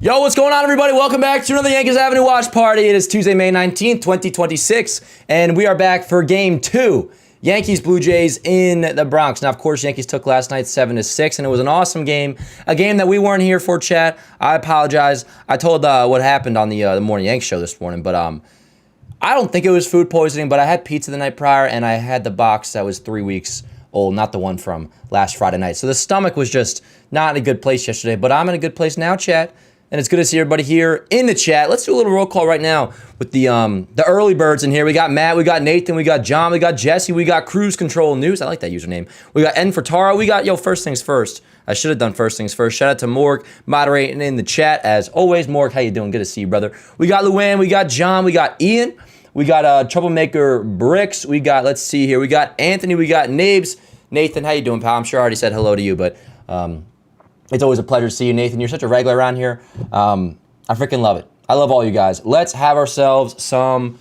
Yo, what's going on, everybody? Welcome back to another Yankees Avenue watch party. It is Tuesday, May 19th, 2026, and we are back for Game 2. Yankees Blue Jays in the Bronx. Now, of course, Yankees took last night 7-6, and it was an awesome game. A game that we weren't here for, chat. I apologize. I told what happened on the Morning Yanks show this morning, but I don't think it was food poisoning, but I had pizza the night prior, and I had the box that was 3 weeks old, not the one from last Friday night. So the stomach was just not in a good place yesterday, but I'm in a good place now, chat. And it's good to see everybody here in the chat. Let's do a little roll call right now with the early birds in here. We got Matt, we got Nathan, we got John, we got Jesse, we got Cruise Control News. I like that username. We got N for Tara. We got, first things first. I should have done first things first. Shout out to Morg moderating in the chat as always. Morg, how you doing? Good to see you, brother. We got Luann, we got John, we got Ian, we got Troublemaker Bricks. We got, let's see here, we got Anthony, we got Nabes. Nathan, how you doing, pal? I'm sure I already said hello to you, but it's always a pleasure to see you, Nathan. You're such a regular around here. I freaking love it. I love all you guys. Let's have ourselves some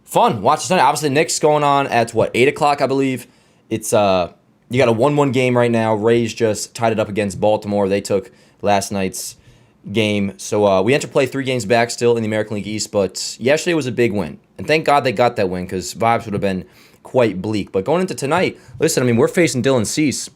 fun. Watch this tonight. Obviously, Knicks going on at, 8 o'clock, I believe. It's you got a 1-1 game right now. Rays just tied it up against Baltimore. They took last night's game. So we enter play 3 games back still in the American League East, but yesterday was a big win. And thank God they got that win because vibes would have been quite bleak. But going into tonight, listen, we're facing Dylan Cease,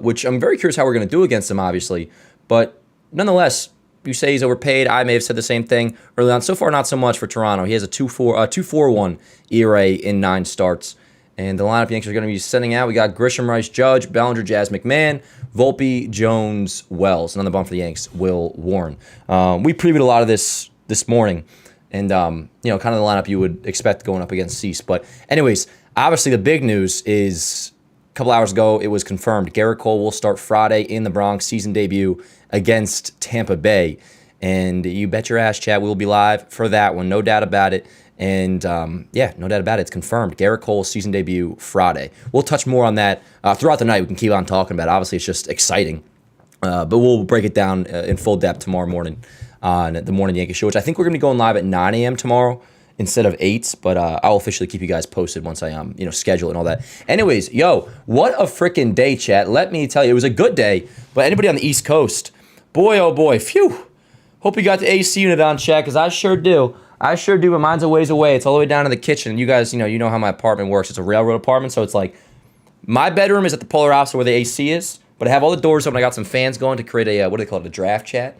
which I'm very curious how we're going to do against him, obviously. But nonetheless, you say he's overpaid. I may have said the same thing early on. So far, not so much for Toronto. He has a 2.41 ERA in 9 starts. And the lineup Yankees are going to be sending out. We got Grisham, Rice, Judge, Bellinger, Jazz, McMahon, Volpe, Jones, Wells. And on the bump for the Yanks, Will Warren. We previewed a lot of this morning. And, kind of the lineup you would expect going up against Cease. But anyways, obviously the big news is a couple hours ago, it was confirmed. Garrett Cole will start Friday in the Bronx, season debut against Tampa Bay. And you bet your ass, chat, we will be live for that one. No doubt about it. And, no doubt about it. It's confirmed. Garrett Cole's season debut Friday. We'll touch more on that throughout the night. We can keep on talking about it. Obviously, it's just exciting. But we'll break it down in full depth tomorrow morning on the Morning Yankees show, which I think we're going to be going live at 9 a.m. tomorrow instead of 8, but I'll officially keep you guys posted once I schedule it and all that. Anyways, what a freaking day, chat. Let me tell you, it was a good day, but anybody on the East Coast, boy, oh boy, phew. Hope you got the AC unit on, chat, because I sure do. But mine's a ways away. It's all the way down in the kitchen. You guys, you know how my apartment works. It's a railroad apartment, so it's like my bedroom is at the polar opposite where the AC is, but I have all the doors open. I got some fans going to create a, what do they call it, a draft, chat.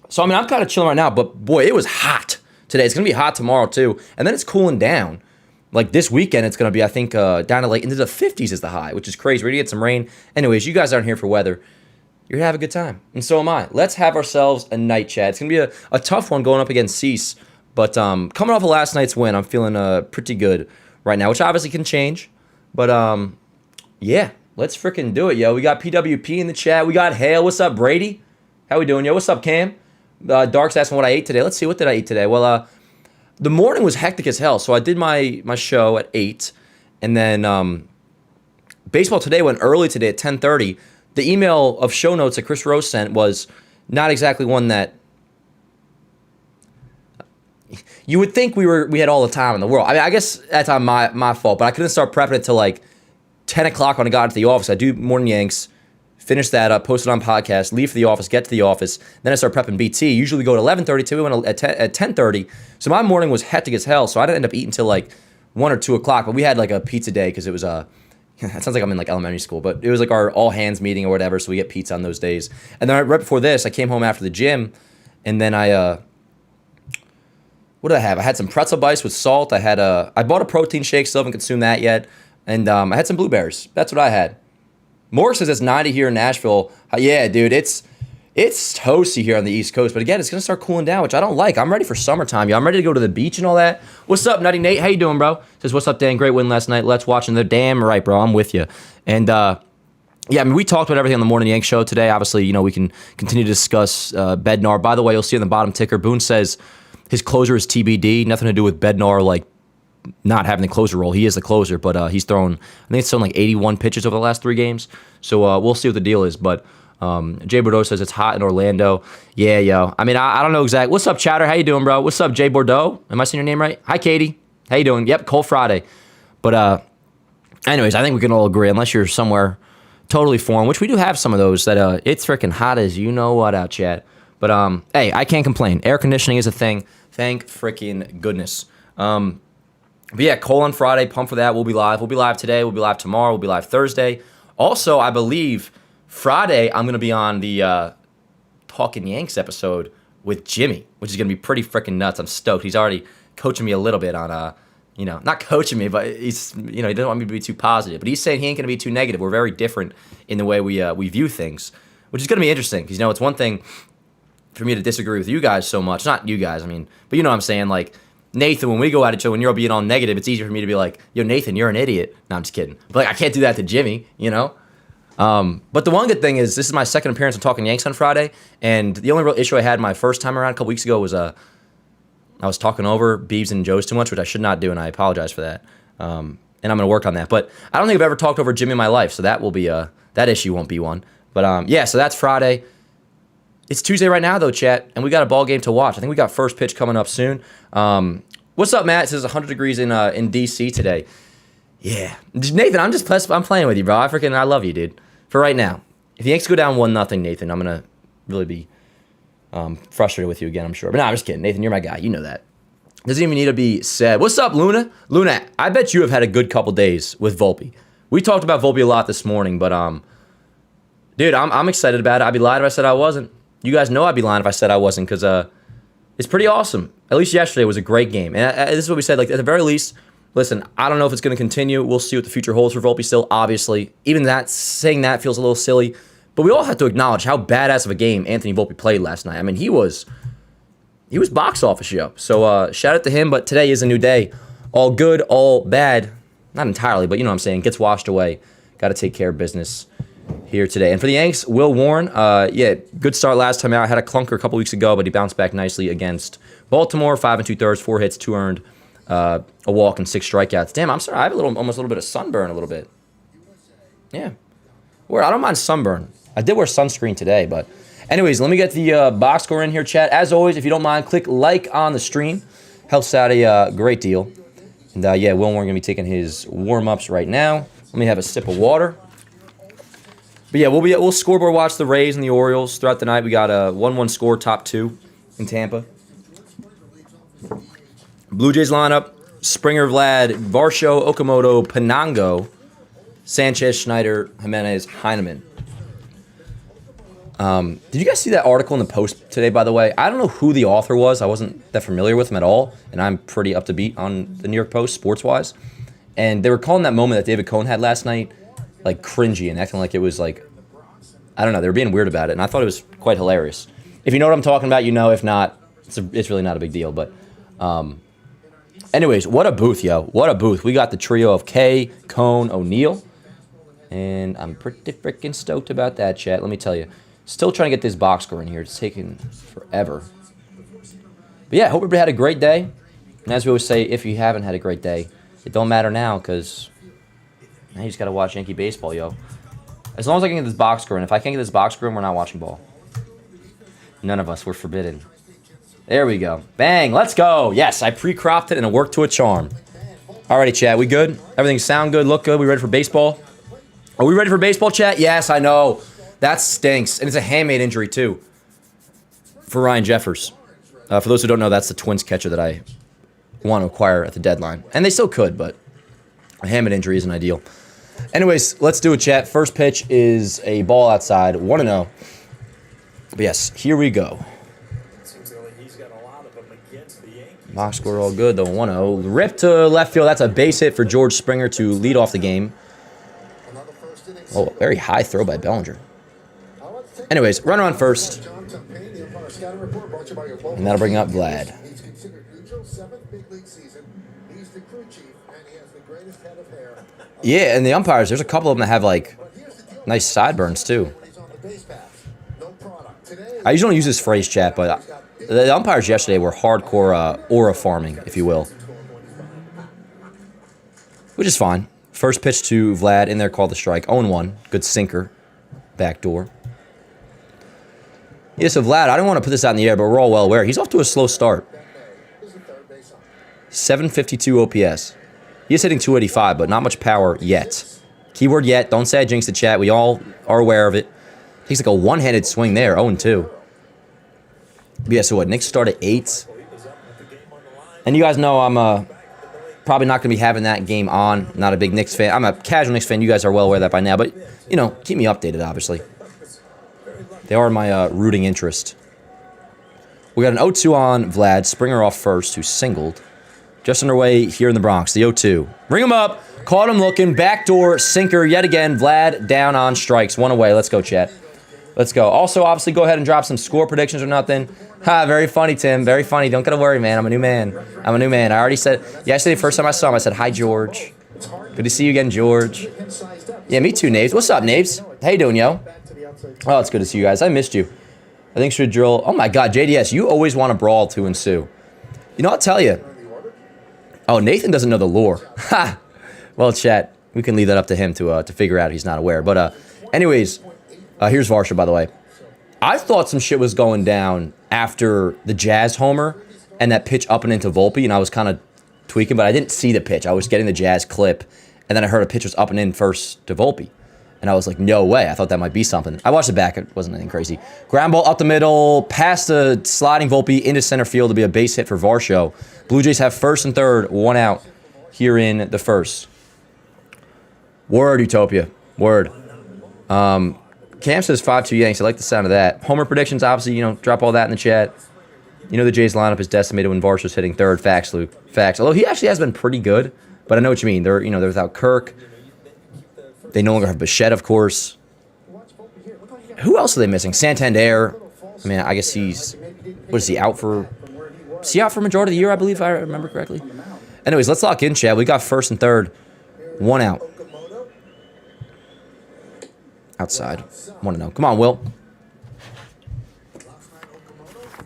So, I'm kind of chilling right now, but boy, it was hot today. It's going to be hot tomorrow, too. And then it's cooling down. Like this weekend, it's going to be, I think, down to into the 50s is the high, which is crazy. We're going to get some rain. Anyways, you guys aren't here for weather. You're going to have a good time. And so am I. Let's have ourselves a night, chat. It's going to be a tough one going up against Cease. But coming off of last night's win, I'm feeling pretty good right now, which obviously can change. But, yeah, let's freaking do it, yo. We got PWP in the chat. We got Hale. What's up, Brady? How we doing, yo? What's up, Cam? Dark's asking what I ate today. Let's see, what did I eat today? Well, the morning was hectic as hell, so I did my show at 8, and then baseball today went early today at 10:30. The email of show notes that Chris Rose sent was not exactly one that you would think we had all the time in the world. I guess that's on my fault, but I couldn't start prepping it till like 10 o'clock when I got into the office. I do Morning Yanks. Finish that up, post it on podcast, leave for the office, get to the office, then I start prepping BT. Usually we go at 11:30, we went at 10:30. So my morning was hectic as hell, so I didn't end up eating till like 1 or 2 o'clock. But we had like a pizza day because it was it sounds like I'm in like elementary school, but it was like our all hands meeting or whatever, so we get pizza on those days. And then right before this, I came home after the gym, and then what did I have? I had some pretzel bites with salt. I bought a protein shake, still haven't consumed that yet, and I had some blueberries. That's what I had. Morg says it's 90 here in Nashville. Yeah, dude, it's toasty here on the East Coast. But again, it's going to start cooling down, which I don't like. I'm ready for summertime, yo. I'm ready to go to the beach and all that. What's up, Nutty Nate? How you doing, bro? Says, what's up, Dan? Great win last night. Let's watch. And they're damn right, bro. I'm with you. And, we talked about everything on the Morning Yank show today. Obviously, we can continue to discuss Bednar. By the way, you'll see on the bottom ticker, Boone says his closer is TBD. Nothing to do with Bednar, like, not having the closer role. He is the closer, but he's thrown like 81 pitches over the last 3 games. So we'll see what the deal is. But Jay Bordeaux says it's hot in Orlando. Yeah, yo. I don't know exactly. What's up, Chatter? How you doing, bro? What's up, Jay Bordeaux? Am I saying your name right? Hi, Katie. How you doing? Yep, Cold Friday. But anyways, I think we can all agree, unless you're somewhere totally foreign, which we do have some of those that it's freaking hot as you know what out, chat. But hey, I can't complain. Air conditioning is a thing. Thank freaking goodness. But yeah, Cole on Friday, pump for that. We'll be live. We'll be live today. We'll be live tomorrow. We'll be live Thursday. Also, I believe Friday I'm gonna be on the Talking Yanks episode with Jimmy, which is gonna be pretty freaking nuts. I'm stoked. He's already coaching me a little bit on not coaching me, but he's he doesn't want me to be too positive. But he's saying he ain't gonna be too negative. We're very different in the way we view things, which is gonna be interesting because it's one thing for me to disagree with you guys so much. Not you guys, but you know what I'm saying. Like Nathan, when we go at each other, when you're all being all negative, it's easier for me to be like, yo, Nathan, you're an idiot. No, I'm just kidding. But like, I can't do that to Jimmy, But the one good thing is this is my second appearance on Talking Yanks on Friday, and the only real issue I had my first time around a couple weeks ago was I was talking over Beebs and Joe's too much, which I should not do, and I apologize for that. And I'm going to work on that. But I don't think I've ever talked over Jimmy in my life, so that will be that issue won't be one. But yeah, so that's Friday. It's Tuesday right now, though, chat, and we got a ball game to watch. I think we got first pitch coming up soon. What's up, Matt? It says 100 degrees in D.C. today. Yeah. Nathan, I'm playing with you, bro. I love you, dude. For right now. If the Yankees go down 1-0, Nathan, I'm going to really be frustrated with you again, I'm sure. But no, I'm just kidding. Nathan, you're my guy. You know that. Doesn't even need to be said. What's up, Luna? Luna, I bet you have had a good couple days with Volpe. We talked about Volpe a lot this morning, but, dude, I'm excited about it. I'd be lying if I said I wasn't. You guys know I'd be lying if I said I wasn't because it's pretty awesome. At least yesterday was a great game. And this is what we said. Like, at the very least, listen, I don't know if it's going to continue. We'll see what the future holds for Volpe still, obviously. Even saying that feels a little silly. But we all have to acknowledge how badass of a game Anthony Volpe played last night. He was box office show. So shout out to him. But today is a new day. All good, all bad. Not entirely, but you know what I'm saying. Gets washed away. Got to take care of business here today. And for the Yanks, Will Warren, good start last time out. Had a clunker a couple weeks ago, but he bounced back nicely against Baltimore. 5 2/3, 4 hits, 2 earned, a walk and 6 strikeouts. Damn, I'm sorry. I have almost a little bit of sunburn a little bit. Yeah. I don't mind sunburn. I did wear sunscreen today, but anyways, let me get the box score in here, chat. As always, if you don't mind, click like on the stream. Helps out a great deal. And yeah, Will Warren going to be taking his warm-ups right now. Let me have a sip of water. But yeah, we'll scoreboard watch the Rays and the Orioles throughout the night. We got a 1-1 score, top 2 in Tampa. Blue Jays lineup: Springer, Vlad, Varsho, Okamoto, Penango, Sanchez, Schneider, Jimenez, Heineman. Did you guys see that article in the Post today, by the way? I don't know who the author was. I wasn't that familiar with him at all, and I'm pretty up to beat on the New York Post, sports-wise. And they were calling that moment that David Cohn had last night like cringy and acting like it was like, I don't know, they were being weird about it, and I thought it was quite hilarious. If you know what I'm talking about, you know. If not, it's really not a big deal. But anyways, what a booth, yo. What a booth. We got the trio of Kay, Cohn, O'Neal, and I'm pretty freaking stoked about that, chat. Let me tell you. Still trying to get this box score in here. It's taking forever. But yeah, hope everybody had a great day. And as we always say, if you haven't had a great day, it don't matter now because now you just got to watch Yankee baseball, yo. As long as I can get this box score in. If I can't get this box score in, we're not watching ball. None of us. We're forbidden. There we go. Bang. Let's go. Yes, I pre-cropped it and it worked to a charm. Alrighty, chat. We good? Everything sound good? Look good? We ready for baseball? Are we ready for baseball, chat? Yes, I know. That stinks. And it's a handmade injury, too, for Ryan Jeffers. For those who don't know, that's the Twins catcher that I want to acquire at the deadline. And they still could, but a handmade injury isn't ideal. Anyways, let's do it, chat. First pitch is a ball outside, 1-0. But yes, here we go. Box score all good, though, 1-0. Rip to left field. That's a base hit for George Springer to lead off the game. Oh, very high throw by Bellinger. Anyways, runner on first. And that'll bring up Vlad. Yeah, and the umpires, there's a couple of them that have, like, nice sideburns, too. I usually don't use this phrase, chat, but the umpires yesterday were hardcore aura farming, if you will. Which is fine. First pitch to Vlad, in there, called the strike. 0-1. Good sinker. Backdoor. Yeah, so Vlad, I don't want to put this out in the air, but we're all well aware. He's off to a slow start. 752 OPS. He is hitting 285, but not much power yet. Keyword yet. Don't say I jinxed the chat. We all are aware of it. Takes like a one-handed swing there. 0-2. But yeah, so what? Knicks start at 8. And you guys know I'm probably not going to be having that game on. Not a big Knicks fan. I'm a casual Knicks fan. You guys are well aware of that by now. But, you know, keep me updated, obviously. They are my rooting interest. We got an 0-2 on Vlad. Springer off first, who singled. Just underway here in the Bronx. The 0-2. Ring him up. Caught him looking. Backdoor sinker yet again. Vlad down on strikes. One away. Let's go, chat. Let's go. Also, obviously, go ahead and drop some score predictions or nothing. Ha, very funny, Tim. Very funny. Don't gotta worry, man. I'm a new man. I'm a new man. I already said, yesterday, first time I saw him, I said, hi, George. Good to see you again, George. Yeah, me too, Naves. What's up, Naves? How you doing, yo? Oh, it's good to see you guys. I missed you. I think should drill. Oh, my God, JDS, you always want to brawl to ensue. You know, I'll tell you. Oh, Nathan doesn't know the lore. Ha! Well, chat, we can leave that up to him to figure out he's not aware. But anyways, here's Varsha, by the way. I thought some shit was going down after the Jazz homer and that pitch up and into Volpe, and I was kind of tweaking, but I didn't see the pitch. I was getting the Jazz clip, and then I heard a pitch was up and in first to Volpe. And I was like, no way. I thought that might be something. I watched it back. It wasn't anything crazy. Ground ball up the middle, past the sliding Volpe into center field to be a base hit for Varsho. Blue Jays have first and third, one out here in the first. Word, Utopia. Word. Cam says 5-2 Yanks. I like the sound of that. Homer predictions, obviously, you know, drop all that in the chat. You know the Jays lineup is decimated when Varsho's hitting third. Facts, Luke. Facts. Although he actually has been pretty good, but I know what you mean. They're without Kirk. They no longer have Bichette, of course. Who else are they missing? Santander. I mean, I guess he's... What is he, out for... Is he out for majority of the year, I believe, if I remember correctly? Anyways, let's lock in, Chad. We got first and third. One out. Outside. 1-0. Come on, Will.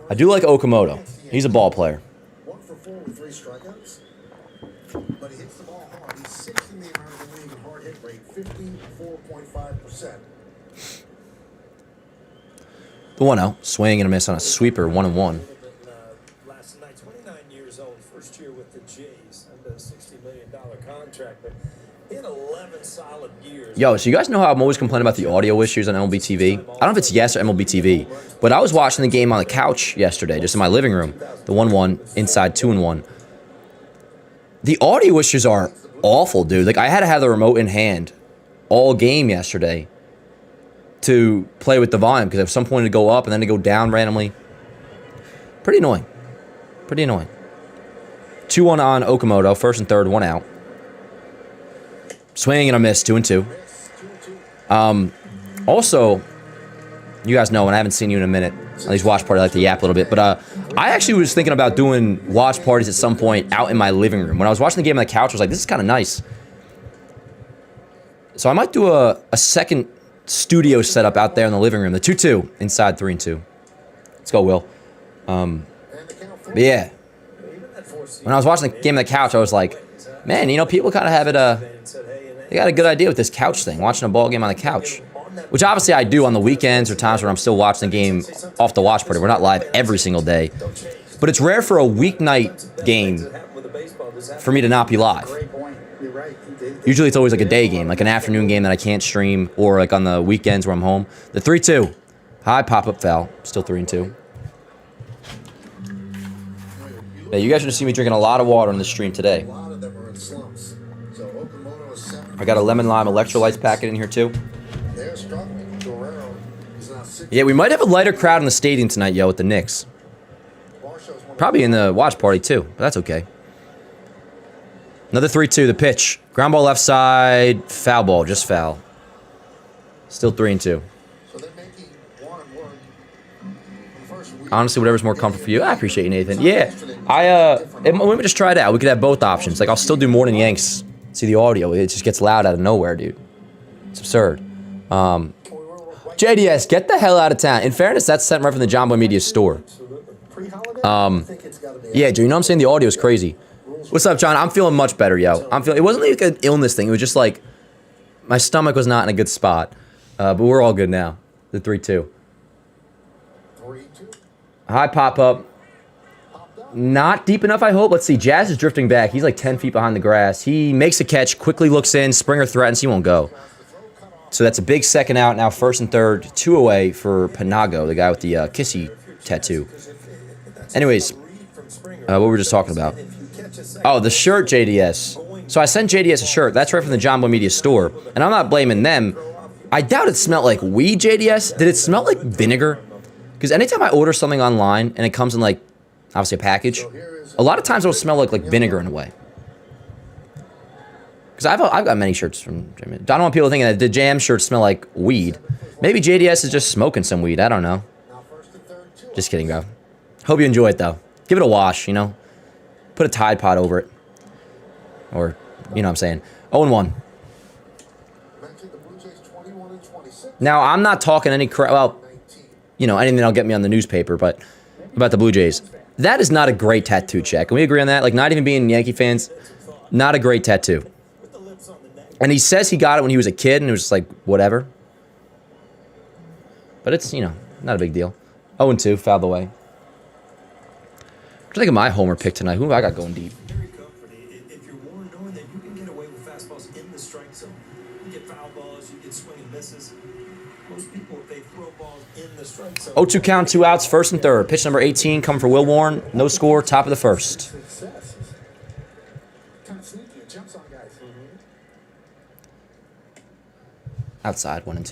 I do like Okamoto. He's a ball player. 1 for 4 with 3 strikeouts. But he hits the ball hard. He's 6th in the American League in hard hit rate, 54.5%. The 1-0. Swing and a miss on a sweeper. 1-1. Last night, 29 years old, first year with the Jays under a $60 million contract, but in 11 solid years. Yo, so you guys know how I'm always complaining about the audio issues on MLB TV? I don't know if it's Yes or MLB TV, but I was watching the game on the couch yesterday, just in my living room. The 1-1, inside 2-1. The audio issues are awful, dude. Like, I had to have the remote in hand all game yesterday to play with the volume, because at some point it'd go up and then it'd go down randomly. Pretty annoying. Pretty annoying. 2-1 on Okamoto, first and third, one out. Swing and a miss, 2-2. Also, you guys know, and I haven't seen you in a minute, at least watch party, I like to yap a little bit, but I actually was thinking about doing watch parties at some point out in my living room. When I was watching the game on the couch, I was like, this is kind of nice. So I might do a second studio setup out there in the living room. The 2-2, inside 3-2. Let's go, Will. But yeah, when I was watching the game on the couch, I was like, man, you know, people kind of have it, they got a good idea with this couch thing, watching a ball game on the couch. Which obviously I do on the weekends or times where I'm still watching the game off the watch party. We're not live every single day. But it's rare for a weeknight game for me to not be live. Usually it's always like a day game, like an afternoon game that I can't stream, or like on the weekends where I'm home. The 3-2. High pop-up foul. Still 3-2. Yeah, you guys should see me drinking a lot of water on the stream today. I got a lemon lime electrolytes packet in here too. Yeah, we might have a lighter crowd in the stadium tonight, yo, with the Knicks. Probably in the watch party too, but that's okay. Another 3-2, the pitch. Ground ball left side, foul ball, just foul. Still 3-2. Honestly, whatever's more comfortable for you. I appreciate you, Nathan. Yeah, let me just try it out. We could have both options. Like, I'll still do Morning Yanks. See the audio. It just gets loud out of nowhere, dude. It's absurd. JDS, get the hell out of town. In fairness, that's sent right from the John Boy Media store. Yeah, dude, you know what I'm saying? The audio is crazy. What's up, John? I'm feeling much better, yo. It wasn't like an illness thing. It was just like my stomach was not in a good spot. But we're all good now. The 3-2. High pop-up. not deep enough, I hope. Let's see. Jazz is drifting back. He's like 10 feet behind the grass. He makes a catch, quickly looks in. Springer threatens. He won't go. So that's a big second out. Now first and third, 2 away for Panago, the guy with the kissy tattoo. Anyways, what were we just talking about? Oh, the shirt, JDS. So I sent JDS a shirt. That's right from the John Boy Media store. And I'm not blaming them. I doubt it smelled like weed, JDS. Did it smell like vinegar? Because anytime I order something online and it comes in, like, obviously a package, a lot of times it'll smell like vinegar in a way. Because I've got many shirts from Jam. I don't want people thinking that the Jam shirts smell like weed. Maybe JDS is just smoking some weed. I don't know. Just kidding, bro. Hope you enjoy it, though. Give it a wash, you know? Put a Tide Pod over it. Or, you know what I'm saying. 0-1. Now, I'm not talking any crap. Well, you know, anything that'll get me on the newspaper, but about the Blue Jays. That is not a great tattoo, Chat. Can we agree on that? Like, not even being Yankee fans, not a great tattoo. And he says he got it when he was a kid, and it was just like, whatever. But it's, you know, not a big deal. 0-2, fouled away. What do you think of my homer pick tonight? Who have I got going deep? Very comforting. If you're warned knowing that you can get away with fastballs in the strike zone, you get foul balls, you get swing and misses. Most people, if they throw balls in the strike zone. 0-2 count, 2 outs, first and third. Pitch number 18 coming for Will Warren. No score, top of the first. Outside, 1-2.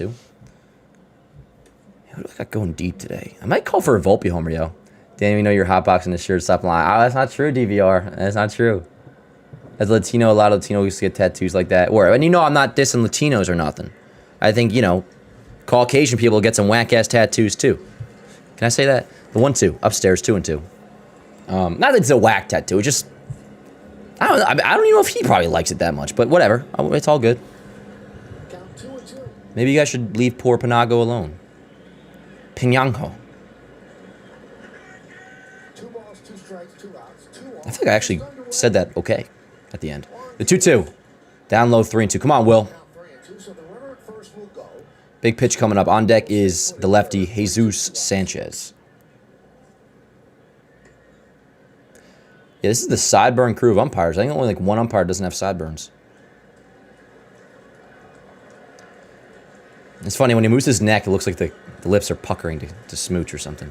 Who do I got going deep today? I might call for a Volpe homer, yo. Damn, you know you're hotboxing this shirt. Stop lying. Oh, that's not true, DVR. That's not true. As a Latino, a lot of Latinos used to get tattoos like that. And you know I'm not dissing Latinos or nothing. I think, you know, Caucasian people get some whack-ass tattoos, too. Can I say that? The 1-2. Upstairs, 2-2. Not that it's a whack tattoo. It's just... I don't even know if he probably likes it that much. But whatever. It's all good. Maybe you guys should leave poor Panago alone. Pinyanko. I think I actually said that okay at the end. The 2-2. Down low, 3-2. Come on, Will. Big pitch coming up. On deck is the lefty, Jesus Sanchez. Yeah, this is the sideburn crew of umpires. I think only like one umpire doesn't have sideburns. It's funny, when he moves his neck, it looks like the lips are puckering to smooch or something.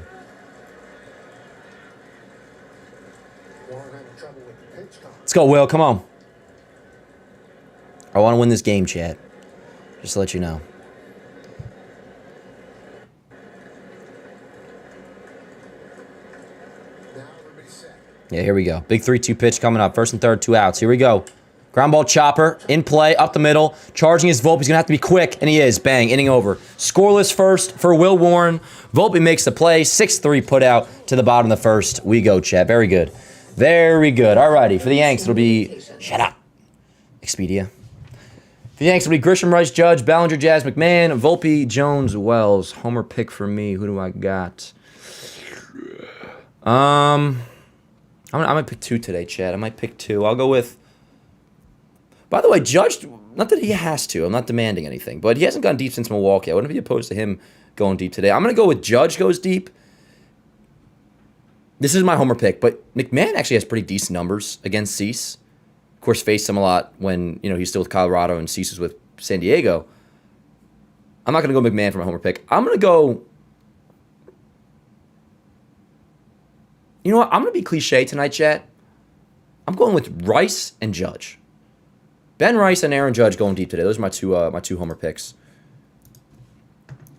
Let's go, Will. Come on. I want to win this game, Chad. Just to let you know. Yeah, here we go. Big 3-2 pitch coming up. First and third, 2 outs. Here we go. Ground ball chopper, in play, up the middle. Charging his Volpe. He's going to have to be quick, and he is. Bang, inning over. Scoreless first for Will Warren. Volpe makes the play. 6-3 put out to the bottom of the first. We go, Chad. Very good. Very good. All righty. For the Yanks, it'll be... Shut up. Expedia. For the Yanks, it'll be Grisham, Rice, Judge, Ballinger, Jazz, McMahon, Volpe, Jones, Wells. Homer pick for me. Who do I got? I might pick 2 today, Chad. I might pick 2. I'll go with... By the way, Judge, not that he has to. I'm not demanding anything. But he hasn't gone deep since Milwaukee. I wouldn't be opposed to him going deep today. I'm going to go with Judge goes deep. This is my homer pick. But McMahon actually has pretty decent numbers against Cease. Of course, faced him a lot when, you know, he's still with Colorado and Cease is with San Diego. I'm not going to go McMahon for my homer pick. I'm going to go... You know what? I'm going to be cliche tonight, chat. I'm going with Rice and Judge. Ben Rice and Aaron Judge going deep today. Those are my two homer picks.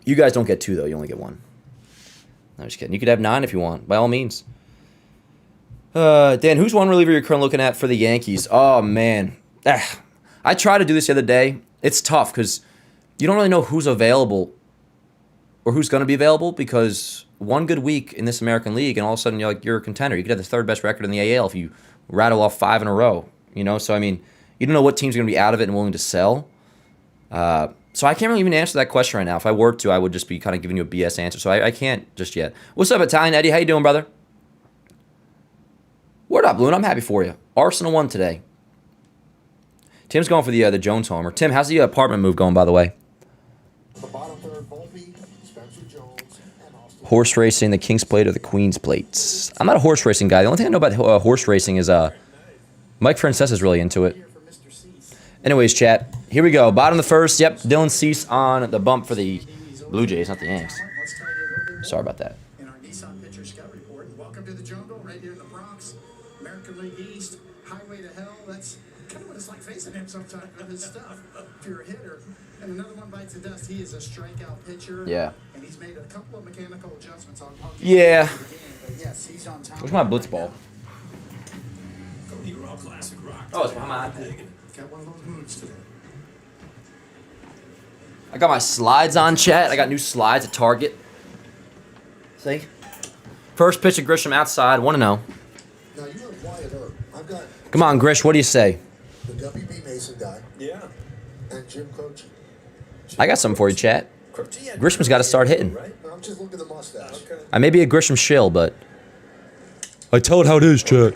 You guys don't get 2, though. You only get 1. I'm just kidding. You could have 9 if you want, by all means. Dan, who's one reliever you're currently looking at for the Yankees? Oh, man. I tried to do this the other day. It's tough because you don't really know who's available or who's going to be available because one good week in this American League and all of a sudden you're a contender. You could have the 3rd best record in the AL if you rattle off 5 in a row. You know, so I mean... You don't know what team's going to be out of it and willing to sell. So I can't really even answer that question right now. If I were to, I would just be kind of giving you a BS answer. So I can't just yet. What's up, Italian Eddie? How you doing, brother? Word up, Loon. I'm happy for you. Arsenal won today. Tim's going for the Jones homer. Tim, how's the apartment move going, by the way? The bottom third, Volpe, Spencer Jones, and Austin. Horse racing, the King's Plate or the Queen's Plates. I'm not a horse racing guy. The only thing I know about horse racing is Mike Francesa's really into it. Anyways, chat. Here we go. Bottom of the first. Yep, Dylan Cease on the bump for the Blue Jays, not the Yanks. Sorry about that. In our Nissan Pitcher Scout Report, welcome to the jungle, right here in the Bronx, American League East, Highway to Hell. That's kind of what it's like facing him sometimes with his stuff. If you're a hitter, and another one bites the dust. He is a strikeout pitcher. Yeah. And he's made a couple of mechanical adjustments on. Yeah. But yes, he's on time. Where's my blitz ball? Oh, it's behind my iPad. Got one of those moods today. I got my slides on, chat. I got new slides at Target. See? First pitch of Grisham outside, 1-0. Now you have Wyatt Earp. I've got Come on, Grish, what do you say? the WB Mason guy Yeah. and Jim Croce. I got something for you, chat. Grisham's got to start hitting. I'm just looking at the mustache. Okay. I may be a Grisham shill, but I tell it how it is, chat.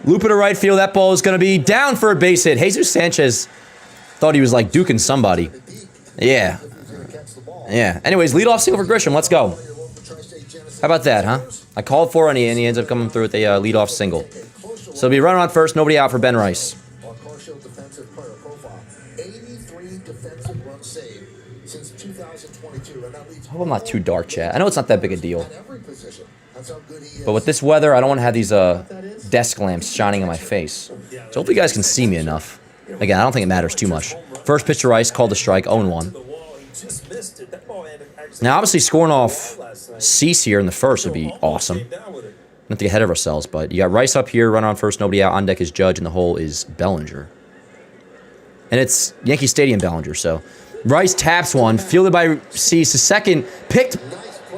Loop it to right field. That ball is going to be down for a base hit. Jesus Sanchez thought he was like duking somebody. Yeah. Yeah. Anyways, leadoff single for Grisham. Let's go. How about that, huh? I called for it, and he ends up coming through with a leadoff single. So it'll be runner on first, nobody out for Ben Rice. On Carshield's defensive player profile, 83 defensive runs saved since 2022, and that leads I hope I'm not too dark, chat. I know it's not that big a deal. at every position. That's how good he is. But with this weather, I don't want to have these desk lamps shining in my face. So hopefully you guys can see me enough. Again, I don't think it matters too much. First pitch to Rice, called the strike, 0-1. Now, obviously, scoring off Cease here in the first would be awesome. Not to get ahead of ourselves, but you got Rice up here, runner on first, nobody out. On deck is Judge, and the hole is Bellinger. And it's Yankee Stadium Bellinger, so Rice taps one, fielded by Cease. The second, picked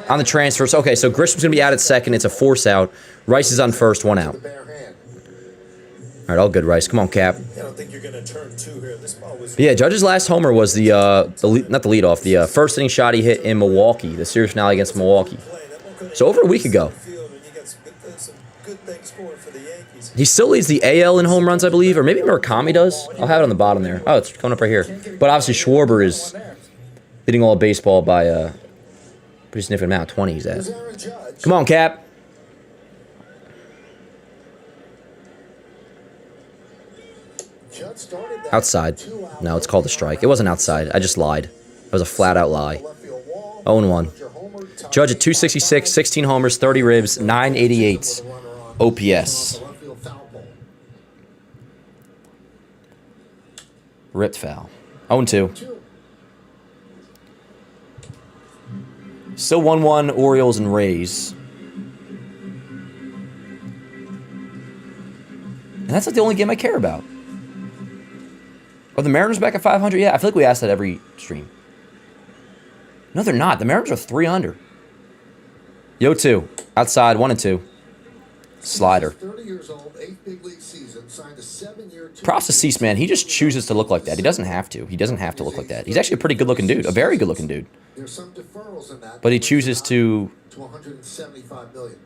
on the transfer. So, okay, so Grisham's going to be out at second. It's a force out. Rice is on first, 1 out. All right, all good, Rice. Come on, Cap. I don't think you're going to turn 2 here. This ball was But yeah, Judge's last homer was the not the leadoff, the first inning shot he hit in Milwaukee, the series finale against Milwaukee. So over a week ago. He still leads the AL in home runs, I believe, or maybe Murakami does. I'll have it on the bottom there. Oh, it's coming up right here. But obviously Schwarber is leading all of baseball by a pretty significant amount. 20 he's at. Come on, Cap. Outside. No, it's called a strike. It wasn't outside. I just lied. It was a flat-out lie. 0-1. Judge at 266, 16 homers, 30 ribs, 988 OPS. Ripped foul. 0-2. Still 1-1 Orioles and Rays. And that's like the only game I care about. Are the Mariners back at 500? Yeah, I feel like we ask that every stream. No, they're not. The Mariners are 3 under. Yo, 2. Outside, 1-2. Slider. 30 years old, 8th big league season, signed a 7-year. Props to Cease, man. He just chooses to look like that. He doesn't have to. He doesn't have to look like that. He's actually a pretty good-looking dude. A very good-looking dude. There's some deferrals in that. But he chooses to 175 million.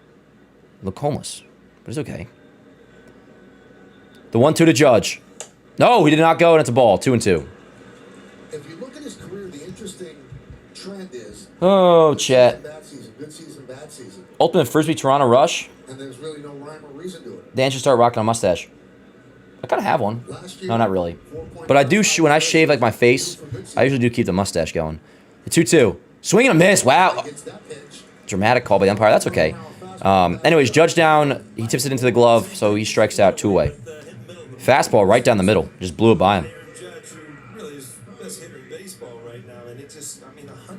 look homeless. But it's okay. The 1-2 to Judge. No, he did not go, and it's a ball. 2-2. If you look at his career, the interesting trend is Oh, chat. bad season, good season, bad season, Ultimate Frisbee Toronto Rush. and there's really no rhyme or reason to it. Dan should start rocking a mustache. I kind of have one. Last year, No, not really. But I do, when I shave like my face, I usually do keep the mustache going. The 2-2. Swing and a miss. Wow. Gets that pitch. Dramatic call by the umpire. That's okay. Anyways, Judge down. He tips it into the glove, so he strikes out 2 away. Fastball right down the middle. Just blew it by him.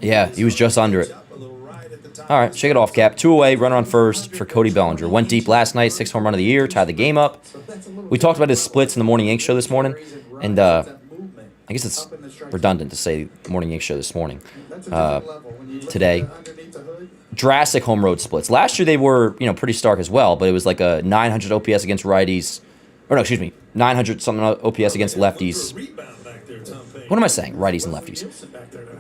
Yeah, he was just under it. All right, shake it off, Cap. 2 away, runner on first for Cody Bellinger. Went deep last night, 6th home run of the year, tied the game up. We talked about his splits in the Morning Yank show this morning, and I guess it's redundant to say Morning Yank show this morning. Today. Drastic home road splits. Last year they were, pretty stark as well, but it was like a 900 OPS against righties. Or no, excuse me, 900 something OPS against lefties. What am I saying? Righties and lefties.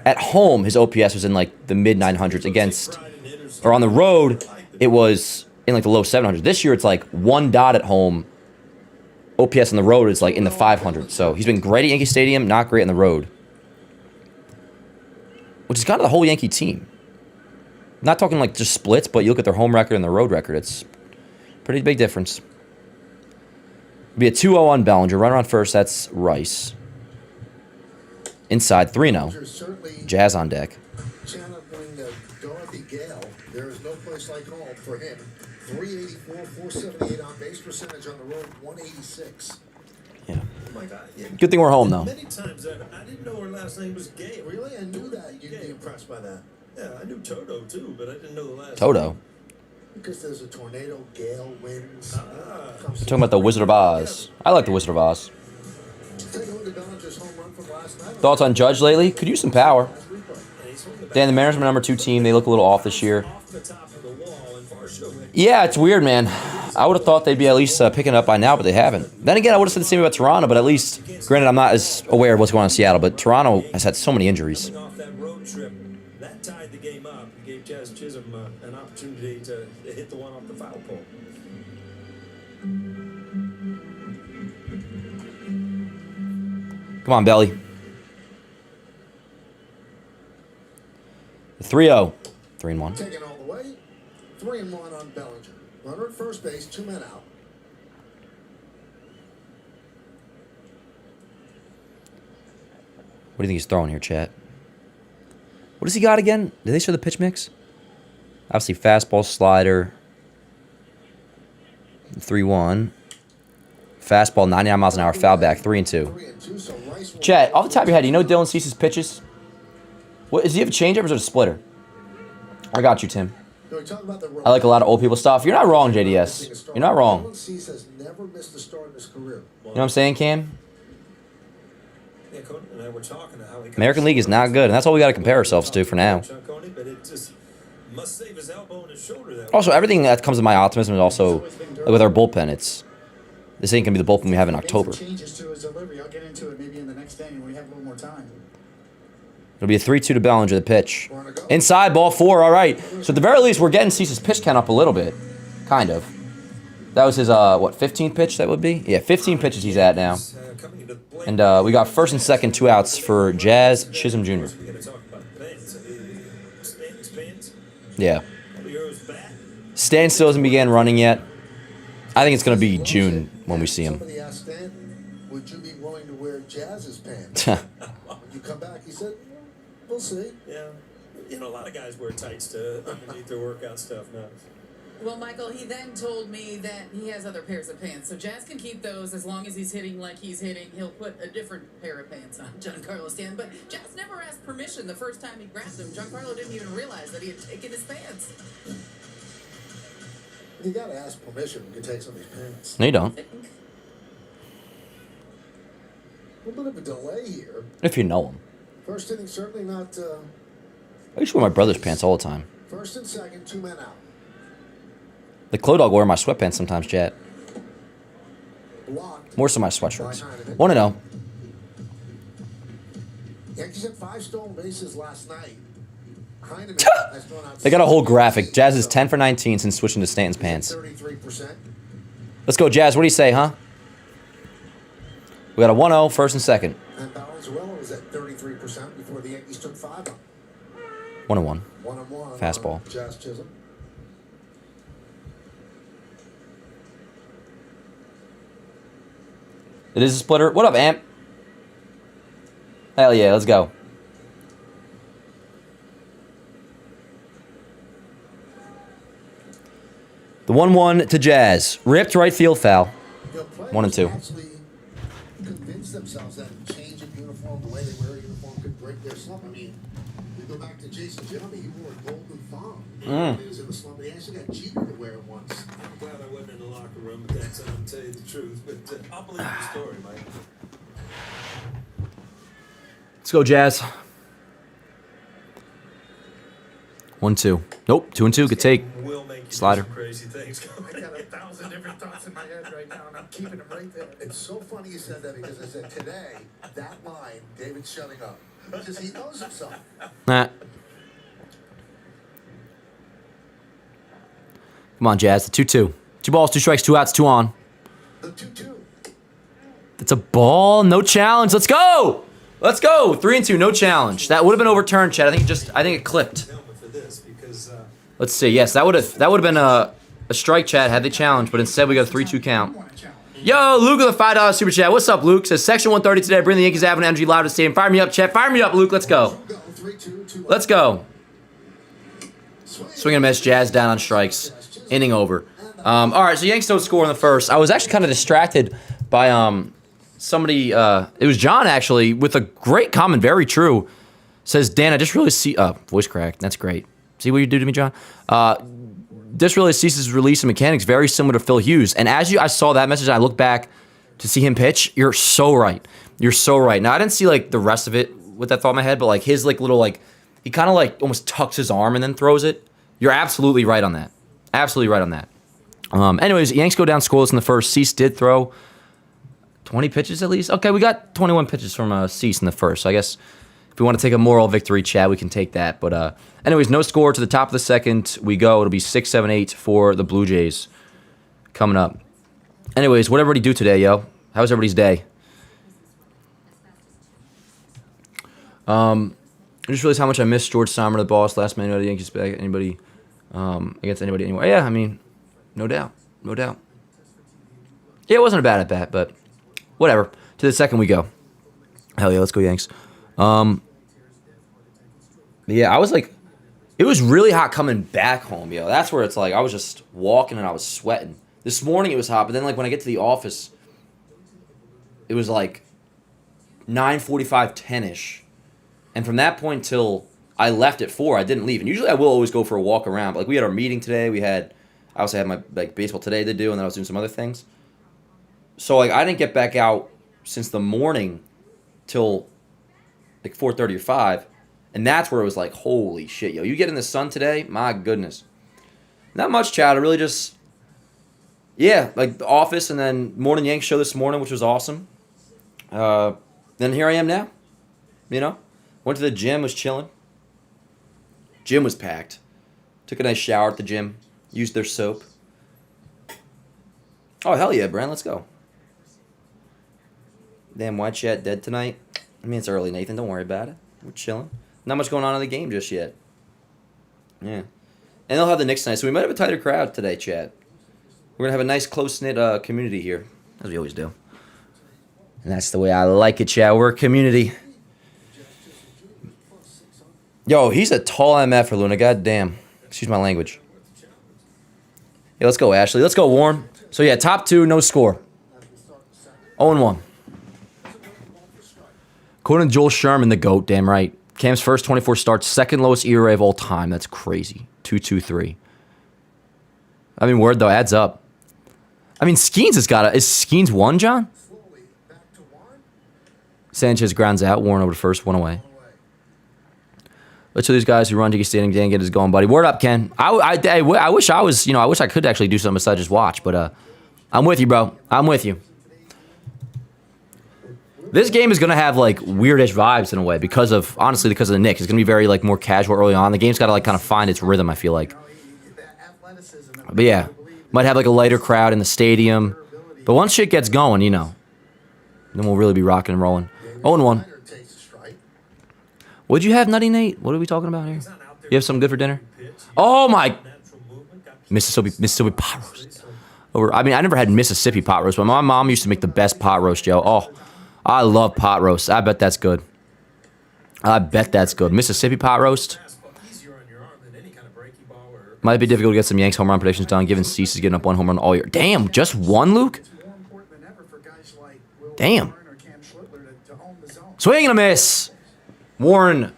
At home, his OPS was in like the mid 900s against, or on the road, it was in like the low 700s. This year, it's like 1 dot at home. OPS on the road is like in the 500s. So he's been great at Yankee Stadium, not great on the road. Which is kind of the whole Yankee team. Not talking like just splits, but you look at their home record and their road record. It's pretty big difference. It'll be a 2-0 on Bellinger. Runner on first. That's Rice. Inside 3-0. Jazz on deck. Channeling Dorothy Gale. There is no place like home for him. 384, 478 on base percentage on the road, 186. Yeah. Oh my God. Yeah. Good thing we're home, though. Many times I didn't know her last name was Gay. Really? I knew that. You'd be impressed by that. Yeah, I knew Toto too, but I didn't know the last Toto. name. Because there's a tornado, gale, winds. We're talking about the Wizard of Oz. I like the Wizard of Oz. Take a look at Bellinger's home run from last night. Thoughts on Judge lately? Could use some power. Dan, the Mariners are my number 2 team. They look a little off this year. Off the top of the wall and far show. Yeah, it's weird, man. I would have thought they'd be at least picking it up by now, but they haven't. Then again, I would have said the same about Toronto, but at least, granted, I'm not as aware of what's going on in Seattle, but Toronto has had so many injuries. Off that road trip, that tied the game up and gave Jazz Chisholm an opportunity to hit the one off the foul pole. Come on, Belly. The 3-0. 3-1. Taken all the way. 3-1 on Bellinger. Runner at first base, 2 men out. What do you think he's throwing here, chat? What does he got again? Did they show the pitch mix? Obviously, fastball, slider. 3-1. Fastball, 99 miles an hour. Foul back, 3-2. Chat, off the top of your head, do you know Dylan Cease's pitches? What, does he have a changeup or is it a splitter? I got you, Tim. I like a lot of old people stuff. You're not wrong, JDS. You're not wrong. You know what I'm saying, Cam? Yeah, Cody and I were talking how he American League is not good, and that's all we got to compare ourselves to for now. But it just must save his elbow and his shoulder. Also, everything that comes with my optimism is also like with our bullpen. This ain't gonna be the bullpen we have in October. Changes to his delivery. I'll get into it maybe in the next day when we have a little more time. It'll be a 3-2 to Bellinger, the pitch. Inside, ball 4, all right. So at the very least, we're getting Cease's pitch count up a little bit. Kind of. That was his, 15th pitch that would be? Yeah, 15 pitches he's at now. And we got first and second, 2 outs for Jazz Chisholm Jr. Yeah. Stan still hasn't began running yet. I think it's going to be June when we see him. Somebody asked Stan, would you be willing to wear Jazz's pants? When you come back, he said, we'll see. Yeah. You know, a lot of guys wear tights to underneath their workout stuff now. Well, Michael, he then told me that he has other pairs of pants, so Jazz can keep those as long as he's hitting like he's hitting. He'll put a different pair of pants on Giancarlo Stanton, but Jazz never asked permission the first time he grabbed him. Giancarlo didn't even realize that he had taken his pants. You gotta ask permission when you take somebody's pants. No, you don't. A little bit of a delay here. If you know him. First inning, certainly not. I used to wear my brother's pants all the time. First and second, 2 men out. The Clo Dog wear my sweatpants sometimes, chat. Blocked. More so my sweatshirts. 1-0. Yankees had 5 stolen bases last night. They got a whole graphic. Jazz is 10 for 19 since switching to Stanton's pants. 33%. Let's go, Jazz. What do you say, huh? We got a 1-0, first and second. And Valenzuela was at 33% before the Yankees took 5 up. 1-1. 1-1. Fastball. Jazz Chisholm. It is a splitter. What up, Amp? Hell yeah, let's go. The 1-1 to Jazz. Ripped right field foul. 1-2. Actually convince themselves that change of uniform, the way they wear a uniform, could break their slump. I mean, we go back to Jason Gentleman. He wore a golden thong. He was in the slump. He actually got Jeter to wear it once. I'm glad I wasn't in the locker room at that time, to tell you the truth. But I'll believe the story, Mike. Let's go, Jazz. 1-2. Nope, 2-2. Good take. Will make you Slider. do some crazy things. I got 1,000 different thoughts in my head right now, and I'm keeping them right there. It's so funny you said that because I said today, that line, David's shutting up. Because he knows himself. Nah. Come on, Jazz. The 2-2. 2 balls, 2 strikes, 2 outs, 2 on. The 2-2. It's a ball. No challenge. Let's go. Let's go. 3-2. No challenge. That would have been overturned, Chad. I think it clipped. For this, because Let's see. Yes, that would have been a strike, chat, had they challenged, but instead we got a 3-2 count. Yo, Luke with a $5 super chat. What's up, Luke? Says Section 130 today. Bring the Yankees Avenue energy loud to stadium. Fire me up, chat. Fire me up, Luke. Let's go. Let's go. Swing and miss. Jazz down on strikes. Inning over. All right, so Yanks don't score in the first. I was actually kind of distracted by somebody. It was John actually with a great comment. Very true. Says Dan, I just really see. Voice crack. That's great. See what you do to me, John. This really ceases release and mechanics very similar to Phil Hughes. And as I saw that message, and I looked back to see him pitch. You're so right. You're so right. Now I didn't see like the rest of it with that thought in my head, but like his like little like he kind of like almost tucks his arm and then throws it. You're absolutely right on that. Absolutely right on that. Anyways, Yanks go down scoreless in the first. Cease did throw 20 pitches at least. Okay, we got 21 pitches from Cease in the first. So I guess if we want to take a moral victory, Chad, we can take that. But anyways, no score to the top of the second. We go. It'll be 6, 7, 8 for the Blue Jays coming up. Anyways, what everybody do today, yo? How was everybody's day? I just realized how much I missed George Sommer, the boss, last man out of the Yankees back. Anybody against anybody anywhere? Yeah, I mean, no doubt, no doubt. Yeah, it wasn't a bad at bat, but whatever. To the second we go. Hell yeah, let's go Yanks. Yeah, I was like, it was really hot coming back home, yo. That's where it's like I was just walking and I was sweating. This morning it was hot, but then like when I get to the office, it was like 9:45, 10-ish. And from that point till I left at 4, I didn't leave. And usually I will always go for a walk around. But like we had our meeting today. I also had my like baseball today to do, and then I was doing some other things. So like I didn't get back out since the morning till like 4:30 or 5. And that's where it was like, holy shit, yo. You get in the sun today? My goodness. Not much, Chad. I really just, yeah, like the office and then Morning Yanks show this morning, which was awesome. Then here I am now, you know. Went to the gym, was chilling. Gym was packed. Took a nice shower at the gym. Used their soap. Oh, hell yeah, Brand. Let's go. Damn, why chat dead tonight? I mean, it's early, Nathan. Don't worry about it. We're chilling. Not much going on in the game just yet. Yeah. And they'll have the Knicks tonight, so we might have a tighter crowd today, chat. We're going to have a nice, close-knit community here, as we always do. And that's the way I like it, chat. We're a community. Yo, he's a tall MF for Luna. God damn. Excuse my language. Yeah, let's go, Ashley. Let's go, Warren. So, yeah, top 2, no score. 0-1. According to Joel Sherman, the GOAT, damn right. Cam's first 24 starts, second lowest ERA of all time. That's crazy. 2.23. I mean, word, though, adds up. I mean, Skeens has got a... Is Skeens 1, John? Sanchez grounds out. Warren over to first, 1 away. Let's show these guys who run to get standing. Dan, get his going, buddy. Word up, Ken. I wish I was, I wish I could actually do something besides just watch, but I'm with you, bro. I'm with you. This game is going to have, like, weirdish vibes in a way because of the Knicks. It's going to be very, like, more casual early on. The game's got to, like, kind of find its rhythm, I feel like. But, yeah, might have, like, a lighter crowd in the stadium. But once shit gets going, then we'll really be rocking and rolling. 0-1. What'd you have, Nutty Nate? What are we talking about here? You have something good for dinner? Oh, my... Mississippi pot roast. I mean, I never had Mississippi pot roast, but my mom used to make the best pot roast, yo. Oh, I love pot roast. I bet that's good. Mississippi pot roast. Might be difficult to get some Yanks home run predictions done, given Cease is getting up 1 home run all year. Damn, just 1, Luke? Damn. Swing and a miss. Warren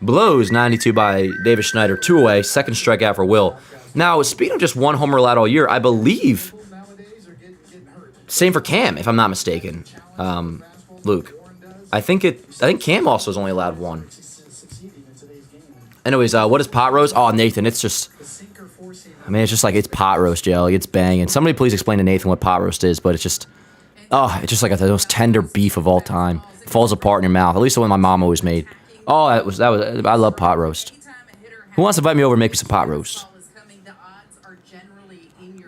blows 92 by Davis Schneider. 2 away. Second strikeout for Will. Now, speaking of just 1 homer allowed all year, I believe... Same for Cam, if I'm not mistaken. Luke. I think Cam also has only allowed 1. Anyways, what is pot roast? Oh, Nathan, it's just... I mean, it's just like, it's pot roast, yo. Like, it's banging. Somebody please explain to Nathan what pot roast is, but it's just... Oh, it's just like the most tender beef of all time. It falls apart in your mouth. At least the one my mom always made. Oh, that was. I love pot roast. Who wants to invite me over and make me some pot roast?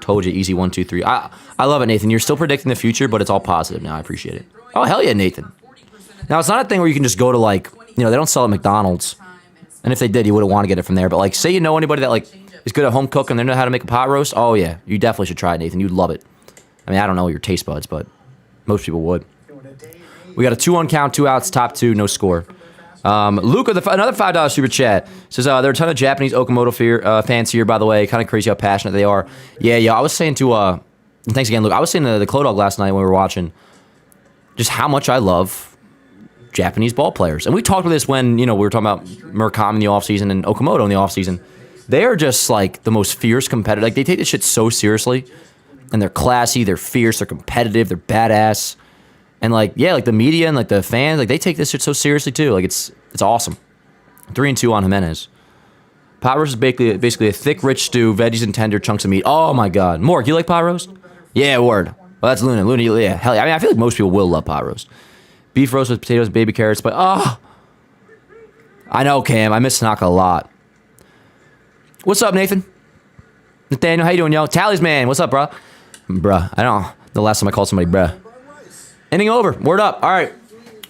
Told you, easy 1, 2, 3. I love it, Nathan. You're still predicting the future, but it's all positive now. I appreciate it. Oh, hell yeah, Nathan. Now, it's not a thing where you can just go to, like, they don't sell at McDonald's. And if they did, you wouldn't want to get it from there. But, like, say you know anybody that, like, is good at home cooking. They know how to make a pot roast. Oh, yeah. You definitely should try it, Nathan. You'd love it. I mean, I don't know your taste buds, but most people would. We got a 2-1 count, 2 outs, top 2, no score. Luke, another $5 super chat, says there are a ton of Japanese Okamoto fans here, by the way. Kind of crazy how passionate they are. Yeah, I was saying to, thanks again, Luke. I was saying to the Clo Dog last night when we were watching just how much I love Japanese ball players. And we talked about this when, we were talking about Murakami in the offseason and Okamoto in the offseason. They are just, like, the most fierce competitor. Like, they take this shit so seriously. And they're classy, they're fierce, they're competitive, they're badass. And, like, yeah, like, the media and, like, the fans, like, they take this shit so seriously, too. Like, it's awesome. 3-2 on Jimenez. Pot roast is basically a thick, rich stew, veggies and tender chunks of meat. Oh, my God. Mork, you like pot roast? Yeah, word. Well, that's Luna. Luna, yeah, hell yeah. I mean, I feel like most people will love pot roast. Beef roast with potatoes, baby carrots, but, I know, Cam. I miss Tanaka a lot. What's up, Nathan? Nathaniel, how you doing, yo? Talisman, what's up, bruh? Bruh, I don't know the last time I called somebody bruh. Inning over. Word up. All right.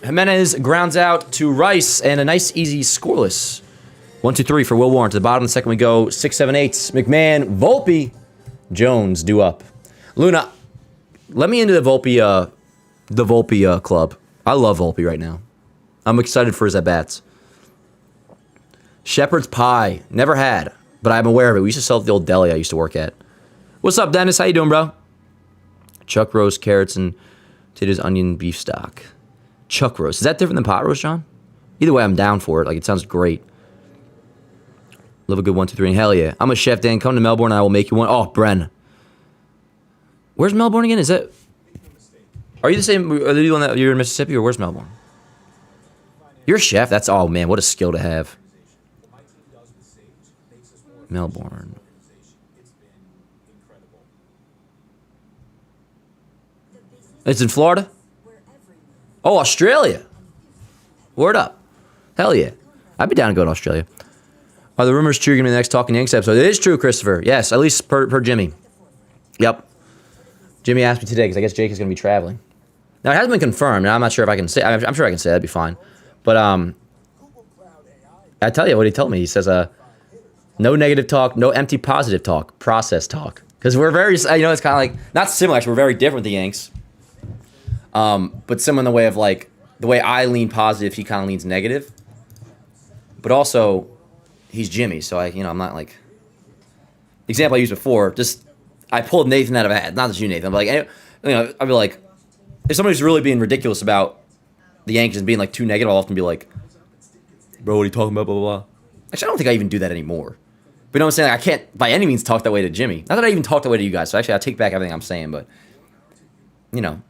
Jimenez grounds out to Rice, and a nice, easy scoreless. 1-2-3 for Will Warren. To the bottom of the second we go. 6, 7, 8. McMahon, Volpe, Jones due up. Luna, let me into the Volpe club. I love Volpe right now. I'm excited for his at-bats. Shepherd's Pie. Never had, but I'm aware of it. We used to sell at the old deli I used to work at. What's up, Dennis? How you doing, bro? Chuck roast, carrots, and potatoes, onion, beef stock. Chuck roast. Is that different than pot roast, John? Either way, I'm down for it. Like, it sounds great. Love a good 1, 2, 3, and hell yeah. I'm a chef, Dan. Come to Melbourne, and I will make you one. Oh, Bren. Where's Melbourne again? Is that... Are you the same... Are you the one that you're in Mississippi, or where's Melbourne? You're a chef? That's... Oh, man, what a skill to have. Melbourne. It's in Florida? Oh, Australia. Word up. Hell yeah. I'd be down to go to Australia. Are the rumors true? You're going to be the next Talking Yanks episode? It is true, Christopher. Yes, at least per Jimmy. Yep. Jimmy asked me today because I guess Jake is going to be traveling. Now, it hasn't been confirmed, and I'm not sure if I can say... I'm sure I can say that'd be fine. But, I tell you what he told me. He says, no negative talk, no empty positive talk, process talk. Because we're very... it's kind of like... Not similar, actually. We're very different, the Yanks. But similar in the way of, like... The way I lean positive, he kind of leans negative. But also, he's Jimmy, so I'm not like... The example I used before, just... I pulled Nathan out of a hat. Not just you, Nathan. But like, I'd be like... If somebody's really being ridiculous about the Yankees and being, like, too negative, I'll often be like... Bro, what are you talking about, blah, blah, blah. Actually, I don't think I even do that anymore. But you know what I'm saying? Like, I can't, by any means, talk that way to Jimmy. Not that I even talk that way to you guys. So actually, I take back everything I'm saying, but... I'm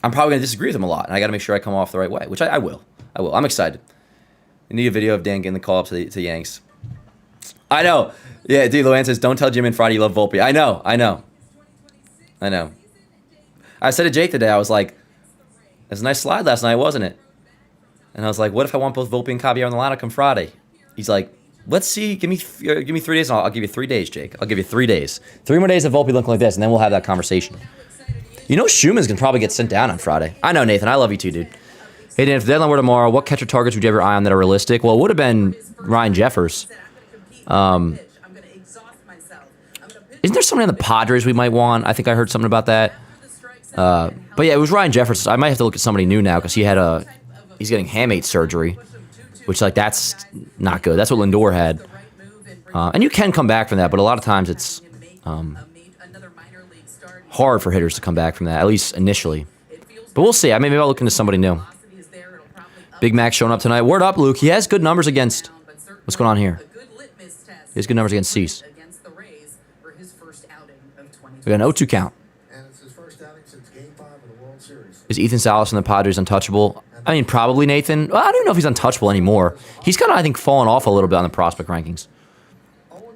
probably going to disagree with him a lot, and I got to make sure I come off the right way, which I will. I will. I'm excited. You need a video of Dan getting the call up to the Yanks. I know. Yeah, dude, Luann says, don't tell Jim and Friday you love Volpe. I know. I said to Jake today, I was like, it was a nice slide last night, wasn't it? And I was like, what if I want both Volpe and Caballero on the lineup come Friday? He's like, let's see. Give me 3 days, and I'll give you 3 days, Jake. I'll give you 3 days. 3 more days of Volpe looking like this, and then we'll have that conversation. Schumann's going to probably get sent down on Friday. I know, Nathan. I love you too, dude. Hey, Dan, if the deadline were tomorrow, what catcher targets would you ever eye on that are realistic? Well, it would have been Ryan Jeffers. Isn't there somebody on the Padres we might want? I think I heard something about that. But yeah, it was Ryan Jeffers. I might have to look at somebody new now because he's getting hamate surgery, which, like, that's not good. That's what Lindor had. And you can come back from that, but a lot of times it's hard for hitters to come back from that, at least initially. But we'll see. Maybe I'll look into somebody new. Big Mac showing up tonight. Word up, Luke. He has good numbers against... What's going on here? He has good numbers against Cease. We got an 0-2 count. Is Ethan Salas and the Padres untouchable? I mean, probably, Nathan. Well, I don't know if he's untouchable anymore. He's kind of, I think, fallen off a little bit on the prospect rankings.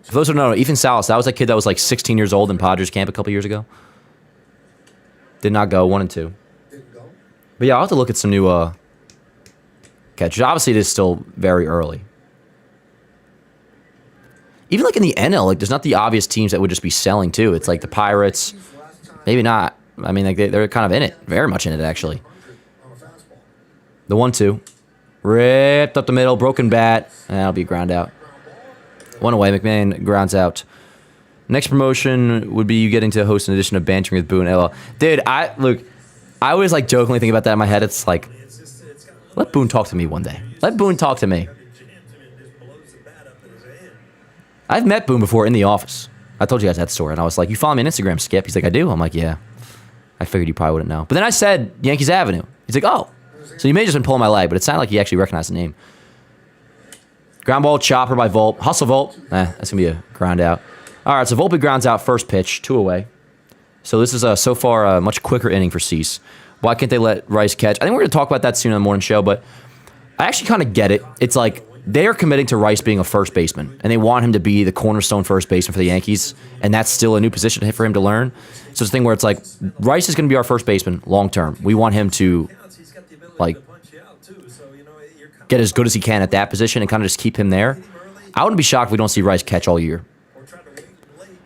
For those who don't know, Ethan Salas, that was a kid that was like 16 years old in Padres camp a couple years ago. Did not go, 1 and 2. But yeah, I'll have to look at some new catchers. Obviously, it is still very early. Even like in the NL, like there's not the obvious teams that would just be selling too. It's like the Pirates, maybe not. I mean, like they're kind of in it, very much in it actually. The 1-2, ripped up the middle, broken bat, and that'll be ground out. One away. McMahon grounds out. Next promotion would be you getting to host an edition of Bantering with Boo and LL. Dude, I always like jokingly think about that in my head. It's like, let Boone talk to me one day. Let Boone talk to me. I've met Boone before in the office. I told you guys that story, and I was like, you follow me on Instagram, Skip? He's like, I do. I'm like, yeah. I figured you probably wouldn't know. But then I said Yankees Avenue. He's like, oh. So you may have just been pulling my leg, but it sounded like he actually recognized the name. Ground ball, chopper by Volpe. Hustle Volpe. That's going to be a ground out. All right, so Volpe grounds out first pitch, 2 away. So this is so far a much quicker inning for Cease. Why can't they let Rice catch? I think we're going to talk about that soon on the morning show, but I actually kind of get it. It's like they are committing to Rice being a first baseman, and they want him to be the cornerstone first baseman for the Yankees, and that's still a new position for him to learn. So it's a thing where it's like, Rice is going to be our first baseman long term. We want him to, like, get as good as he can at that position and kind of just keep him there. I wouldn't be shocked if we don't see Rice catch all year.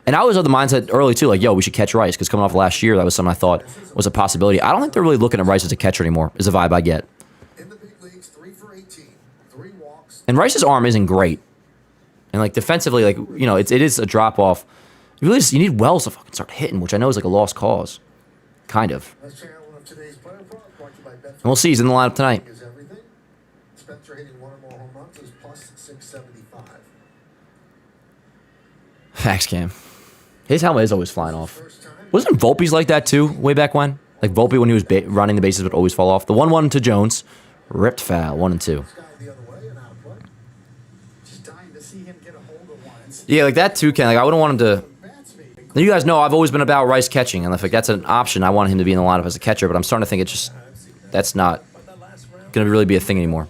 And I was of the mindset early, too, like, yo, we should catch Rice, because coming off last year, that was something I thought was a possibility. I don't think they're really looking at Rice as a catcher anymore, is the vibe I get. And Rice's arm isn't great. And, like, defensively, like, you know, it is a drop-off. You need Wells to fucking start hitting, which I know is, like, a lost cause. Kind of. And we'll see. He's in the lineup tonight. Facts, Cam. His helmet is always flying off. Wasn't Volpe's like that, too, way back when? Like, Volpe, when he was running the bases, would always fall off. The 1-1 to Jones. Ripped foul, 1-2. Yeah, like that, too, Ken. Like, I wouldn't want him to... You guys know I've always been about Rice catching, and if like, that's an option, I want him to be in the lineup as a catcher, but I'm starting to think it's just... That's not going to really be a thing anymore.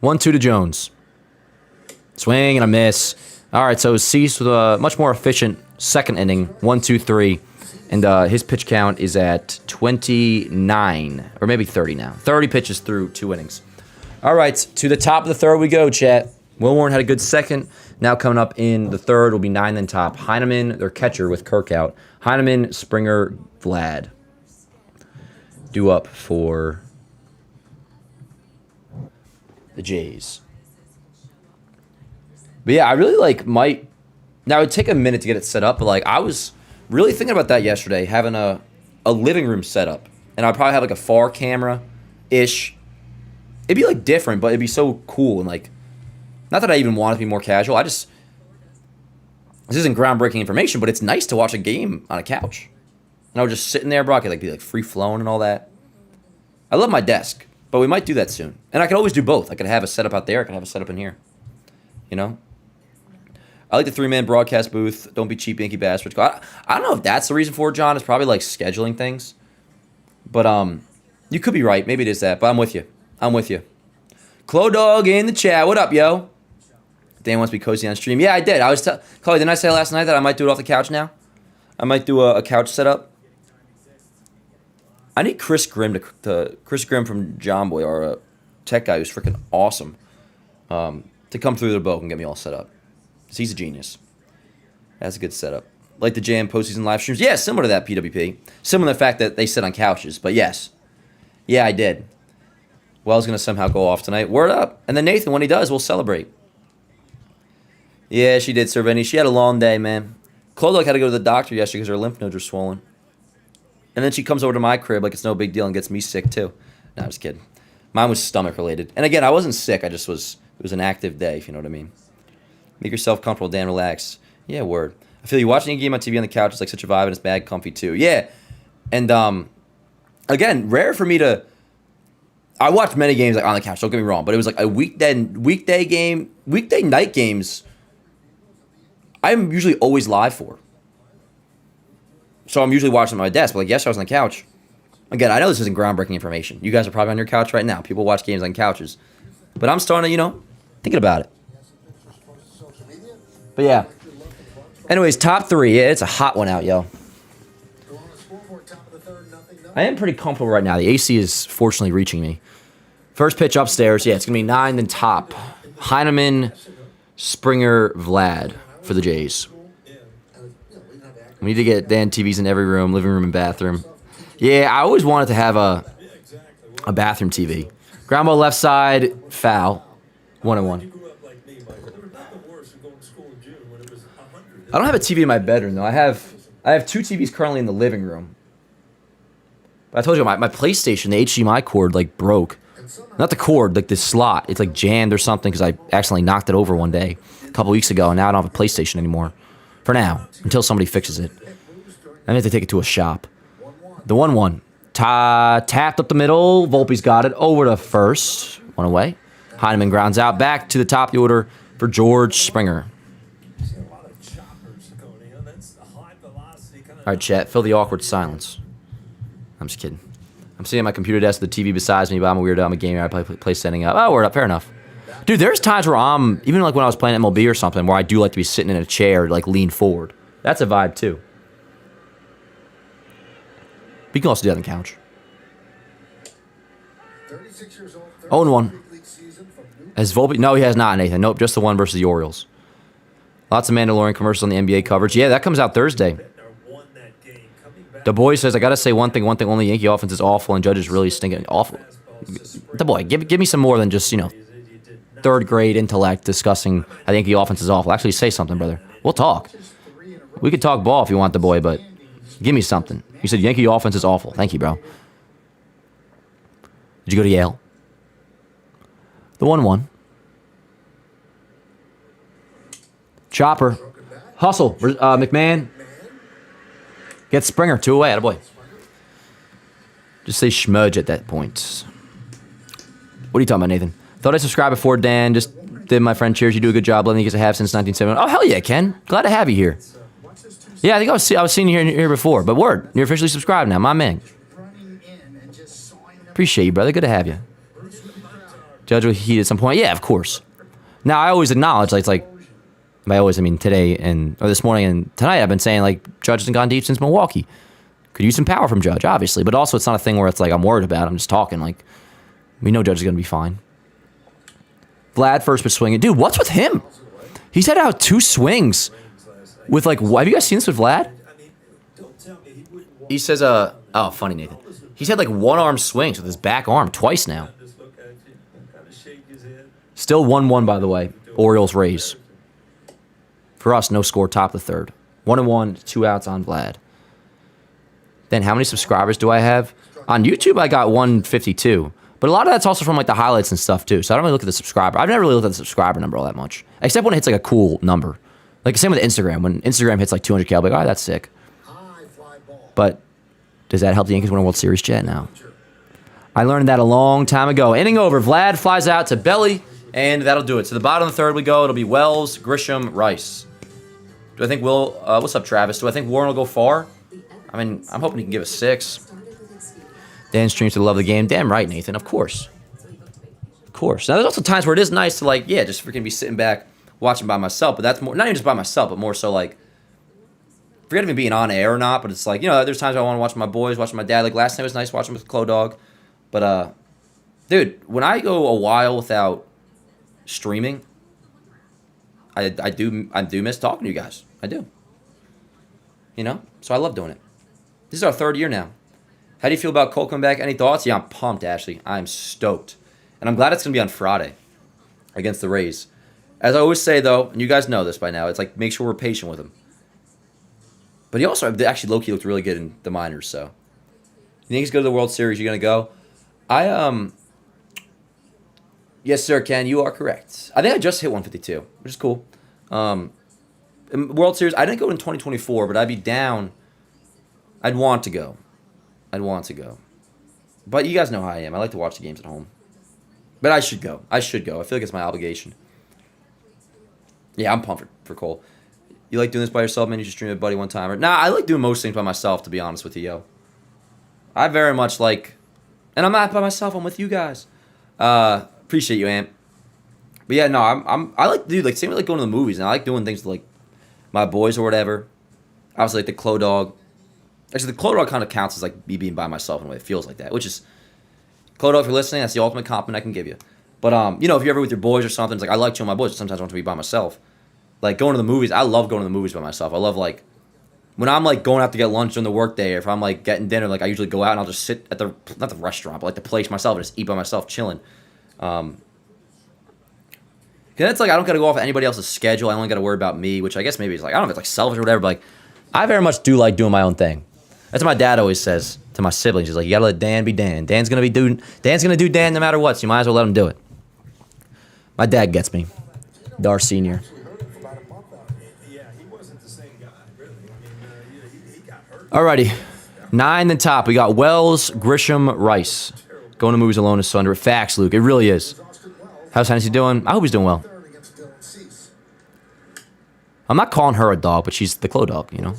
1-2 to Jones. Swing and a miss. All right, so Cease with a much more efficient second inning, 1-2-3, and his pitch count is at 29, or maybe 30 now. 30 pitches through 2 innings. All right, to the top of the third we go, chat. Will Warren had a good second. Now coming up in the third will be 9 then top. Heineman, their catcher with Kirk out. Heineman, Springer, Vlad. Due up for the Jays. But yeah, I really might... Now, it would take a minute to get it set up, but I was really thinking about that yesterday, having a living room set up. And I'd probably have a far camera-ish. It'd be different, but it'd be so cool and not that I even want it to be more casual. This isn't groundbreaking information, but it's nice to watch a game on a couch. And I was just sitting there, bro. I could be free flowing and all that. I love my desk, but we might do that soon. And I could always do both. I could have a setup out there. I could have a setup in here. You know? I like the 3-man broadcast booth. Don't be cheap, Yankee bastards. I don't know if that's the reason for it, John. It's probably scheduling things. But you could be right. Maybe it is that. But I'm with you. Clo Dog in the chat. What up, yo? Dan wants to be cozy on stream. Yeah, I did. Chloe, didn't I say last night that I might do it off the couch now? I might do a couch setup. I need Chris Grimm Chris Grimm from John Boy, our tech guy who's freaking awesome, to come through the boat and get me all set up. 'Cause he's a genius. That's a good setup. Like the JM postseason live streams. Yeah, similar to that, PWP. Similar to the fact that they sit on couches, but yes. Yeah, I did. Wells going to somehow go off tonight. Word up. And then Nathan, when he does, we'll celebrate. Yeah, she did, Cervini. She had a long day, man. Chloe had to go to the doctor yesterday because her lymph nodes are swollen. And then she comes over to my crib like it's no big deal and gets me sick too. No, I'm just kidding. Mine was stomach related. And again, I wasn't sick. It was an active day, if you know what I mean. Make yourself comfortable, Dan. Relax. Yeah, word. I feel you watching a game on TV on the couch is such a vibe and it's mad comfy too. Yeah. And again, rare for me to... I watched many games on the couch, don't get me wrong, but it was a weekday game, weekday night games I'm usually always live for. So I'm usually watching at my desk, but yesterday I was on the couch. Again, I know this isn't groundbreaking information. You guys are probably on your couch right now. People watch games on couches. But I'm starting to, thinking about it. But yeah. Anyways, top 3. Yeah, it's a hot one out, yo. I am pretty comfortable right now. The AC is fortunately reaching me. First pitch upstairs. Yeah, it's going to be 9 then top. Heineman, Springer, Vlad for the Jays. We need to get Dan TVs in every room, living room and bathroom. Yeah, I always wanted to have a bathroom TV. Ground ball left side, foul. 1-1. You grew up like me, Michael. There was nothing worse than going to school in June when it was 100. I don't have a TV in my bedroom though. I have 2 TVs currently in the living room. But I told you my PlayStation, the HDMI cord like broke. Not the cord, like the slot. It's like jammed or something because I accidentally knocked it over one day a couple weeks ago, and now I don't have a PlayStation anymore. For now, until somebody fixes it. I have to take it to a shop. The 1-1. Tapped up the middle. Volpe's got it over to first. One away. Heineman grounds out back to the top of the order for George Springer. A lot of choppers going in. That's a high velocity kind of. All right, chat. Fill the awkward silence. I'm just kidding. I'm sitting at my computer desk with the TV besides me, but I'm a weirdo. I'm a gamer. I play setting up. Oh, word up. Fair enough. Dude, there's times where I'm, even like when I was playing MLB or something, where I do like to be sitting in a chair, like lean forward. That's a vibe too. But you can also do that on the couch. 36 years old, 0-1. big league season from New Has Volpe? No, he has not, Nathan. Nope, just the one versus the Orioles. Lots of Mandalorian commercials on the NBA coverage. Yeah, that comes out Thursday. Won that game. Coming back. The boy says, I got to say one thing only. Yankee offense is awful and Judge is really stinking awful. The boy, give me some more than just, third grade intellect discussing I think the offense is awful. Actually, say something, brother. We'll talk. We could talk ball if you want, the boy, but give me something. You said Yankee offense is awful. Thank you, bro. Did you go to Yale? The 1-1. Chopper. Hustle. McMahon. Gets Springer. 2 away. Attaboy. Just say schmudge at that point. What are you talking about, Nathan? Thought I subscribed before, Dan. Just did my friend. Cheers. You do a good job. Letting you guys have since 1970. Oh, hell yeah, Ken. Glad to have you here. Yeah, I think I was seeing you here before. But word, you're officially subscribed now. My man. running in and just sawing them. Appreciate you, brother. Good to have you. Judge will heat at some point. Yeah, of course. Now, I always acknowledge, like, it's like, by always, I mean today or this morning and tonight, I've been saying, like, Judge hasn't gone deep since Milwaukee. Could use some power from Judge, obviously. But also, it's not a thing where it's like I'm worried about it. I'm just talking. Like, we know Judge is going to be fine. Vlad first but swinging. Dude, what's with him? He's had out 2 swings with, like, have you guys seen this with Vlad? He says, oh, funny, Nathan. He's had, like, 1-arm swings with his back arm twice now. Still 1-1, by the way. Orioles Rays. For us, no score, top of the third. 1-1, 2 outs on Vlad. Then how many subscribers do I have? On YouTube, I got 152. But a lot of that's also from like the highlights and stuff too. So I don't really look at the subscriber. I've never really looked at the subscriber number all that much. Except when it hits like a cool number. Like same with Instagram. When Instagram hits like 200K, I'll be like, all right, that's sick. High fly ball. But does that help the Yankees win a World Series, Chat? Now. I learned that a long time ago. Inning over. Vlad flies out to Belly, and that'll do it. To the bottom of the third we go. It'll be Wells, Grisham, Rice. Do I think what's up, Travis? Do I think Warren will go far? I mean, I'm hoping he can give us 6. Dan streams to love the game. Damn right, Nathan. Of course. Of course. Now, there's also times where it is nice to, like, yeah, just freaking be sitting back watching by myself. But that's more, not even just by myself, but more so, like, forget even being on air or not. But it's like, there's times I want to watch my boys, watching my dad. Like, last night was nice watching with Clo Dog. But, dude, when I go a while without streaming, I do miss talking to you guys. I do. So I love doing it. This is our 3rd year now. How do you feel about Cole coming back? Any thoughts? Yeah, I'm pumped, Ashley. I'm stoked. And I'm glad it's going to be on Friday against the Rays. As I always say, though, and you guys know this by now, it's like make sure we're patient with him. But he also actually low-key looked really good in the minors, so. You think he's going to the World Series? You're going to go? Yes, sir, Ken, you are correct. I think I just hit 152, which is cool. World Series, I didn't go in 2024, but I'd be down. I'd want to go. But you guys know how I am. I like to watch the games at home. But I should go. I feel like it's my obligation. Yeah, I'm pumped for Cole. You like doing this by yourself, man? You should stream with a buddy one time. Nah, I like doing most things by myself, to be honest with you, yo. I very much like... And I'm not by myself. I'm with you guys. Appreciate you, Amp. But yeah, no, I like to do, like, same with, like, going to the movies. And I like doing things with, like, my boys or whatever. Obviously, like, the Clo Dog. Actually, the Clo Dog kind of counts as, like, me being by myself in a way. It feels like that, which is... Clo Dog, if you're listening, that's the ultimate compliment I can give you. But, if you're ever with your boys or something, it's like, I like chilling with my boys, but sometimes I want to be by myself. Like, going to the movies, I love going to the movies by myself. I love, like, when I'm like going out to get lunch during the workday, or if I'm like getting dinner, like I usually go out and I'll just sit at not the restaurant, but like the place myself and just eat by myself, chilling. Cause it's like I don't gotta go off of anybody else's schedule. I only gotta worry about me, which I guess maybe it's like I don't know if it's like selfish or whatever, but like I very much do like doing my own thing. That's what my dad always says to my siblings. He's like, you gotta let Dan be Dan. Dan's gonna do Dan no matter what, so you might as well let him do it. My dad gets me. Dar Senior. Yeah, he wasn't the same guy, really. I mean, he got hurt. Alrighty. 9 the top. We got Wells, Grisham, Rice. Going to movies alone is Sunder. Facts, Luke. It really is. How's Hennessy doing? I hope he's doing well. I'm not calling her a dog, but she's the Clo dog, you know.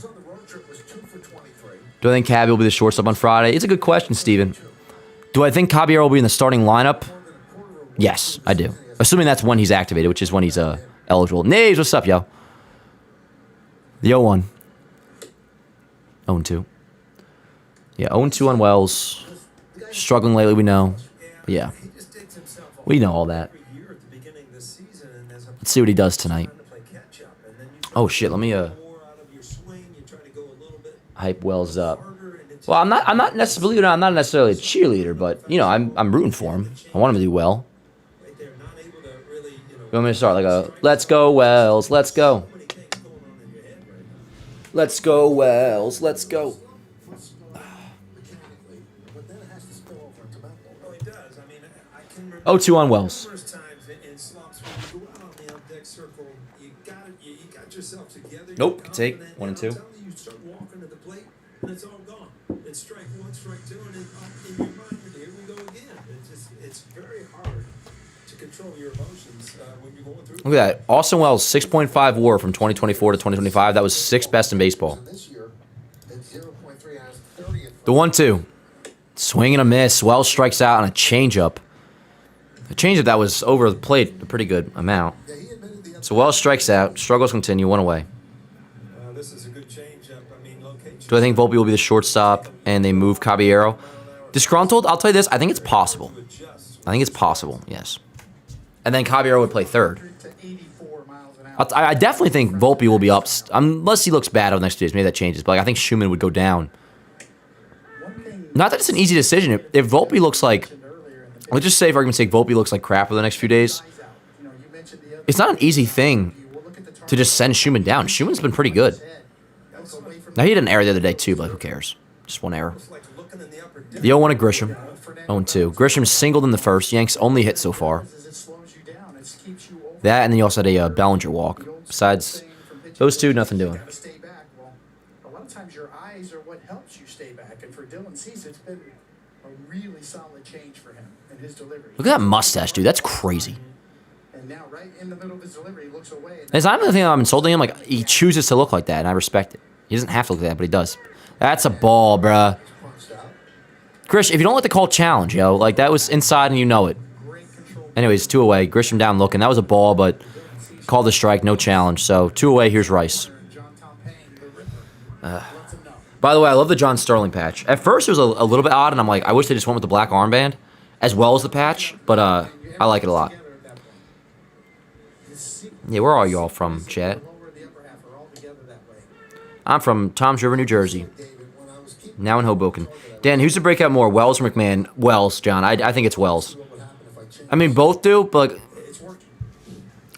Do I think Cabby will be the shortstop on Friday? It's a good question, Steven. Do I think Caballero will be in the starting lineup? Yes, I do. Assuming that's when he's activated, which is when he's eligible. Naves, what's up, yo? The 0-1. 0-2. Yeah, 0-2 on Wells. Struggling lately, we know. But yeah. We know all that. Let's see what he does tonight. Oh, shit, let me hype Wells up. Well, I'm not necessarily a cheerleader, but you know, I'm rooting for him. I want him to do well. You want me to start like a let's go Wells, let's go. Let's go Wells, let's go. 0-2 on Wells. Nope, can take 1 and 2. It's all gone. It's strike 1, strike 2, and in your mind, here we go again. It's very hard to control your emotions when you're going through. Look at that. Austin Wells, 6.5 WAR from 2024 to 2025. That was 6th best in baseball. The 1-2. Swing and a miss. Wells strikes out on a changeup. A changeup that was over the plate a pretty good amount. So Wells strikes out. Struggles continue. 1 away. This is a good changeup. I mean, location. Do I think Volpe will be the shortstop and they move Caballero? Disgruntled? I'll tell you this. I think it's possible. I think it's possible, yes. And then Caballero would play third. I definitely think Volpe will be up, unless he looks bad over the next 2 days. Maybe that changes. But like, I think Schumann would go down. Not that it's an easy decision. If Volpe looks like, let's just say for argument's sake, Volpe looks like crap over the next few days. It's not an easy thing to just send Schumann down. Schumann's been pretty good. Now, he had an error the other day, too, but like, who cares? Just one error. The 0-1 at Grisham. 0-2. Grisham singled in the first. Yanks only hit so far. That, and then you also had a Bellinger walk. Besides those two, nothing doing. A lot of times your eyes are what helps you stay back. And for Dylan Cease, it's been a really solid change for him in his delivery. Look at that mustache, dude. That's crazy. And now, right in the middle of his delivery, he looks away. It's not even the thing that I'm insulting him. Like, he chooses to look like that, and I respect it. He doesn't have to look like that, but he does. That's a ball, bruh. Grish, if you don't like the call, challenge, yo. Like, that was inside, and you know it. Anyways, 2 away. Grisham down looking. That was a ball, but called a strike, no challenge. So, 2 away. Here's Rice. By the way, I love the John Sterling patch. At first, it was a little bit odd, and I'm like, I wish they just went with the black armband as well as the patch, but I like it a lot. Yeah, where are you all from, chat? I'm from Toms River, New Jersey. Now in Hoboken. Dan, who's to break out more, Wells or McMahon? Wells, John. I think it's Wells. I mean, both do, but like,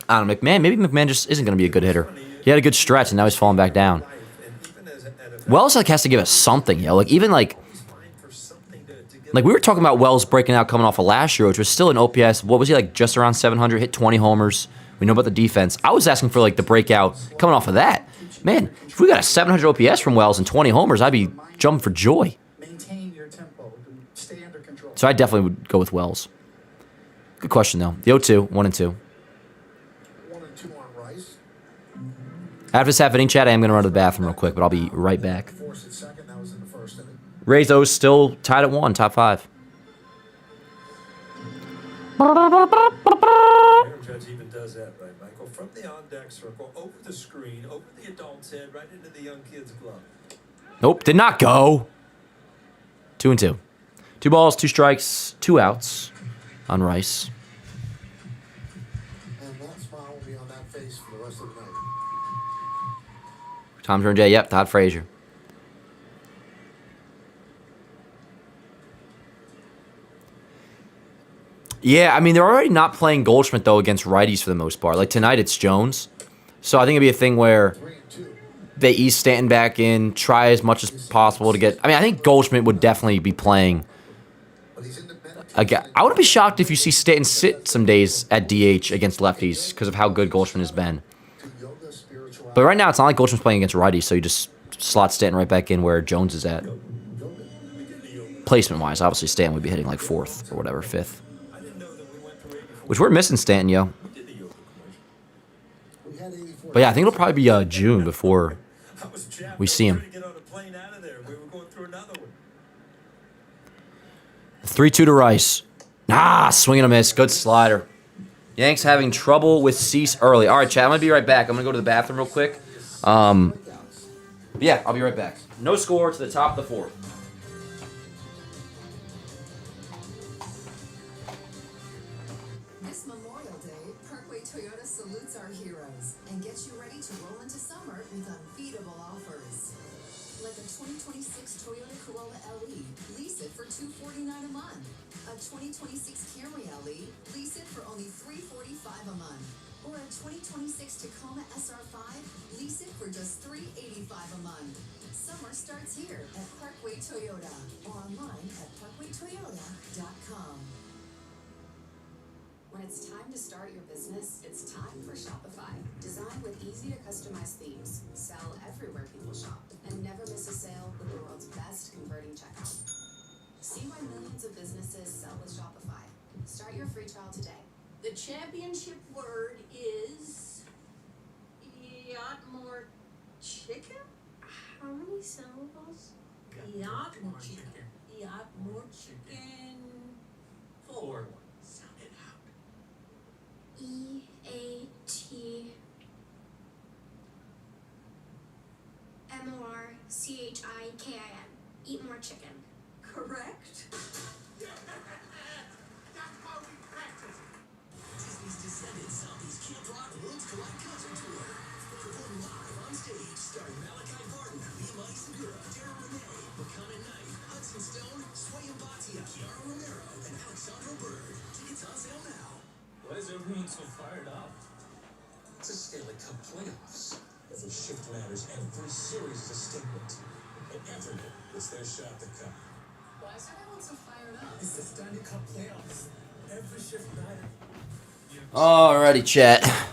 I don't know, McMahon. Maybe McMahon just isn't going to be a good hitter. He had a good stretch, and now he's falling back down. Wells like has to give us something, yo. Like even like we were talking about Wells breaking out coming off of last year, which was still an OPS. What was he like? Just around 700, hit 20 homers. We know about the defense. I was asking for like the breakout coming off of that. Man, if we got a 700 OPS from Wells and 20 homers, I'd be jumping for joy. Maintain your tempo. Stay under control. So I definitely would go with Wells. Good question though. The 0-2, 1 and 2. 1 and 2 on Rice. After this half inning chat, I am going to run to the bathroom real quick, but I'll be right back. Rays O's still tied at 1, top 5. Aaron Judge even does that, right, Michael? From the on-deck circle, over the screen, over the adult's head, right into the young kid's glove. Nope, did not go. 2 and 2. 2 balls, 2 strikes, 2 outs on Rice. And that smile will be on that face for the rest of the night. Tom Turn J, yep, Todd Frazier. Yeah, I mean, they're already not playing Goldschmidt, though, against righties for the most part. Like, tonight it's Jones. So I think it'd be a thing where they ease Stanton back in, try as much as possible to get... I mean, I think Goldschmidt would definitely be playing... Again, I wouldn't be shocked if you see Stanton sit some days at DH against lefties because of how good Goldschmidt has been. But right now, it's not like Goldschmidt's playing against righties, so you just slot Stanton right back in where Jones is at. Placement-wise, obviously Stanton would be hitting like 4th or whatever, 5th. Which we're missing Stanton, yo. But yeah, I think it'll probably be June before we see him. 3-2 to Rice. Swing and a miss. Good slider. Yanks having trouble with Cease early. All right, chat, I'm going to be right back. I'm going to go to the bathroom real quick. Yeah, I'll be right back. No score to the top of the 4th. This Memorial Day, Parkway Toyota salutes our heroes and gets you ready to roll into summer with unbeatable offers. Like a 2026 Toyota Corolla LE, lease it for $249 a month. A 2026 Camry LE, lease it for only $345 a month. Or a 2026 Tacoma SR5, lease it for just $385 a month. Summer starts here at Parkway Toyota or online at parkwaytoyota.com. When it's time to start your business, it's time for Shopify. Designed with easy to customize themes, sell everywhere people shop, and never miss a sale with the world's best converting checkout. See why millions of businesses sell with Shopify. Start your free trial today. The championship word is yacht more chicken? How many syllables? Yacht more chicken. Yacht more chicken. 4. Sound it out. EATMORCHIKIN. Eat more chicken. Correct? Disney's Descendants Zombies Camp Rock Worlds Collide Concert Tour. Performing live on stage, starring Malachi Barton, Mima Segura, Dara Renee, Makana Knight, Hudson Stone, Swayam Bhatia, Kiara Romero, and Alexandra Bird. Tickets on sale now. Why is everyone so fired up? It's a Stanley Cup playoffs. Every shift matters, every series is a statement. And everyone is their shot to cup. Why is everyone so fired up? It's the Stanley Cup playoffs. Every shift matters. Alrighty, chat. That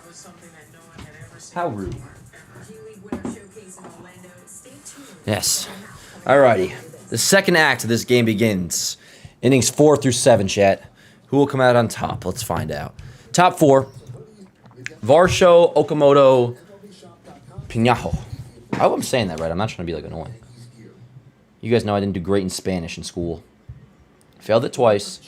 was something that no one had ever seen. How rude. G-League Winter Showcase in Orlando. Stay tuned. Yes. Alrighty. The second act of this game begins. Innings 4 through 7, chat. Who will come out on top? Let's find out. Top 4. Varsho, Okamoto, Piñajo. I hope I'm saying that right. I'm not trying to be like annoying. You guys know I didn't do great in Spanish in school. Failed it twice.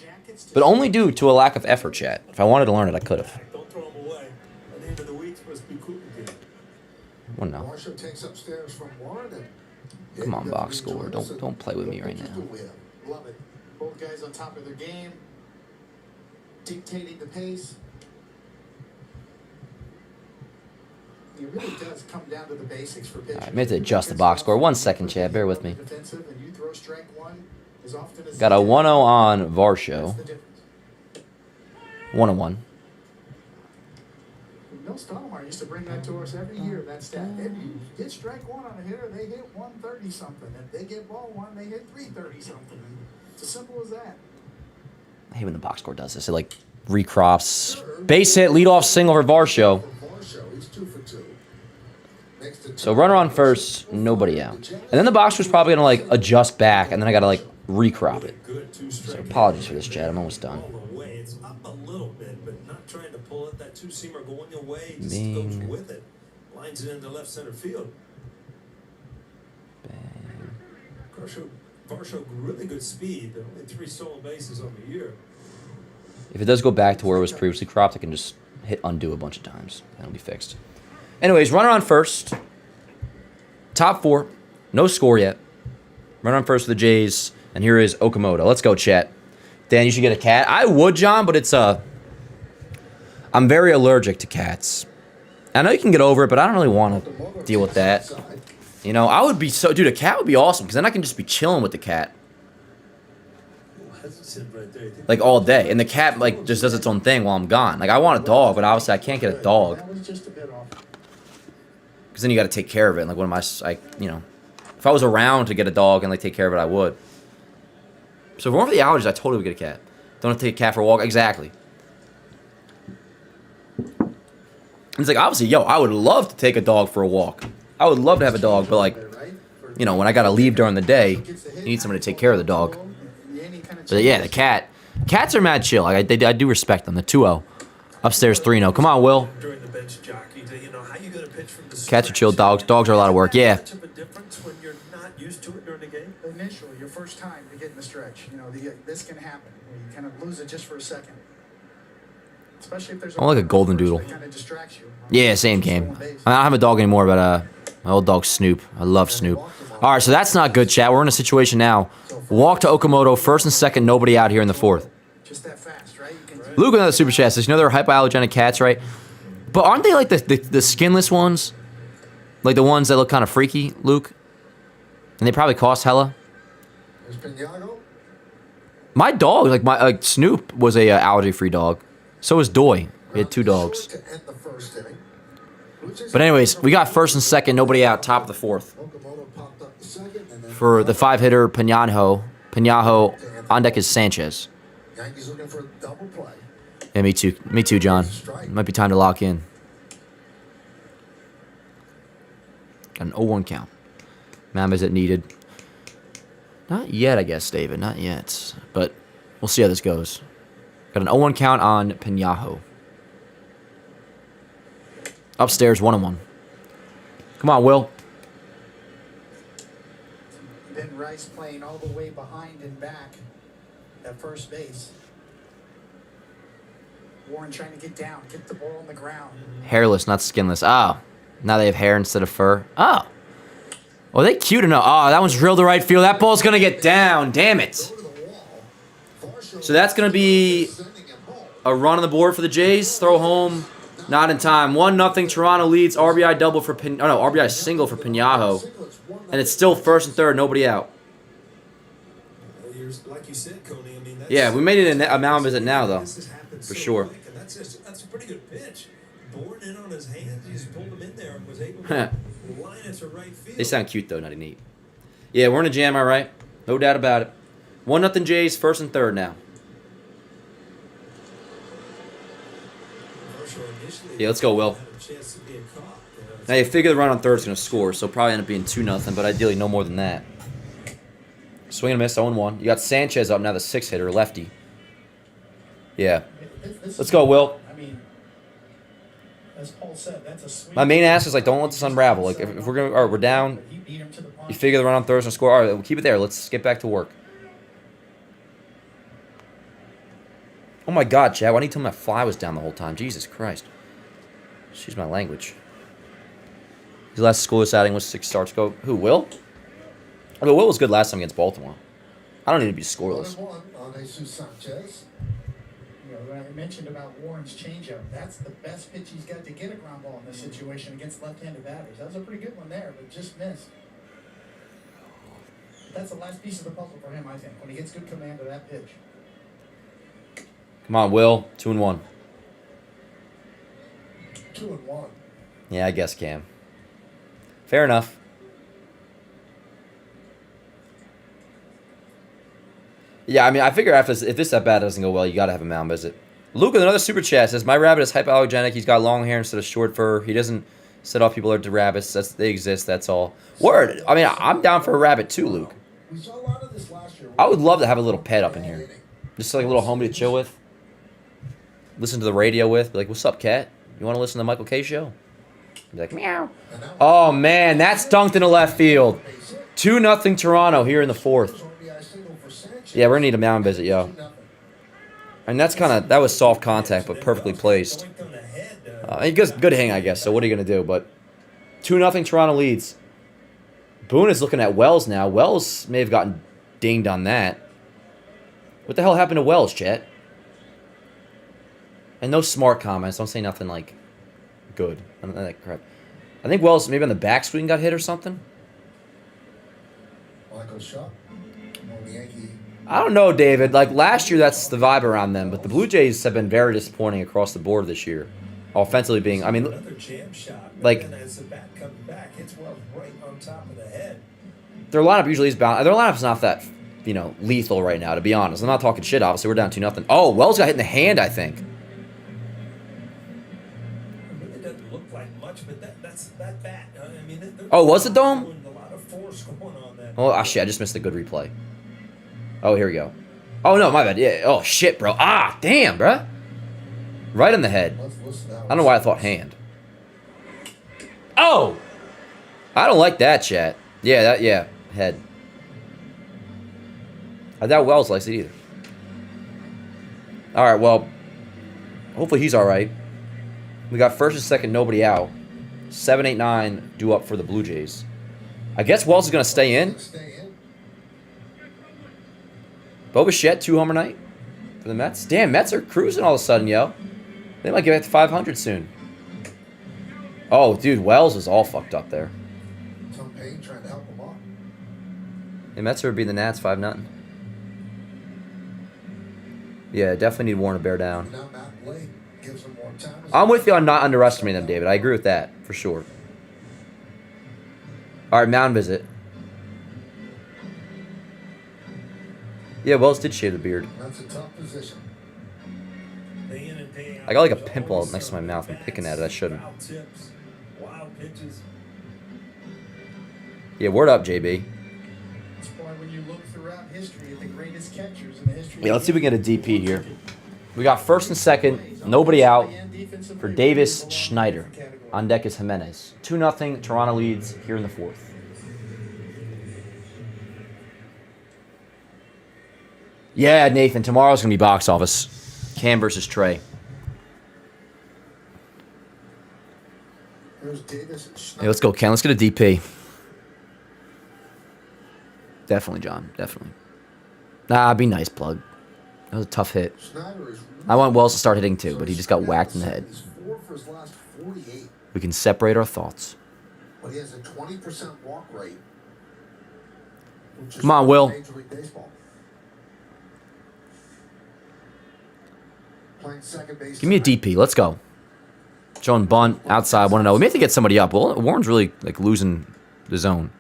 But only due to a lack of effort, chat. If I wanted to learn it, I could have. Don't throw them away. At the end of the week, it's supposed to be cool again. Well, no. Marshall takes upstairs from Warren. Come on, box score. Don't play with me right now. Love it. Both guys on top of their game, dictating the pace. It really does come down to the basics for pitching. I meant to adjust the box score. 1 second, chat. Bear with me. Defensive, and you throw strike one as often as Got a 1-0 on Varsho. That's the difference. 1-1. Bill Stottlemyre used to bring that to us every year, that stat. If you get strike one on a hitter, they hit 130 something. If they get ball one, they hit 330 something. It's as simple as that. I hate when the box score does this. It like recrops. Base hit, leadoff single for Varsho. He's 2 for 2. So runner on first, nobody out. And then the box was probably gonna like adjust back, and then I gotta like recrop it. So apologies for this, chat. I'm almost done. It's up a little bit, but not trying to pull it. That two-seamer going away just Bing. goes with it. Lines it into left center field. Bang. Varsho really good speed, but only 3 stolen bases on the year. If it does go back to where it was previously cropped, I can just hit undo a bunch of times. That'll be fixed. Anyways, runner on first. Top 4. No score yet. Runner on first for the Jays. And here is Okamoto. Let's go, chat. Dan, you should get a cat. I would, John, but it's I'm very allergic to cats. I know you can get over it, but I don't really want to deal with that. You know, I would be so... Dude, a cat would be awesome, because then I can just be chilling with the cat. like all day, and the cat like just does its own thing while I'm gone. Like I want a dog, but obviously I can't get a dog That was just a bit off. because then you got to take care of it. And, like what am I, you know, if I was around to get a dog and like take care of it, I would. So if it weren't for the allergies, I totally would get a cat. Don't have to take a cat for a walk. Exactly. It's like, obviously, yo, I would love to take a dog for a walk. I would love to have a dog, but like, you know, when I gotta leave during the day, you need someone to take care of the dog. But yeah, the cat. Cats are mad chill. I do respect them. The 2-0. Upstairs 3-0. Come on, Will. During the bench jockey, you know, how you gonna pitch from the Cats are chill. Dogs are a lot of work. Yeah. much of a difference when you're not used to it during the game? Initially, your first time to get in the stretch, you know, this can happen. Where you kind of lose it just for a second. Especially if there's I like a golden doodle. that kind of distracts you. Yeah, same game. I don't have a dog anymore, but my old dog Snoop. I love Snoop. All right, so that's not good, chat. We're in a situation now. Walk to Okamoto, first and second, nobody out here in the fourth. Just that fast, right? You can Luke, another super chat says, you know they're hypoallergenic cats, right? But aren't they like the skinless ones? Like the ones that look kind of freaky, Luke? And they probably cost hella. My dog, like Snoop, was a allergy-free dog. So was Doy. We had 2 dogs. But anyways, we got first and second, nobody out, top of the fourth. For the 5-hitter, Peñajo, on deck is Sanchez. Yankees looking for a double play. Yeah, me too. Me too, John. Might be time to lock in. Got an 0-1 count. Ma'am, is it needed? Not yet, I guess, David. Not yet. But we'll see how this goes. Got an 0-1 count on Peñajo. Upstairs, 1-1. Come on, Will. Ben Rice playing all the way behind and back at first base. Warren trying to get down, get the ball on the ground. Hairless, not skinless. Oh. Now they have hair instead of fur. Oh. Well, they cute enough. Oh, that one's drilled to right field. That ball's going to get down. Damn it. So that's going to be a run on the board for the Jays. Throw home. Not in time. 1-0. Toronto leads. RBI double for RBI single for Peñajo. And it's still first and third. Nobody out. Like you said, Coney, I mean, Yeah, we made it a mound visit now, though. For sure. That's a pretty good pitch. Born in on his hands, he just pulled him in there and was able to line it to right field. They sound cute, though, not neat. Yeah, we're in a jam, all right? No doubt about it. 1-0 Jays, first and third now. Yeah, let's go, Will. Now, you figure the run on third is going to score, so probably end up being 2-0, but ideally no more than that. Swing and a miss, 0-1. You got Sanchez up now, the 6-hitter, lefty. Yeah. Let's go, Will. I mean, as Paul said, that's a swing. My main ask is, like, don't let this unravel. Like, if we're going to, all right, we're down. You figure the run on third is going to score. All right, we'll keep it there. Let's get back to work. Oh, my God, Chad. Why didn't you tell me my fly was down the whole time? Jesus Christ. Excuse my language. His last scoreless outing was 6 starts ago. Who, Will? I mean, Will was good last time against Baltimore. I don't need to be scoreless. You know, I mentioned about Warren's changeup. That's the best pitch he's got to get a ground ball in this situation against left-handed batters. That was a pretty good one there, but just missed. That's the last piece of the puzzle for him, I think, when he gets good command of that pitch. Come on, Will. 2-1. 2-1. Yeah, I guess, Cam. Fair enough. Yeah, I mean, I figure if this at bat doesn't go well, you got to have a mound visit. Luke with another super chat says, my rabbit is hypoallergenic. He's got long hair instead of short fur. He doesn't set off people allergic to rabbits. They exist, that's all. Word. I mean, I'm down for a rabbit too, Luke. We saw a lot of this last year. I would love to have a little pet up in here. Just like a little homie to chill with. Listen to the radio with. Be like, what's up, cat? You want to listen to the Michael K show? Be like, meow. Oh, man, that's dunked into left field. 2-0 Toronto here in the fourth. Yeah, we're going to need a mound visit, yo. And that was soft contact, but perfectly placed. Good hang, I guess, so what are you going to do? But 2-0 Toronto leads. Boone is looking at Wells now. Wells may have gotten dinged on that. What the hell happened to Wells, Chet? And no smart comments. Don't say nothing like good. I don't know that crap. I think Wells maybe on the backswing got hit or something. Michael Shaw, the Yankee I don't know, David. Like last year, that's the vibe around them. But the Blue Jays have been very disappointing across the board this year. Offensively being, I mean, Another jam shot. like- And as the bat comes back, hits Wells right on top of the head. their lineup usually is bound. Their lineup's not that, lethal right now, to be honest. I'm not talking shit, obviously. We're down 2-0. Oh, Wells got hit in the hand, I think. It really doesn't look like much, but that's that bat. I mean, Oh, was it dome? A lot of force going on that. Oh, shit, I just missed a good replay. Oh, here we go. Oh, no, my bad. Yeah. Oh, shit, bro. Ah, damn, bro. Right in the head. Let's listen to that I don't know why I thought hand. Oh! I don't like that, chat. Yeah, head. I doubt Wells likes it either. All right, well, hopefully he's all right. We got first and second, nobody out. 7, 8, 9 due up for the Blue Jays. I guess Wells is going to stay in. Stay in. Bo Bichette, 2-homer night for the Mets. Damn, Mets are cruising all of a sudden, yo. They might get back to 500 soon. Oh, dude, Wells is all fucked up there. Tom Payne trying to help him out. The Mets are beating the Nats 5-0. Yeah, definitely need Warren to bear down. Now Matt Blake gives him more time. I'm with you on not underestimating them, David. I agree with that, for sure. All right, mound visit. Yeah, Wells did shave the beard. That's a tough position. Day in and day out, I got like a there's pimple always next to my some mouth. I'm bats, picking at it. I shouldn't. Wild tips, wild pitches. Yeah, word up, JB. That's why when you look throughout history at the greatest catchers in the history. Yeah, let's see if we can get a DP here. We got first and second, nobody out for Davis Schneider. On deck is Jimenez. 2-0, Toronto leads here in the fourth. Yeah, Nathan, tomorrow's going to be box office. Cam versus Trey. Here's Davis. Hey, let's go, Ken. Let's get a DP. Definitely, John. Definitely. Nah, be nice, plug. That was a tough hit. Schneider is I want Wells to start hitting too, but he just got whacked in the head. He's 4 for his last 48, We can separate our thoughts. but he has a 20% walk rate. which is Come on, Will. Major League Baseball. Playing second base. Give me a tonight. DP. Let's go. Showing bunt outside 1-0. We may have to get somebody up. Well, Warren's really like losing the zone.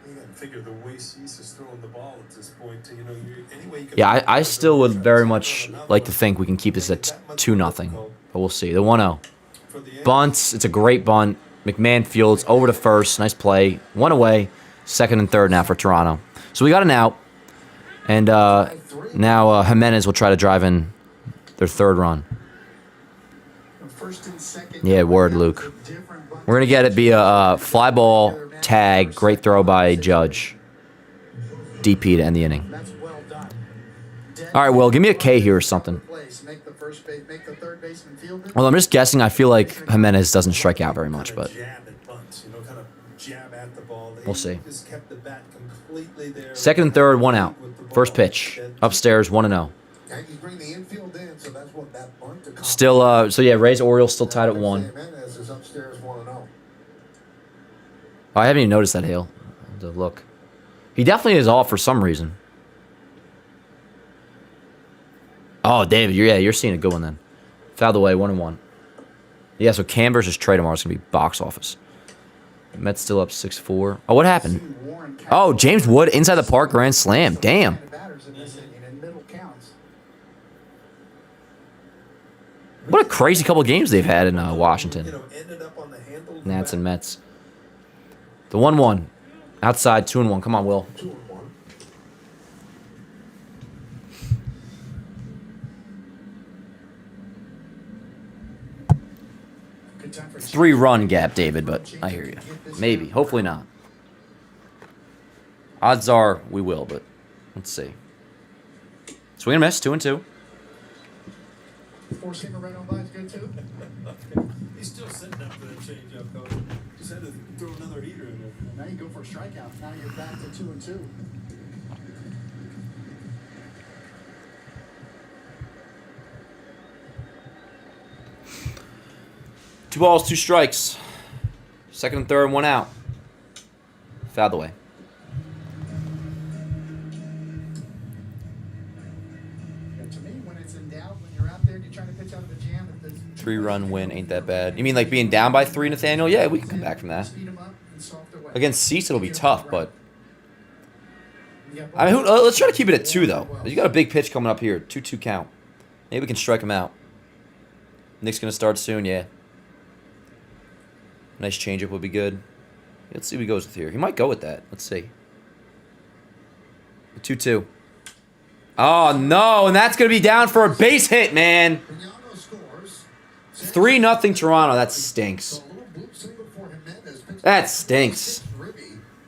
You got to figure the way Cease is throwing the ball at this point. Anyway you can Yeah, I still would very much like to think we can keep this at 2-0, but we'll see. The 1-0. for the Bunts. It's a great bunt. McMahon fields over to first. Nice play. One away. Second and third now for Toronto. So we got an out. And now Jimenez will try to drive in their third run. First and second. Yeah, word, Luke. We're going to get it via fly ball, tag, great throw by Judge. DP to end the inning. That's well done. All right, Will, give me a K here or something. Make the first base, make the third baseman field it. Well, I'm just guessing. I feel like Jimenez doesn't strike out very much, but jab at bunts, kind of jab at the ball. They We'll see. Just kept the bat completely there. second and third, one out. First pitch. Upstairs, 1-0. Yankees bring the infield in, so that's what that bunt accomplished. Still, so yeah, Rays Orioles still tied at 1. Jimenez is upstairs 1-0. Oh, I haven't even noticed that, Hale. The look. He definitely is off for some reason. Oh, David, you're seeing a good one then. Fouled away, 1-1. Yeah, so Cam versus Trey tomorrow is going to be box office. Mets still up 6-4. Oh, what happened? Oh, James Wood inside the park, grand slam. Damn. What a crazy couple of games they've had in Washington. Ended up on the handle. Nats and Mets. The 1-1. Outside, 2-1. Come on, Will. 2-1. 3-run gap, David, but I hear you. Maybe. Hopefully not. Odds are we will, but let's see. Swing and miss, 2-2. Four seamer right on by is good too. He's still sitting up for the changeup, coach. Just had to throw another heater in there. Now you go for a strikeout. Now you're back to 2-2. Two balls, two strikes. Second and third, 1 out. Fouled away. To me, when it's in doubt, when you're out there and you're trying to pitch out of a jam, if the 3-run win ain't that bad. You mean like being down by 3, Nathaniel? Yeah, we can come back from that. speed 'em up and soft away. Against Cease, it'll be tough, but I mean, let's try to keep it at 2 though. You got a big pitch coming up here, 2-2 count. Maybe we can strike him out. Nick's gonna start soon, yeah. Nice changeup would be good. Let's see what he goes with here. He might go with that. Let's see. 2-2. Oh no, and that's gonna be down for a base hit, man. 3-0 Toronto. That stinks. That stinks.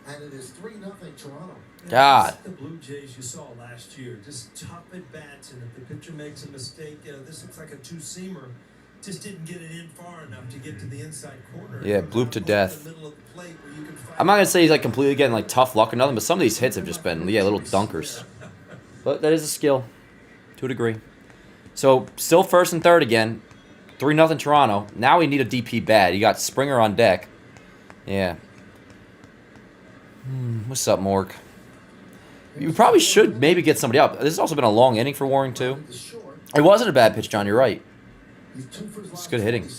And it is 3-0 Toronto. God. The Blue Jays you saw last year, just tough at bats, and if the pitcher makes a mistake, this looks like a two-seamer. Just didn't get it in far enough to get to the inside corner. Yeah, blooped to death. I'm not gonna say he's like completely getting like tough luck or nothing, but some of these hits have just been little dunkers. But that is a skill, to a degree. So still first and third again, 3-0 Toronto. Now we need a DP bad. You got Springer on deck. Yeah. What's up, Mork? You probably should maybe get somebody up. This has also been a long inning for Waring too. It wasn't a bad pitch, John. You're right. It's good hitting.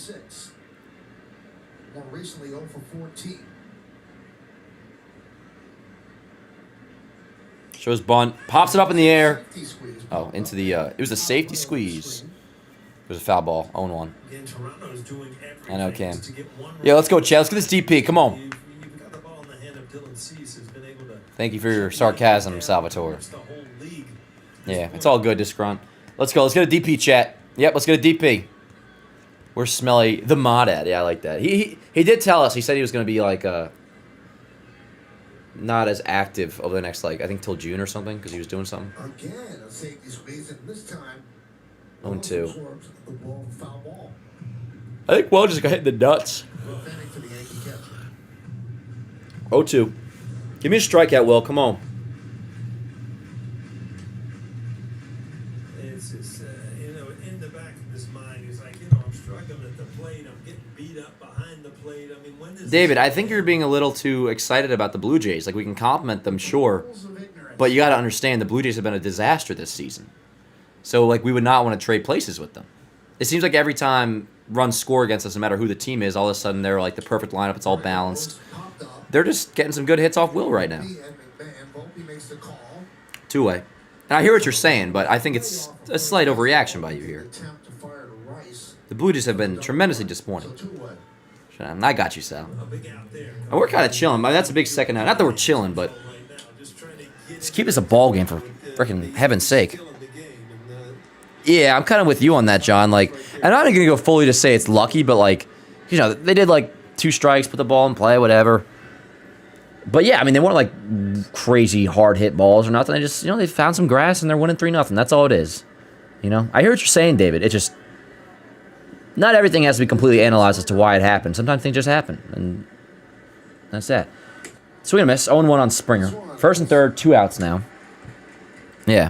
More recently, 0 for 14. Shows bunt. Pops it up in the air. Oh, into the... it was a safety squeeze. It was a foul ball. 0-1. I know, Cam. Yeah, let's go, Chad. Let's get this DP. Come on. Thank you for your sarcasm, Salvatore. Yeah, it's all good, Disgrunt. Let's go. Let's get a DP, chat. Yep, let's get a DP. Where's Smelly? The mod ad. Yeah, I like that. He did tell us. He said he was going to be like not as active over the next I think till June or something because he was doing something. Again, a safety squeeze, and this time 0-2. the ball, foul ball. I think Will just got hit in the nuts. 0-2. Give me a strikeout, Will. Come on. It's just, in the back of his mind, he's like, I'm struggling at the plate. I'm getting beat up behind the plate. I mean, when does David, I think you're being a little too excited about the Blue Jays. Like, we can compliment them, sure. But you got to understand, the Blue Jays have been a disaster this season. So, we would not want to trade places with them. It seems like every time runs score against us, no matter who the team is, all of a sudden they're the perfect lineup. It's all balanced. They're just getting some good hits off Will right now. 2-way. And I hear what you're saying, but I think it's a slight overreaction by you here. The Blue Jays have been tremendously disappointing. I got you, Sal. And we're kind of chilling. I mean, that's a big second out. Not that we're chilling, but just keep this a ball game for freaking heaven's sake. Yeah, I'm kind of with you on that, John. I'm not going to go fully to say it's lucky, but they did 2 strikes, put the ball in play, whatever. But yeah, I mean, they weren't crazy hard hit balls or nothing. They just, they found some grass and they're winning 3-0. That's all it is. I hear what you're saying, David. It just, not everything has to be completely analyzed as to why it happened. Sometimes things just happen, and that's that. Swing and miss. 0-1 on Springer. First and third, 2 outs now. Yeah.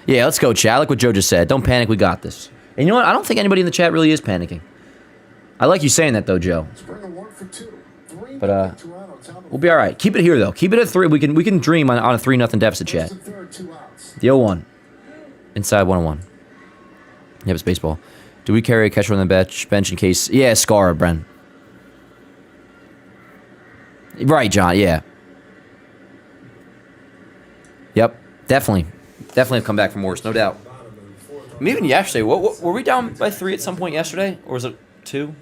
Yeah, let's go, chat. I like what Joe just said. Don't panic. We got this. And you know what? I don't think anybody in the chat really is panicking. I like you saying that, though, Joe. But we'll be all right. Keep it here, though. Keep it at 3. We can dream on a 3-0 deficit, chat. The 0-1. Inside 1-1. Yep, it's baseball. Do we carry a catcher on the bench in case? Yeah, Scar, Bren. Right, John. Yeah. Yep. Definitely have come back from worse, no doubt. I mean, even yesterday, what were we down by 3 at some point yesterday, or was it 2?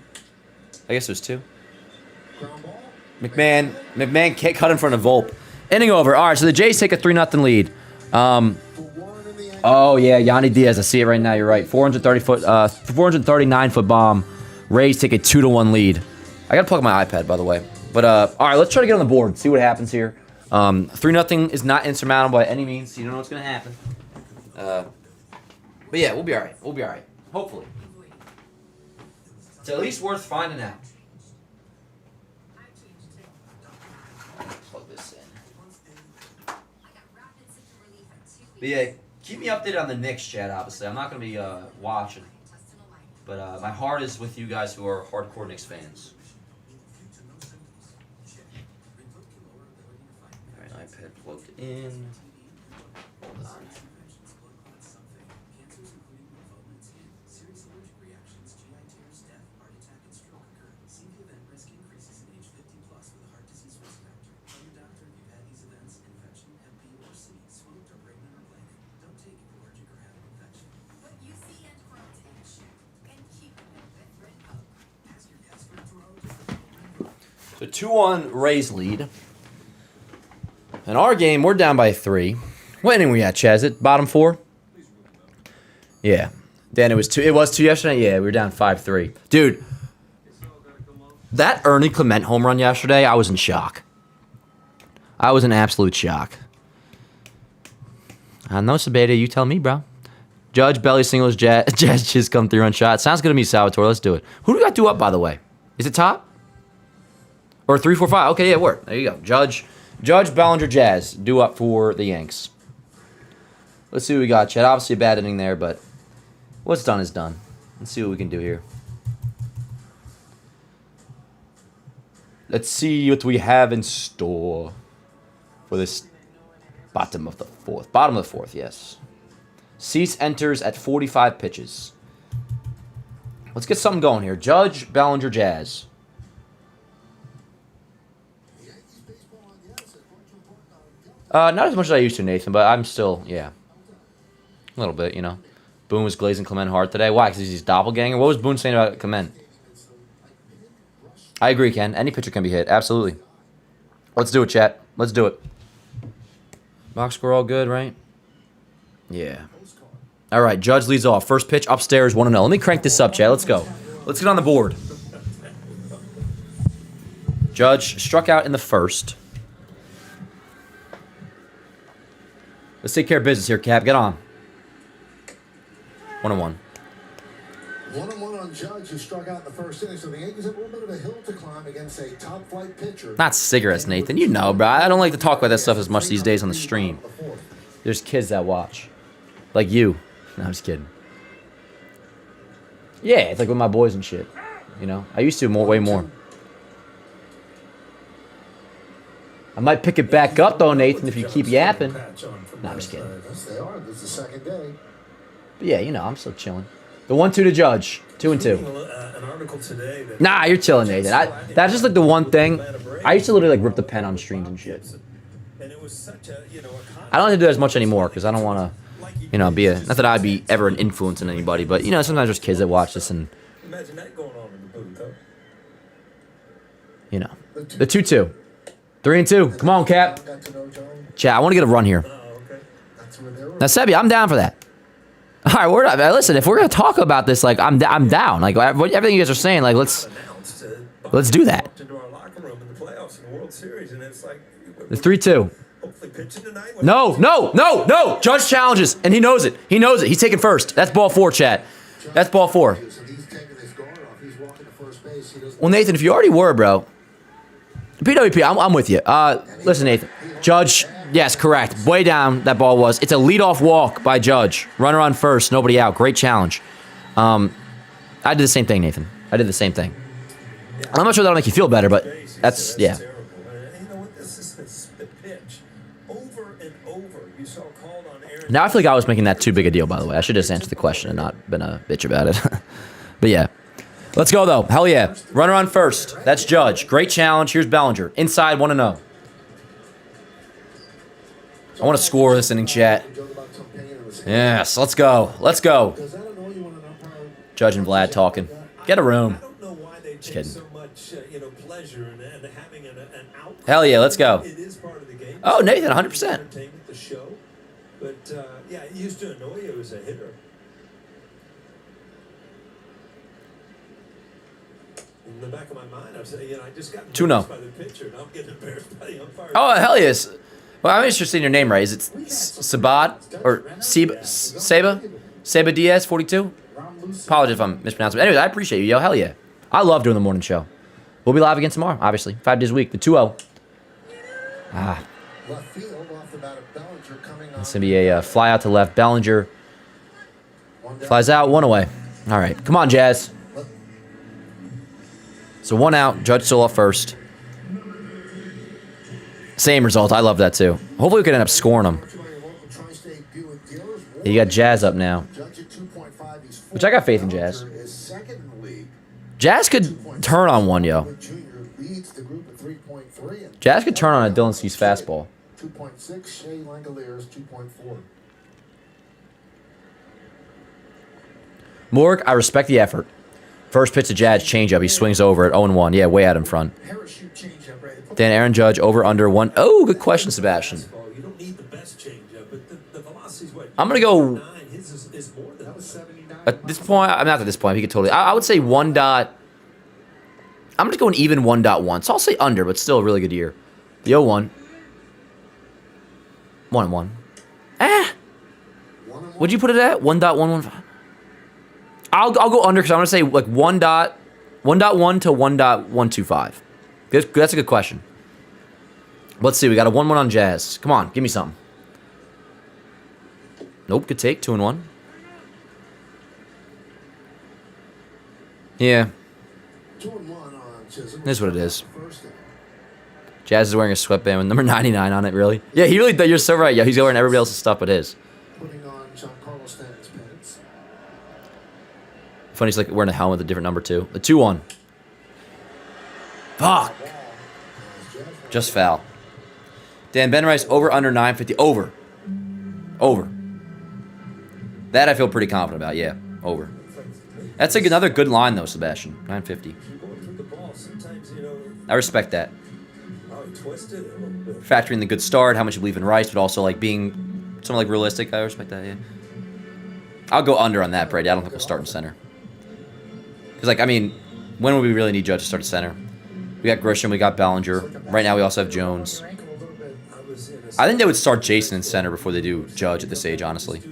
I guess it was 2. McMahon can't cut in front of Volpe. Inning over. All right, so the Jays take a 3-0 lead. Oh yeah, Yanni Diaz. I see it right now. You're right. 439-foot bomb. Rays take a 2-1 lead. I gotta plug my iPad, by the way. But all right, let's try to get on the board. See what happens here. 3-0 is not insurmountable by any means. You don't know what's gonna happen. But yeah, we'll be all right. We'll be all right. Hopefully, it's at least worth finding out. Plug this in. But yeah, keep me updated on the Knicks, chat. Obviously, I'm not gonna be watching, but my heart is with you guys who are hardcore Knicks fans. head plugged in. Hold on. What you see and protection. And keep it with Red Hope. The 2-1 Rays lead. In our game, we're down by 3. What inning we at, Chaz? It bottom 4? Yeah. Then it was 2. It was 2 yesterday? Yeah, we were down 5-3. Dude, that Ernie Clement home run yesterday, I was in shock. I was in absolute shock. I know, Sabeda, you tell me, bro. Judge, belly singles, Jazz just come 3-run shot. Sounds good to me, Salvatore. Let's do it. Who do we got due up, by the way? Is it top? Or 3, 4, 5? Okay, yeah, it worked. There you go. Judge, Bellinger, Jazz due up for the Yanks. Let's see what we got, Chad. Obviously a bad inning there, but what's done is done. Let's see what we can do here. Let's see what we have in store for this bottom of the 4th. Bottom of the 4th, yes. Cease enters at 45 pitches. Let's get something going here. Judge, Bellinger, Jazz. Not as much as I used to, Nathan, but I'm still, yeah. A little bit, you know. Boone was glazing Clement hard today. Why? Because he's doppelganger? What was Boone saying about Clement? I agree, Ken. Any pitcher can be hit. Absolutely. Let's do it, chat. Let's do it. Box score all good, right? Yeah. All right, Judge leads off. First pitch upstairs, 1-0. Let me crank this up, chat. Let's go. Let's get on the board. Judge struck out in the first. Let's take care of business here, Cap. Get on. 1-1. 1-1 on Judge, who struck out in the first inning. So the Yankees have a little bit of a hill to climb against a top-flight pitcher. Not cigarettes, Nathan. You know, bro. I don't like to talk about that stuff as much these days on the stream. There's kids that watch. Like you. No, I'm just kidding. Yeah, it's like with my boys and shit. You know? I used to way more. I might pick it back up, though, Nathan, if you keep yapping. No, I'm just kidding. Yes, they are. This is the second day. But yeah, you know, I'm still chilling. The 1-2 to Judge. 2-2. An article today that Nah, you're chilling, Nathan. That's just like the one thing. I used to literally like rip the pen on streams and shit. and it was such a, you know, a I don't have to do that as much anymore because I don't want to, you know, be a, not that I'd be ever an influence on anybody, but, you know, sometimes there's kids that watch this and, Imagine that going on in the booth, though. you know. The 2-2. 3-2. Come on, Cap. Got to know John. Chat, I want to get a run here. Oh, okay. That's where they were. Now, Sebi, I'm down for that. All right, we're not, listen, if we're going to talk about this, like, I'm down. Like, everything you guys are saying, like, let's do that. Into our locker room in the playoffs in the World Series, and it's like The 3-2. hopefully pitching tonight. No. Judge challenges, and he knows it. He's taking first. That's ball 4, chat. That's ball 4. So he's taking his guard off. He's walking to first base. He doesn't. Well, Nathan, if you already were, bro. PWP, I'm with you. Listen, Nathan. Judge, yes, correct. Way down that ball was. It's a leadoff walk by Judge. Runner on first, nobody out. Great challenge. I did the same thing, Nathan. I did the same thing. I'm not sure that'll make you feel better, but that's, yeah. Terrible. And you know what? This is the pitch. Over and over, you saw called on Aaron. Now I feel like I was making that too big a deal, by the way. I should have just answered the question and not been a bitch about it. But yeah. Let's go, though. Hell yeah. Runner on first. That's Judge. Great challenge. Here's Bellinger. Inside, 1-0. I want to score this inning, chat. Yes, let's go. Let's go. Judge and Vlad talking. Get a room. I don't know why they take kidding. so much, pleasure in having an outcome. Hell yeah, let's go. It is part of the game. Oh, Nathan, 100%. Entertainment, the show. But, yeah, it used to annoy you as a hitter. In the back of my mind, I'm saying, I just got 2-0. embarrassed by the pitcher, and I'm getting embarrassed by the umpire. Oh, hell yes. Well, I'm interested in your name right. Is it Sabad? Or Seba? Seba Diaz, 42? Apologies if I'm mispronouncing. Anyways, I appreciate you, yo. Hell yeah. I love doing the morning show. We'll be live again tomorrow, obviously. 5 days a week. The 2-0. Left field off the bat of Bellinger coming on. It's going to be a fly out to left. Bellinger flies out, 1 away. All right. Come on, Jazz. So 1 out. Judge still off first. Same result. I love that too. Hopefully we can end up scoring them. You got Jazz up now. Which I got faith in Jazz. Jazz could turn on one, yo. Jazz could turn on a Dylan Cease fastball. 2.6, Shea Langoliers 2.4. Morg, I respect the effort. First pitch to Jazz, changeup. He swings over at 0-1. Yeah, way out in front. Dan Aaron Judge, over, under, 1. Oh, good question, Sebastian. You don't need the best changeup, but the velocity's what? I'm going to go... His is more than At this point, I'm not at this point. He could totally... I would say 1 dot... I'm going to go an even 1.1. So I'll say under, but still a really good year. The 0-1. 1-1. What'd you put it at? 1.115? I'll go under because I'm going to say like 1.1 to 1.125. That's a good question. Let's see. We got a 1-1 on Jazz. Come on. Give me something. Nope. Good take. 2-1. Yeah. That's what it is. Jazz is wearing a sweatband with number 99 on it, really? Yeah, he really... You're so right. Yeah, he's wearing everybody else's stuff but his. Funny, he's like wearing a helmet with a different number, too. The 2-1. Fuck. Just foul. Dan Ben Rice, over, under, 950. Over. Over. That I feel pretty confident about, yeah. Over. That's like another good line, though, Sebastian. 950. I respect that. Factoring the good start, how much you believe in Rice, but also like being somewhat like realistic. I respect that, yeah. I'll go under on that, Brady. I don't think we'll start in center. Because, like, I mean, when would we really need Judge to start at center? We got Grisham, we got Bellinger. Right now we also have Jones. I think they would start Jason in center before they do Judge at this age, honestly.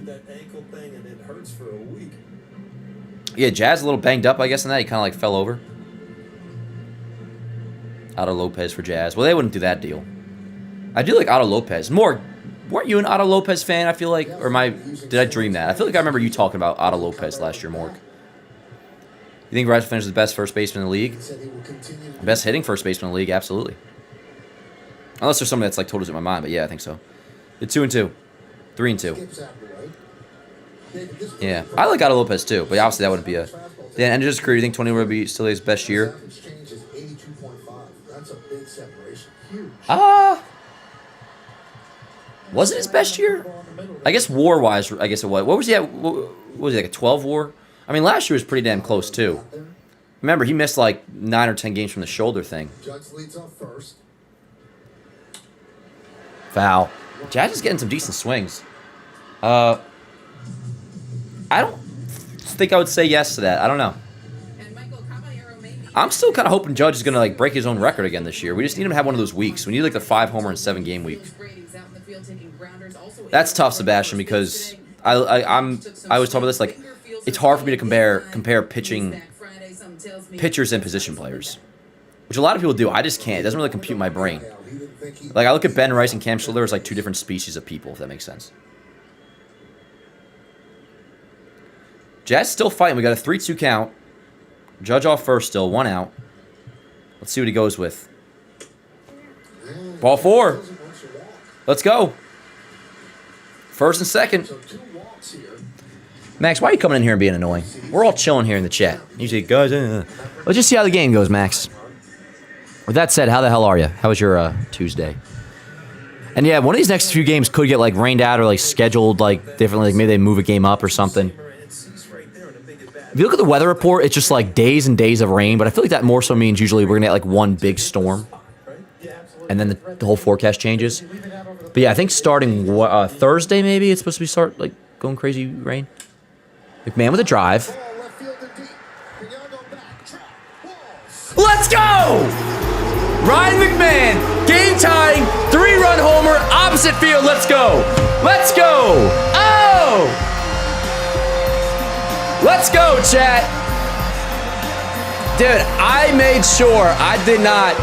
Yeah, Jazz a little banged up, I guess, in that. He kind of, like, fell over. Otto Lopez for Jazz. Well, they wouldn't do that deal. I do like Otto Lopez. More, weren't you an Otto Lopez fan, I feel like? Or did I dream that? I feel like I remember you talking about Otto Lopez last year, Morg. You think Rice finishes the best first baseman in the league? Best hitting first baseman in the league, absolutely. Unless there's something that's like totally in my mind, but yeah, I think so. The 2-2. 3-2. Yeah, I like Otto Lopez too, but obviously that wouldn't be a... Dan, end of his career, you think 20 would be still his best year? Was it his best year? I guess war-wise, I guess it was. What was he at? What was he, like a 12 war? I mean, last year was pretty damn close, too. Remember, he missed like 9 or 10 games from the shoulder thing. Foul. Jazz is getting some decent swings. I don't think I would say yes to that. I don't know. I'm still kind of hoping Judge is going to like break his own record again this year. We just need him to have one of those weeks. We need like the 5-homer and 7-game week. That's tough, Sebastian, because I always talk about this, like, it's hard for me to compare pitchers and position players, which a lot of people do. I just can't. It doesn't really compute in my brain. Like, I look at Ben Rice and Cam Schiller as like 2 different species of people, if that makes sense. Jazz still fighting. We got a 3-2 count. Judge off first still, 1 out. Let's see what he goes with. Ball 4. Let's go. First and second. Max, why are you coming in here and being annoying? We're all chilling here in the chat. Usually, guys, let's just see how the game goes, Max. With that said, how the hell are you? How was your Tuesday? And yeah, one of these next few games could get like rained out or like scheduled like differently. Like maybe they move a game up or something. If you look at the weather report, it's just like days and days of rain. But I feel like that more so means usually we're gonna get like one big storm, and then the whole forecast changes. But yeah, I think starting Thursday maybe it's supposed to be start like going crazy rain. McMahon with a drive. Let's go! Ryan McMahon, game-tying, 3-run homer, opposite field. Let's go! Let's go! Oh! Let's go, chat. Dude, I made sure I did not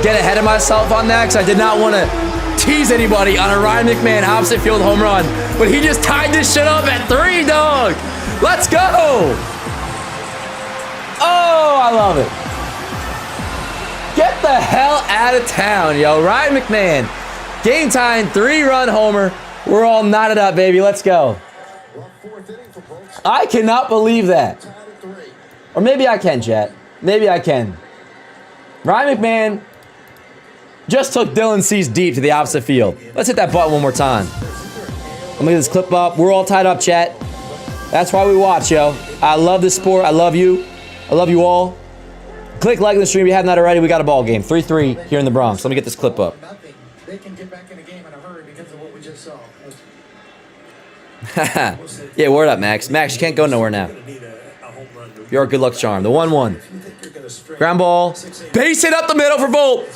get ahead of myself on that because I did not want to tease anybody on a Ryan McMahon opposite field home run. But he just tied this shit up at 3, dog. Let's go! Oh, I love it. Get the hell out of town, yo. Ryan McMahon Game time, 3-run homer. We're all knotted up, baby. Let's go. I cannot believe that. Or maybe I can, chat. Maybe I can. Ryan McMahon just took Dylan Cease deep to the opposite field. Let's hit that button one more time. Let me get this clip up. We're all tied up, chat. That's why we watch, yo. I love this sport. I love you. I love you all. Click like in the stream if you have not already. We got a ball game. 3-3 here in the Bronx. Let me get this clip up. They can get back in the game in a hurry because of what we just saw. Yeah, word up, Max. Max, you can't go nowhere now. You're a good luck charm. The 1-1. Ground ball. Base hit up the middle for Volt.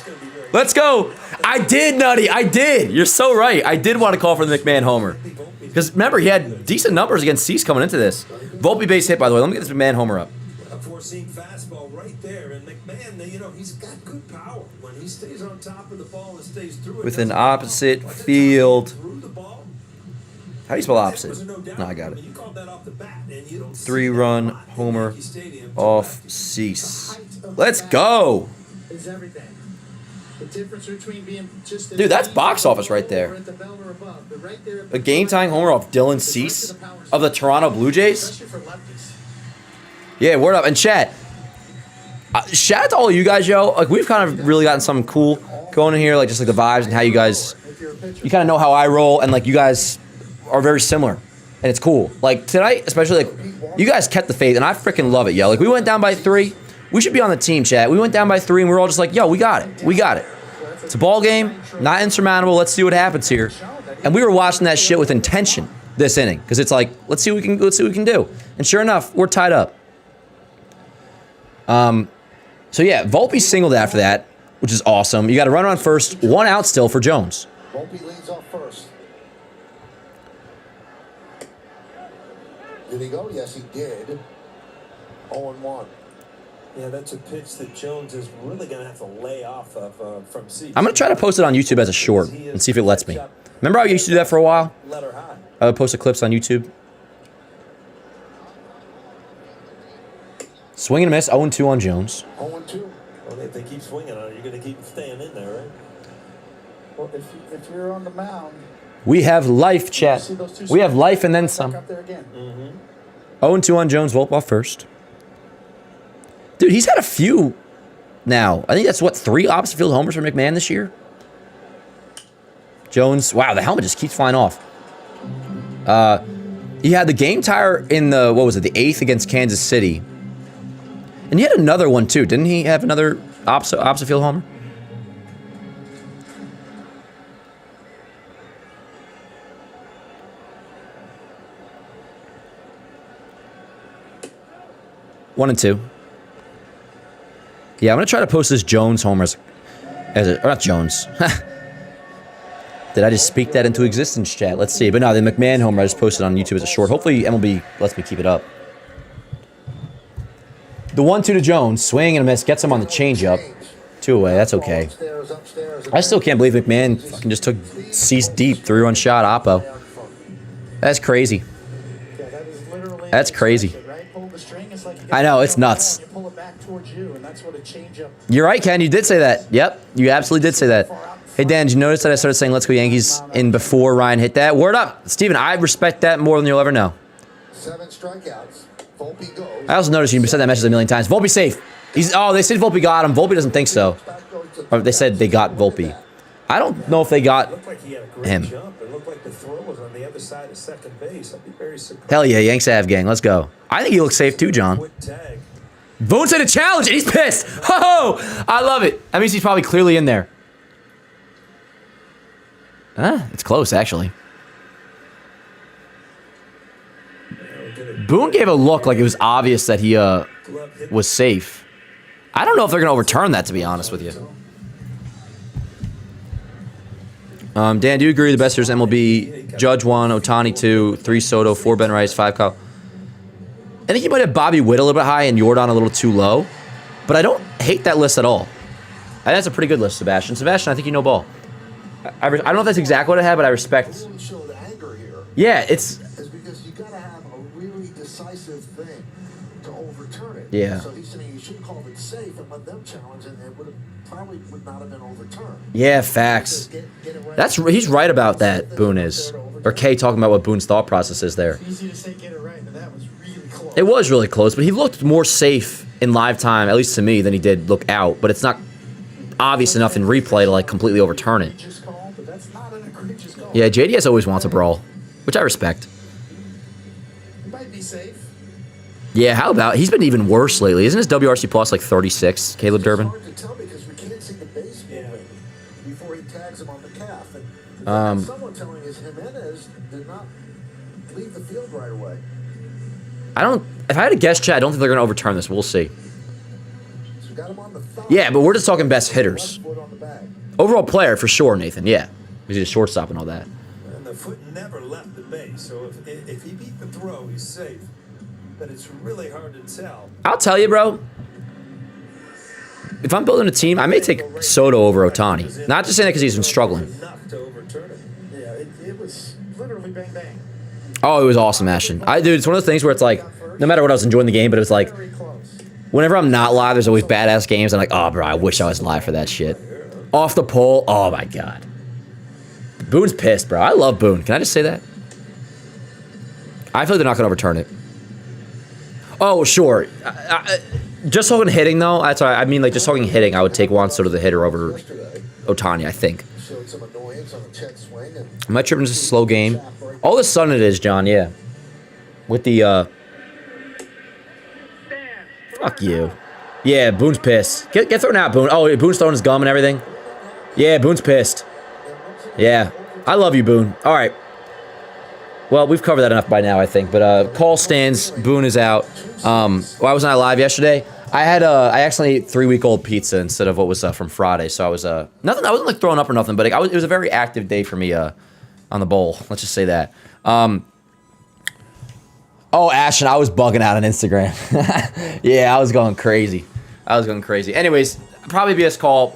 Let's go. I did, Nutty. I did. You're so right. I did want to call for the McMahon homer. Because remember, he had decent numbers against Cease coming into this. Volpe base hit, by the way. Let me get this McMahon homer up. A four-seam fastball right there, and McMahon, you know, he's got good power when he stays on top of the ball and stays through it. With an opposite field. How do you spell opposite? No, I got it. 3-run homer off Cease. Let's go. Dude, that's box office right there. A game-tying homer off Dylan Cease of the Toronto Blue Jays. Yeah, word up. And chat, shout out to all of you guys, yo. Like, we've kind of really gotten something cool going in here, like just like the vibes and how you guys, you kind of know how I roll, and like you guys are very similar, and it's cool. Like tonight, especially, like you guys kept the faith, and I freaking love it, yo. Like we went down by 3. We should be on the team, chat. We went down by 3, and we're all just like, yo, we got it. We got it. It's a ball game, not insurmountable. Let's see what happens here. And we were watching that shit with intention this inning because it's like, let's see what we can do. And sure enough, we're tied up. So yeah, Volpe singled after that, which is awesome. You got a runner on first, 1 out still for Jones. Volpe leads off first. Did he go? Yes, he did. 0-1. Yeah, that's a pitch that Jones is really going to have to lay off of from Cease. I'm going to try to post it on YouTube as a short and see if it lets me. Remember how I used to do that for a while? I would post the clips on YouTube. Swing and a miss, 0-2 on Jones. 0-2. Well, if they keep swinging on it, you're going to keep staying in there, right? Well, if you're on the mound, we have life, chat. We have life and then some. up there again. 0-2 on Jones, Volpe off first. Dude, he's had a few now. I think that's, what, 3 opposite field homers for McMahon this year? Jones, wow, the helmet just keeps flying off. He had the game tire in the, what was it, the 8th against Kansas City. And he had another one, too. Didn't he have another opposite field homer? One and 2. Yeah, I'm going to try to post this Jones homer or not Jones. Did I just speak that into existence, chat? Let's see. But no, the McMahon homer I just posted on YouTube as a short. Hopefully MLB lets me keep it up. The 1-2 to Jones. Swing and a miss. Gets him on the changeup. 2 away. That's okay. I still can't believe McMahon fucking just took Cease deep. 3-run shot. Oppo. That's crazy. That's crazy. I know, it's nuts. You're right, Ken. You did say that. Yep, you absolutely did say that. Hey, Dan, did you notice that I started saying "Let's go Yankees" in before Ryan hit that? Word up, Steven. I respect that more than you'll ever know. 7 strikeouts. Volpe goes. I also noticed you said that message a million times. Volpe safe. They said Volpe got him. Volpe doesn't think so. Or they said they got Volpe. I don't know if they got him. Hell yeah, Yanks Ave gang. Let's go. I think he looks safe too, John. Boone said a challenge, and he's pissed. Oh, I love it. That means he's probably clearly in there. It's close, actually. Boone gave a look like it was obvious that he was safe. I don't know if they're going to overturn that, to be honest with you. Dan, do you agree the best hitters MLB? Judge 1, Ohtani 2, 3 Soto, 4 Ben Rice, 5 Kyle. I think you might have Bobby Witt a little bit high and Jordan a little too low. But I don't hate that list at all. I think that's a pretty good list, Sebastian. Sebastian, I think you know ball. I don't know if that's exactly what I had, but I respect. Yeah, it's because you got to have a really decisive thing to overturn it. Yeah. So he's saying you should call it safe and let them challenge it, and it probably would not have been overturned. Yeah, facts. Get it right. He's right about that, Boone is. Or Kay talking about what Boone's thought process is there. It's easy to say get it right, but that was really close. It was really close, but he looked more safe in live time, at least to me, than he did look out. But it's not obvious enough in replay to like completely overturn it. But that's not an egregious call. Yeah, JDS always wants a brawl, which I respect. He might be safe. Yeah, how about he's been even worse lately? Isn't his WRC plus like 36, Caleb Durbin? It's hard to tell because we can't see the base movement before he tags him on the calf. And someone telling us Jimenez did not leave the field right away. If I had a guess, Chad, I don't think they're going to overturn this. We'll see. So got him on the thigh. Yeah, but we're just talking best hitters. Left foot on the bag. Overall player, for sure, Nathan, yeah. He's a shortstop and all that. And the foot never left the base, so if he beat the throw, he's safe. But it's really hard to tell. I'll tell you, bro. If I'm building a team, I may take Soto over Ohtani. Not just saying that because he's been struggling. Enough to overturn it. Yeah, it was literally bang bang. Oh, it was awesome, Ashton. Dude, it's one of those things where it's like, no matter what, I was enjoying the game, but it was like, Very close. whenever I'm not live, there's always badass games. I'm like, oh, bro, I wish I was live for that shit. Off the pole, oh my god. Boone's pissed, bro. I love Boone. Can I just say that? I feel like they're not going to overturn it. Oh, sure. Just talking hitting, though, that's what I mean, like, just talking hitting, I would take Juan Soto the hitter over Ohtani, I think. Showed some annoyance on the check swing. And Am I tripping? Just a slow game? All of a sudden it is, John, yeah. With the, fuck you. Yeah, Boone's pissed. Get thrown out, Boone. Oh, Boone's throwing his gum and everything. Yeah, Boone's pissed. Yeah. I love you, Boone. All right. Well, we've covered that enough by now, I think. But call stands. Boone is out. Well, I was not live yesterday. I actually ate 3-week-old pizza instead of what was from Friday. So I was nothing. I wasn't like throwing up or nothing. But it was a very active day for me on the bowl. Let's just say that. Oh, Ashton, I was bugging out on Instagram. Yeah, I was going crazy. Anyways, probably BS call.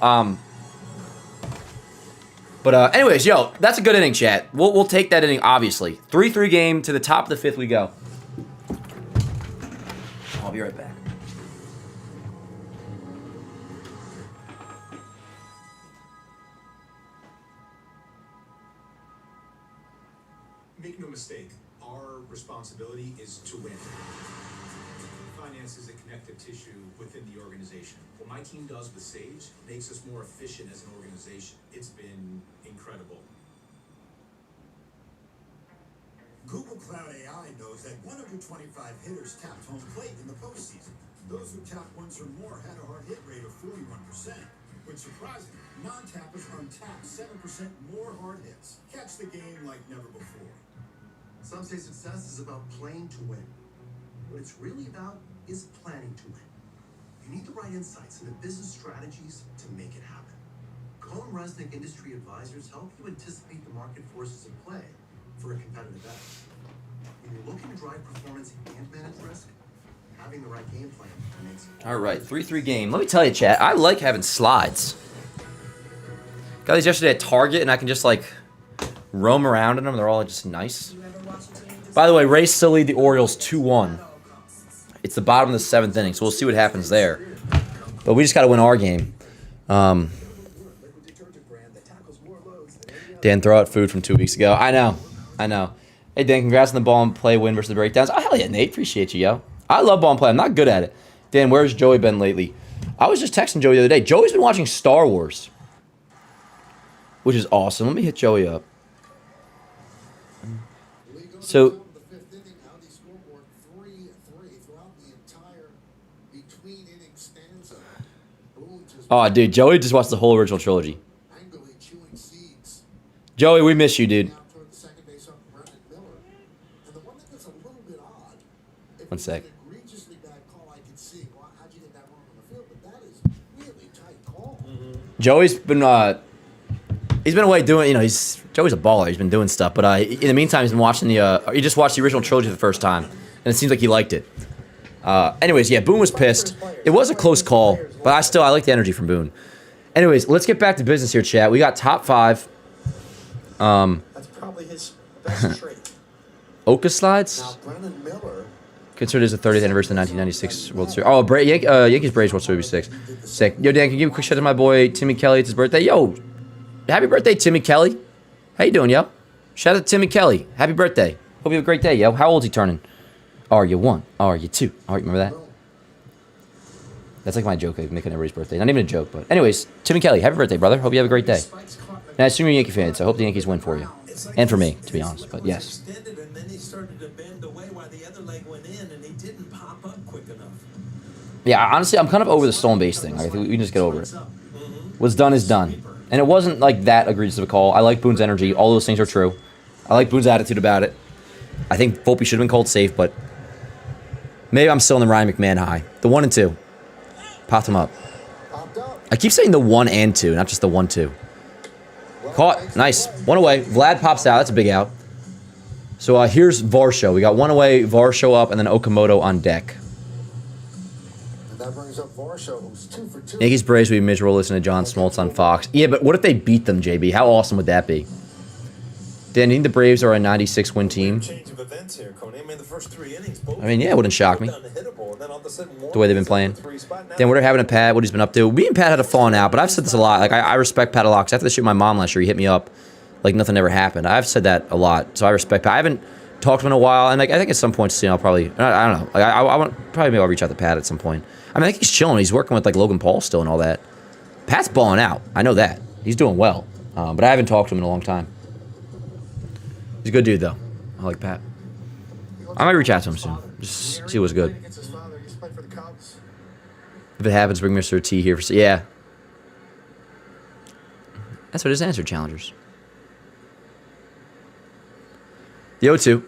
Anyways, yo, that's a good inning, chat. We'll take that inning, obviously. 3-3 game to the top of the fifth we go. I'll be right back. Make no mistake, our responsibility is to win. Finance is a connective tissue within the organization. What my team does with Sage makes us more efficient as an organization. It's been incredible. Google Cloud AI knows that 1 under 25 hitters tapped home plate in the postseason. Those who tapped once or more had a hard hit rate of 41%. Which surprising, non-tappers untapped 7% more hard hits. Catch the game like never before. some say success is about playing to win. What it's really about is planning to win. You need the right insights and the business strategies to make it happen. Cohen Resnick Industry Advisors help you anticipate the market forces at play for a competitive edge. When you're looking to drive performance and manage risk, having the right game plan makes it. All right, 3-3 game. Let me tell you, chat, I like having slides. Got these yesterday at Target, and I can just, like, roam around in them. They're all just nice. By the way, Rays still lead the Orioles 2-1. It's the bottom of the 7th inning, so we'll see what happens there. But we just got to win our game. Dan, throw out food from 2 weeks ago. I know. Hey, Dan, congrats on the ball and play win versus the breakdowns. Oh, hell yeah, Nate. Appreciate you, yo. I love ball and play. I'm not good at it. Dan, where's Joey been lately? I was just texting Joey the other day. Joey's been watching Star Wars, which is awesome. Let me hit Joey up. So, oh, dude, Joey just watched the whole original trilogy. Joey, we miss you, dude. One sec. Joey's been he's been away doing, Joey's a baller. He's been doing stuff, but in the meantime, he's been watching he just watched the original trilogy for the first time, and it seems like he liked it. Anyways, yeah, Boone was pissed. It was a close call, but I like the energy from Boone. Anyways, let's get back to business here, chat. We got top 5. That's probably his best trait. Oka slides. Now, Brennan Miller. Considered as the 30th anniversary of the 1996 World Series. Oh, Yankees Braves World Series 6. Sick. Yo, Dan, can you give a quick shout out to my boy Timmy Kelly? It's his birthday. Yo, happy birthday, Timmy Kelly. How you doing, yo? Shout out to Timmy Kelly. Happy birthday. Hope you have a great day, yo. How old's he turning? Are you 1? Are you 2? All right, remember that? That's like my joke I make on everybody's birthday. Not even a joke, but anyways, Timmy Kelly, happy birthday, brother. Hope you have a great day. And I assume you're a Yankee fan, so I hope the Yankees win for you. And for me, to be honest, but yes. Extended, and then he started to bend away while the other leg went in, and he didn't pop up quick enough. Yeah, honestly, I'm kind of over the stolen base thing. I think we can just get over it. What's done is done. And it wasn't like that egregious of a call. I like Boone's energy. All those things are true. I like Boone's attitude about it. I think Volpe should have been called safe, but maybe I'm still in the Ryan McMahon high. The 1 and 2. Popped him up. I keep saying the 1 and 2, not just the 1-2. Caught. Nice. 1 away. Vlad pops out. That's a big out. So here's Varsho. We got 1 away, Varsho up, and then Okamoto on deck. And that brings up Varsho, who's 2 for 2. Yankees Braves will be miserable listening to John Smoltz on Fox. Yeah, but what if they beat them, JB? How awesome would that be? Dan, do you think the Braves are a 96-win team? Change of events here, Coney. I mean, the first 3 innings, both I mean, yeah, it wouldn't shock me. The way they've been playing. Dan, what are having a Pat? What he's been up to? Me and Pat had a falling out, but I've said this a lot. Like, I respect Pat a lot. 'Cause after the shoot with my mom last year, he hit me up like nothing ever happened. I've said that a lot, so I respect Pat. I haven't talked to him in a while, and like I think at some point soon I'll probably, I don't know. Like, I want probably maybe I'll reach out to Pat at some point. I mean, I think he's chilling. He's working with like Logan Paul still and all that. Pat's balling out. I know that. He's doing well, but I haven't talked to him in a long time. He's a good dude, though. I like Pat. I might reach out to him soon. Just see what's good. If it happens, bring Mr. T here for... Yeah. That's what his answer, challengers. The 0-2.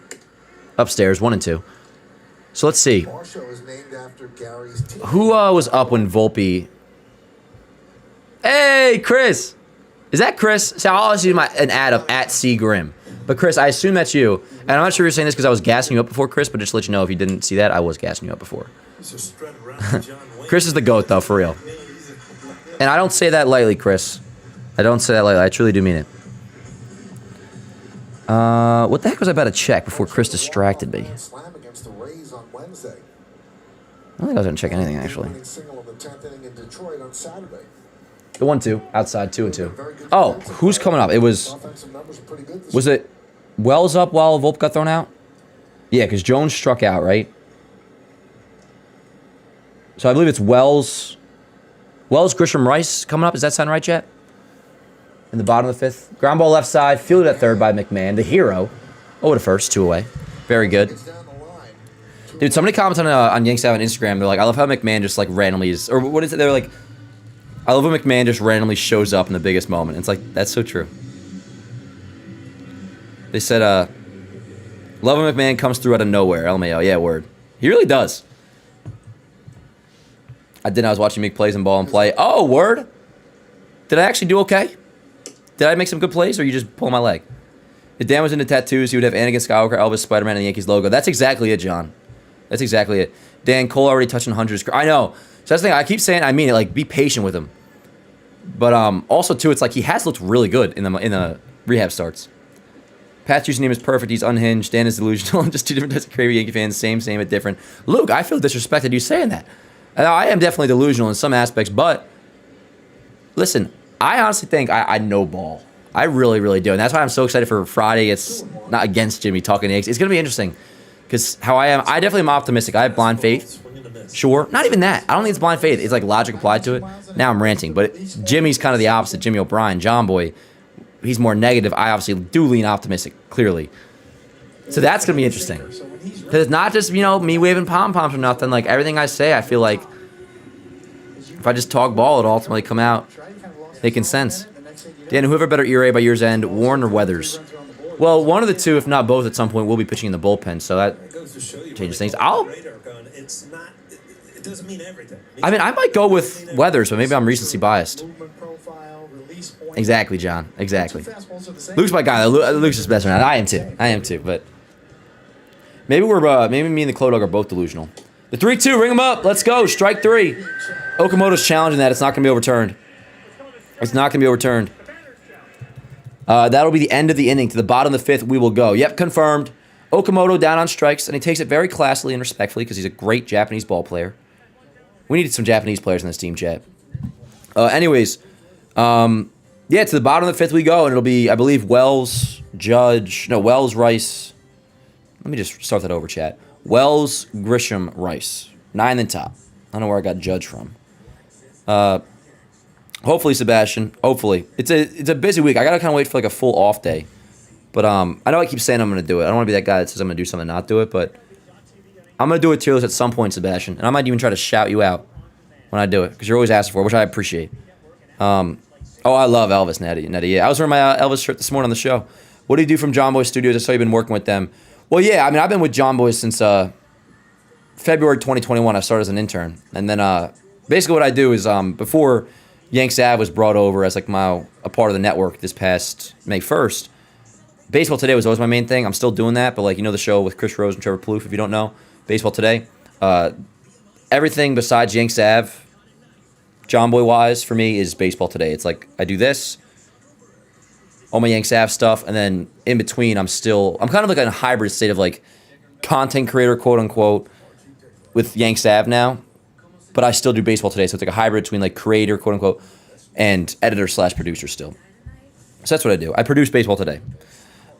Upstairs, 1 and 2. So let's see. Who was up when Volpe... Hey, Chris! Is that Chris? So I'll see an ad of @CGrim. But Chris, I assume that's you. And I'm not sure you're saying this because I was gassing you up before, Chris, but just to let you know, if you didn't see that, I was gassing you up before. Chris is the GOAT, though, for real. And I don't say that lightly, Chris. I don't say that lightly. I truly do mean it. What the heck was I about to check before Chris distracted me? I don't think I was going to check anything, actually. The 1-2, outside, 2 and 2. Oh, who's coming up? It was it Wells up while Volpe got thrown out? Yeah, because Jones struck out, right? So I believe it's Wells, Grisham, Rice coming up. Does that sound right, Chet? In the bottom of the 5th. Ground ball left side, fielded at 3rd by McMahon, the hero. Oh, to 1st, 2 away. Very good. Dude, somebody commented on Yankees Avenue on Instagram. They're like, I love how McMahon just like randomly is, or what is it? They're like, I love when McMahon just randomly shows up in the biggest moment. It's like, that's so true. They said, love when McMahon comes through out of nowhere. LMAO. Yeah, word. He really does. I was watching Mick plays and ball and play. Oh, word. Did I actually do okay? Did I make some good plays, or you just pull my leg? If Dan was into tattoos, he would have Anakin Skywalker, Elvis, Spider-Man, and the Yankees logo. That's exactly it, John. That's exactly it. Dan Cole already touching hundreds. I know. So that's the thing. I keep saying, I mean it. Like, be patient with him. But also too, it's like he has looked really good in the rehab starts. Pat's username is perfect. He's unhinged. Dan is delusional. Just 2 different types of crazy Yankee fans. Same, but different. Luke, I feel disrespected you saying that. I am definitely delusional in some aspects, but listen, I honestly think I know ball. I really, really do, and that's why I'm so excited for Friday. It's not against Jimmy talking Yankees. It's gonna be interesting because how I definitely am optimistic. I have blind faith. Sure, not even that. I don't think it's blind faith. It's like logic applied to it. Now I'm ranting, but Jimmy's kind of the opposite. Jimmy O'Brien, John Boy, he's more negative. I obviously do lean optimistic, clearly. So that's going to be interesting. Because it's not just, me waving pom-poms or nothing. Like, everything I say, I feel like if I just talk ball, it'll ultimately come out making sense. Dan, whoever better ERA by year's end, Warren or Weathers? Well, one of the two, if not both, at some point will be pitching in the bullpen, so that changes things. It doesn't mean everything. I mean, I might go with Weathers, but maybe I'm recency biased. Exactly, John. Exactly. Luke's my guy. Luke's his best friend. I am too. But maybe maybe me and the Clo Dog are both delusional. The 3-2, ring him up. Let's go. Strike 3. Okamoto's challenging that. It's not going to be overturned. It's not going to be overturned. That'll be the end of the inning. To the bottom of the 5th, we will go. Yep, confirmed. Okamoto down on strikes, and he takes it very classily and respectfully because he's a great Japanese ball player. We needed some Japanese players on this team, Jet. Anyways, Yeah, to the bottom of the 5th we go, and it'll be, I believe, Wells, Rice. Let me just start that over, chat. Wells, Grisham, Rice. 9th and top. I don't know where I got Judge from. Hopefully, Sebastian. Hopefully. It's a busy week. I got to kind of wait for like a full off day. But I know I keep saying I'm going to do it. I don't want to be that guy that says I'm going to do something and not do it, but I'm going to do a tier list at some point, Sebastian. And I might even try to shout you out when I do it, because you're always asking for it, which I appreciate. Oh, I love Elvis, Nettie. Yeah, I was wearing my Elvis shirt this morning on the show. What do you do from John Boy Studios? I saw you've been working with them. Well, yeah, I mean, I've been with John Boy since February 2021. I started as an intern. And then basically what I do is before Yanks Ave was brought over as like a part of the network this past May 1st, Baseball Today was always my main thing. I'm still doing that, but like, you know, the show with Chris Rose and Trevor Plouffe, if you don't know, Baseball Today. Everything besides Yanks Ave, John Boy wise, for me, is Baseball Today. It's like I do this, all my Yanks Ave stuff, and then in between, I'm kind of like in a hybrid state of like content creator, quote unquote, with Yanks Ave now, but I still do Baseball Today. So it's like a hybrid between like creator, quote unquote, and editor/producer still. So that's what I do. I produce Baseball Today.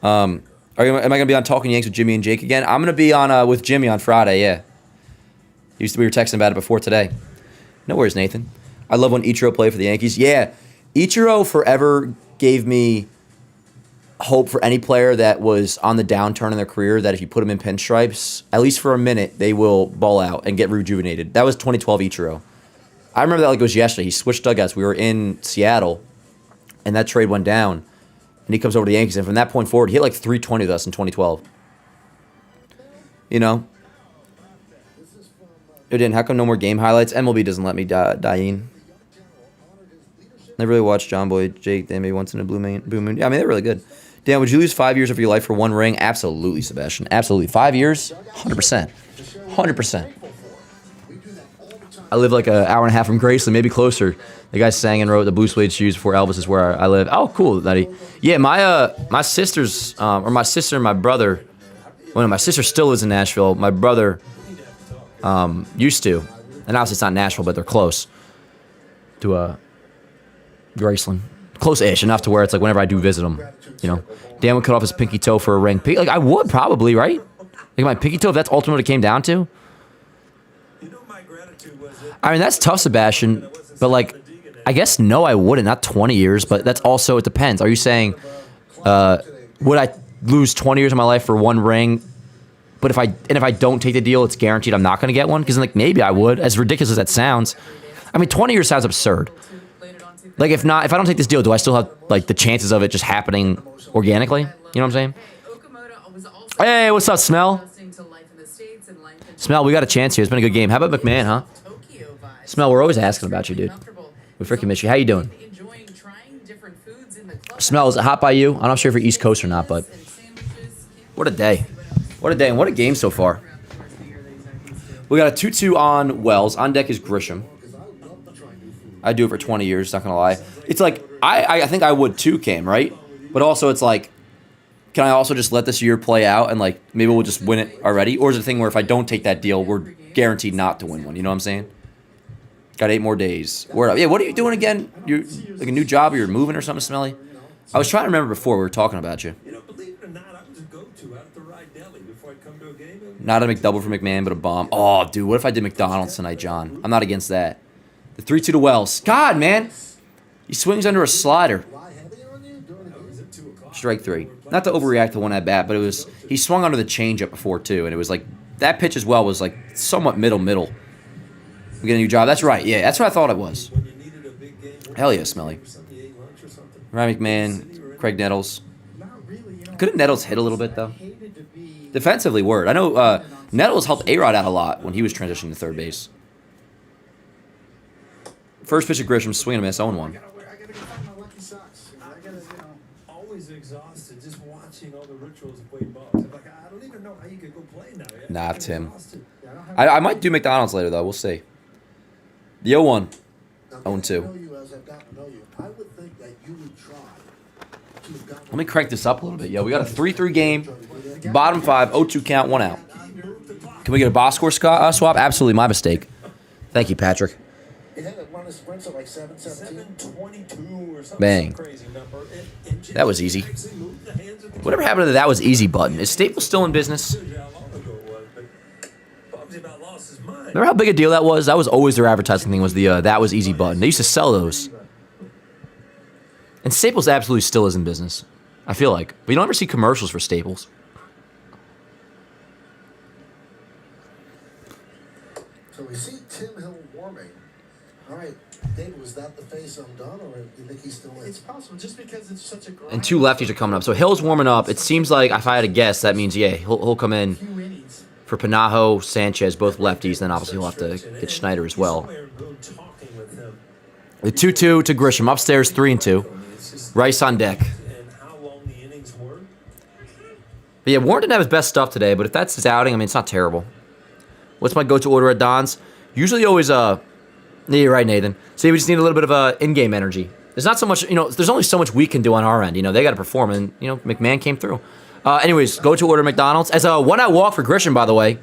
Am I going to be on Talking Yanks with Jimmy and Jake again? I'm going to be on with Jimmy on Friday. Yeah, we were texting about it before today. No worries, Nathan. I love when Ichiro played for the Yankees. Yeah, Ichiro forever gave me hope for any player that was on the downturn in their career, that if you put them in pinstripes, at least for a minute, they will ball out and get rejuvenated. That was 2012 Ichiro. I remember that like it was yesterday. He switched dugouts. We were in Seattle, and that trade went down, and he comes over to the Yankees, and from that point forward, he hit like 320 with us in 2012. You know? It didn't. How come no more game highlights? MLB doesn't let me, Diane. Never really watched John Boy, Jake, they maybe once in a blue moon. Yeah, I mean, they're really good. Dan, would you lose 5 years of your life for one ring? Absolutely, Sebastian. Absolutely. 5 years? 100%. 100%. I live like an hour and a half from Graceland, maybe closer. The guy sang and wrote the Blue Suede Shoes before Elvis is where I live. Oh, cool, Nutty. Yeah, my sisters, or my sister and my brother, well, my sister still lives in Nashville. My brother used to. And obviously it's not Nashville, but they're close to Graceland. Close-ish, enough to where it's like whenever I do visit them, you know. Dan would cut off his pinky toe for a ring. Like, I would probably, right? Like my pinky toe, if that's ultimately what it came down to. I mean, that's tough, Sebastian. But, like, I guess no, I wouldn't. Not 20 years, but that's also, it depends. Are you saying, would I lose 20 years of my life for one ring? But if I don't take the deal, it's guaranteed I'm not going to get one? Because, like, maybe I would, as ridiculous as that sounds. I mean, 20 years sounds absurd. Like, if I don't take this deal, do I still have, like, the chances of it just happening organically? You know what I'm saying? Hey, what's up, Smell? Smell, we got a chance here. It's been a good game. How about McMahon, huh? Smell, we're always asking about you, dude. We freaking miss you. How you doing? Smell, is it hot by you? I'm not sure if you're East Coast or not, but what a day. What a day, and what a game so far. We got a 2-2 on Wells. On deck is Grisham. I do it for 20 years, not going to lie. It's like, I think I would too, Cam, right? But also it's like, can I also just let this year play out and like maybe we'll just win it already? Or is it a thing where if I don't take that deal, we're guaranteed not to win one? You know what I'm saying? Got 8 more days. Word up. Yeah, what are you doing again? You're like a new job or you're moving or something, Smelly? I was trying to remember before we were talking about you. You know, believe it or not, I was a go-to out at the Rye Deli before I come to a game. Not a McDouble for McMahon, but a bomb. Oh, dude, what if I did McDonald's tonight, John? I'm not against that. The 3-2 to Wells. God, man. He swings under a slider. Strike 3. Not to overreact to one at bat, but he swung under the changeup before too, and it was like that pitch as well was like somewhat middle. We get a new job. That's right. Yeah, that's what I thought it was. Hell yeah, Smelly. Ryan McMahon, Craig Nettles. Couldn't Nettles hit a little bit though? Defensively, word. I know Nettles helped A-Rod out a lot when he was transitioning to third base. First pitch of Grisham, swing and a miss, 0-1. Always exhausted just watching all the rituals of Wade Boggs. I'm like, I don't even know how you could go play now. Nah, Tim. I might do McDonald's later though. We'll see. The 0-1. 0-2. Let me crank this up a little bit, yo. We got a 3-3 game. Bottom 5, 0-2 count, 1 out. Can we get a box score swap? Absolutely, my mistake. Thank you, Patrick. his sprints at like 7:17. 7:22 or something. Bang. Crazy number. That was easy. Actually moved the hands of the Whatever happened to the that was easy button? Is Staples still in business? Shows you how long ago it was, but Bob's about lost his mind. Remember how big a deal that was? That was always their advertising thing, was the that was easy button. They used to sell those. And Staples absolutely still is in business, I feel like. But you don't ever see commercials for Staples. So we see Tim Hill warming. All right, David, was that the face undone, or do you think he's still in? It's possible, just because it's such a grind. And two lefties are coming up. So Hill's warming up. It seems like, if I had to guess, that means, yeah, he'll come in for Panajo, Sanchez, both lefties. Then obviously he'll have to get Schneider as well. The 2-2 to Grisham. Upstairs, 3-2. Rice on deck. And how long the innings were. But yeah, Warren didn't have his best stuff today, but if that's his outing, I mean, it's not terrible. What's my go-to order at Don's? Usually always, yeah, you're right, Nathan. See, we just need a little bit of in-game energy. There's not so much, there's only so much we can do on our end. They got to perform, and, McMahon came through. Anyways, go-to order McDonald's. As a one-out walk for Grisham, by the way.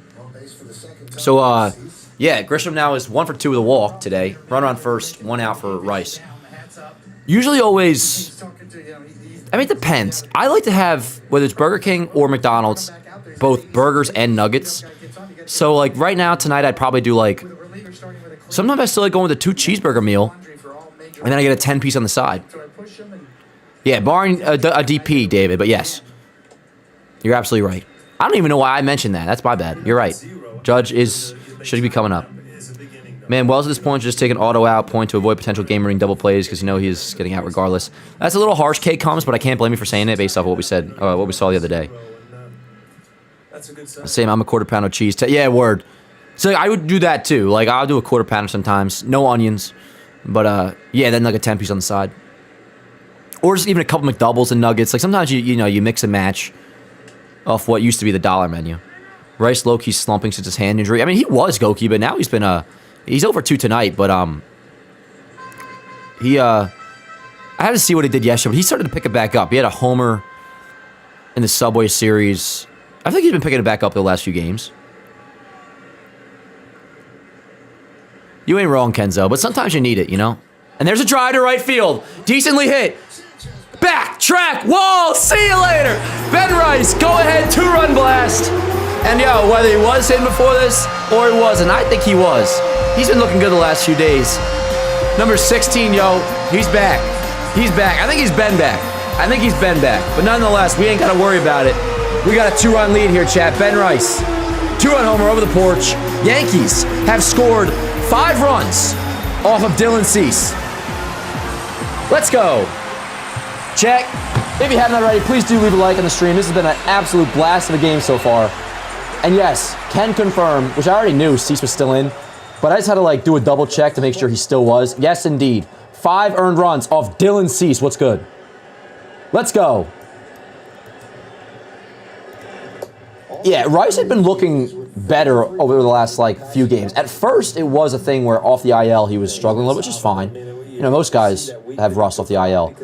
So, yeah, Grisham now is 1 for 2 with a walk today. Runner on first, 1 out for Rice. Usually always, I mean, it depends. I like to have, whether it's Burger King or McDonald's, both burgers and nuggets. So, like, right now, tonight, I'd probably do, like, sometimes I still like going with a 2 cheeseburger meal, and then I get a 10-piece on the side. Yeah, barring a DP, David, but yes. You're absolutely right. I don't even know why I mentioned that. That's my bad. You're right. Judge should be coming up. Man, Wells at this point just take an auto out point to avoid potential game-winning double plays because he's getting out regardless. That's a little harsh, K comes, but I can't blame you for saying it based off what we said, what we saw the other day. Same, I'm a quarter pound of cheese. Yeah, word. So I would do that too. Like, I'll do a quarter pounder sometimes. No onions. But, yeah, then like a 10-piece on the side. Or just even a couple McDoubles and nuggets. Like, sometimes, you mix and match off what used to be the dollar menu. Rice low-key slumping since his hand injury. I mean, he was Goki, but now he's been, he's over 2 tonight, but, I had to see what he did yesterday, but he started to pick it back up. He had a homer in the Subway Series. I think he's been picking it back up the last few games. You ain't wrong, Kenzo, but sometimes you need it, And there's a drive to right field. Decently hit. Back, track, wall, see you later. Ben Rice, go ahead, 2-run blast. And yo, whether he was hitting before this or he wasn't, I think he was. He's been looking good the last few days. Number 16, yo, he's back. He's back. I think he's been back. But nonetheless, we ain't got to worry about it. We got a 2-run lead here, chat. Ben Rice, 2-run homer over the porch. Yankees have scored 5 runs off of Dylan Cease. Let's go. Check. If you haven't already, please do leave a like on the stream. This has been an absolute blast of a game so far. And yes, can confirm, which I already knew Cease was still in, but I just had to do a double check to make sure he still was. Yes, indeed. 5 earned runs off Dylan Cease. What's good? Let's go. Yeah, Rice had been looking better over the last few games. At first, it was a thing where off the IL he was struggling a little, which is fine. Most guys have rust off the IL.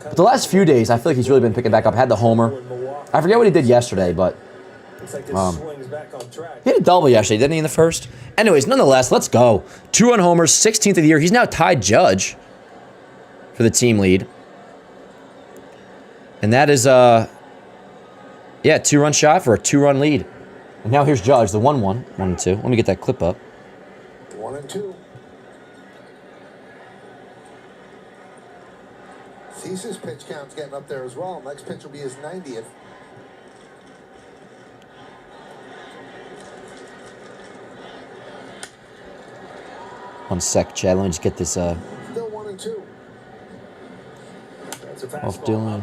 But the last few days, I feel like he's really been picking back up. Had the homer. I forget what he did yesterday, but he had a double yesterday, didn't he, in the first? Anyways, nonetheless, let's go. 2-run homers, 16th of the year. He's now tied Judge for the team lead. And that is, 2-run shot for a 2-run lead. And now here's Judge, the 1-1, 1-2. Let me get that clip up. 1-2. Cease's pitch count's getting up there as well. Next pitch will be his 90th. One sec, Chad. Let me just get this Still 1-2. off Dylan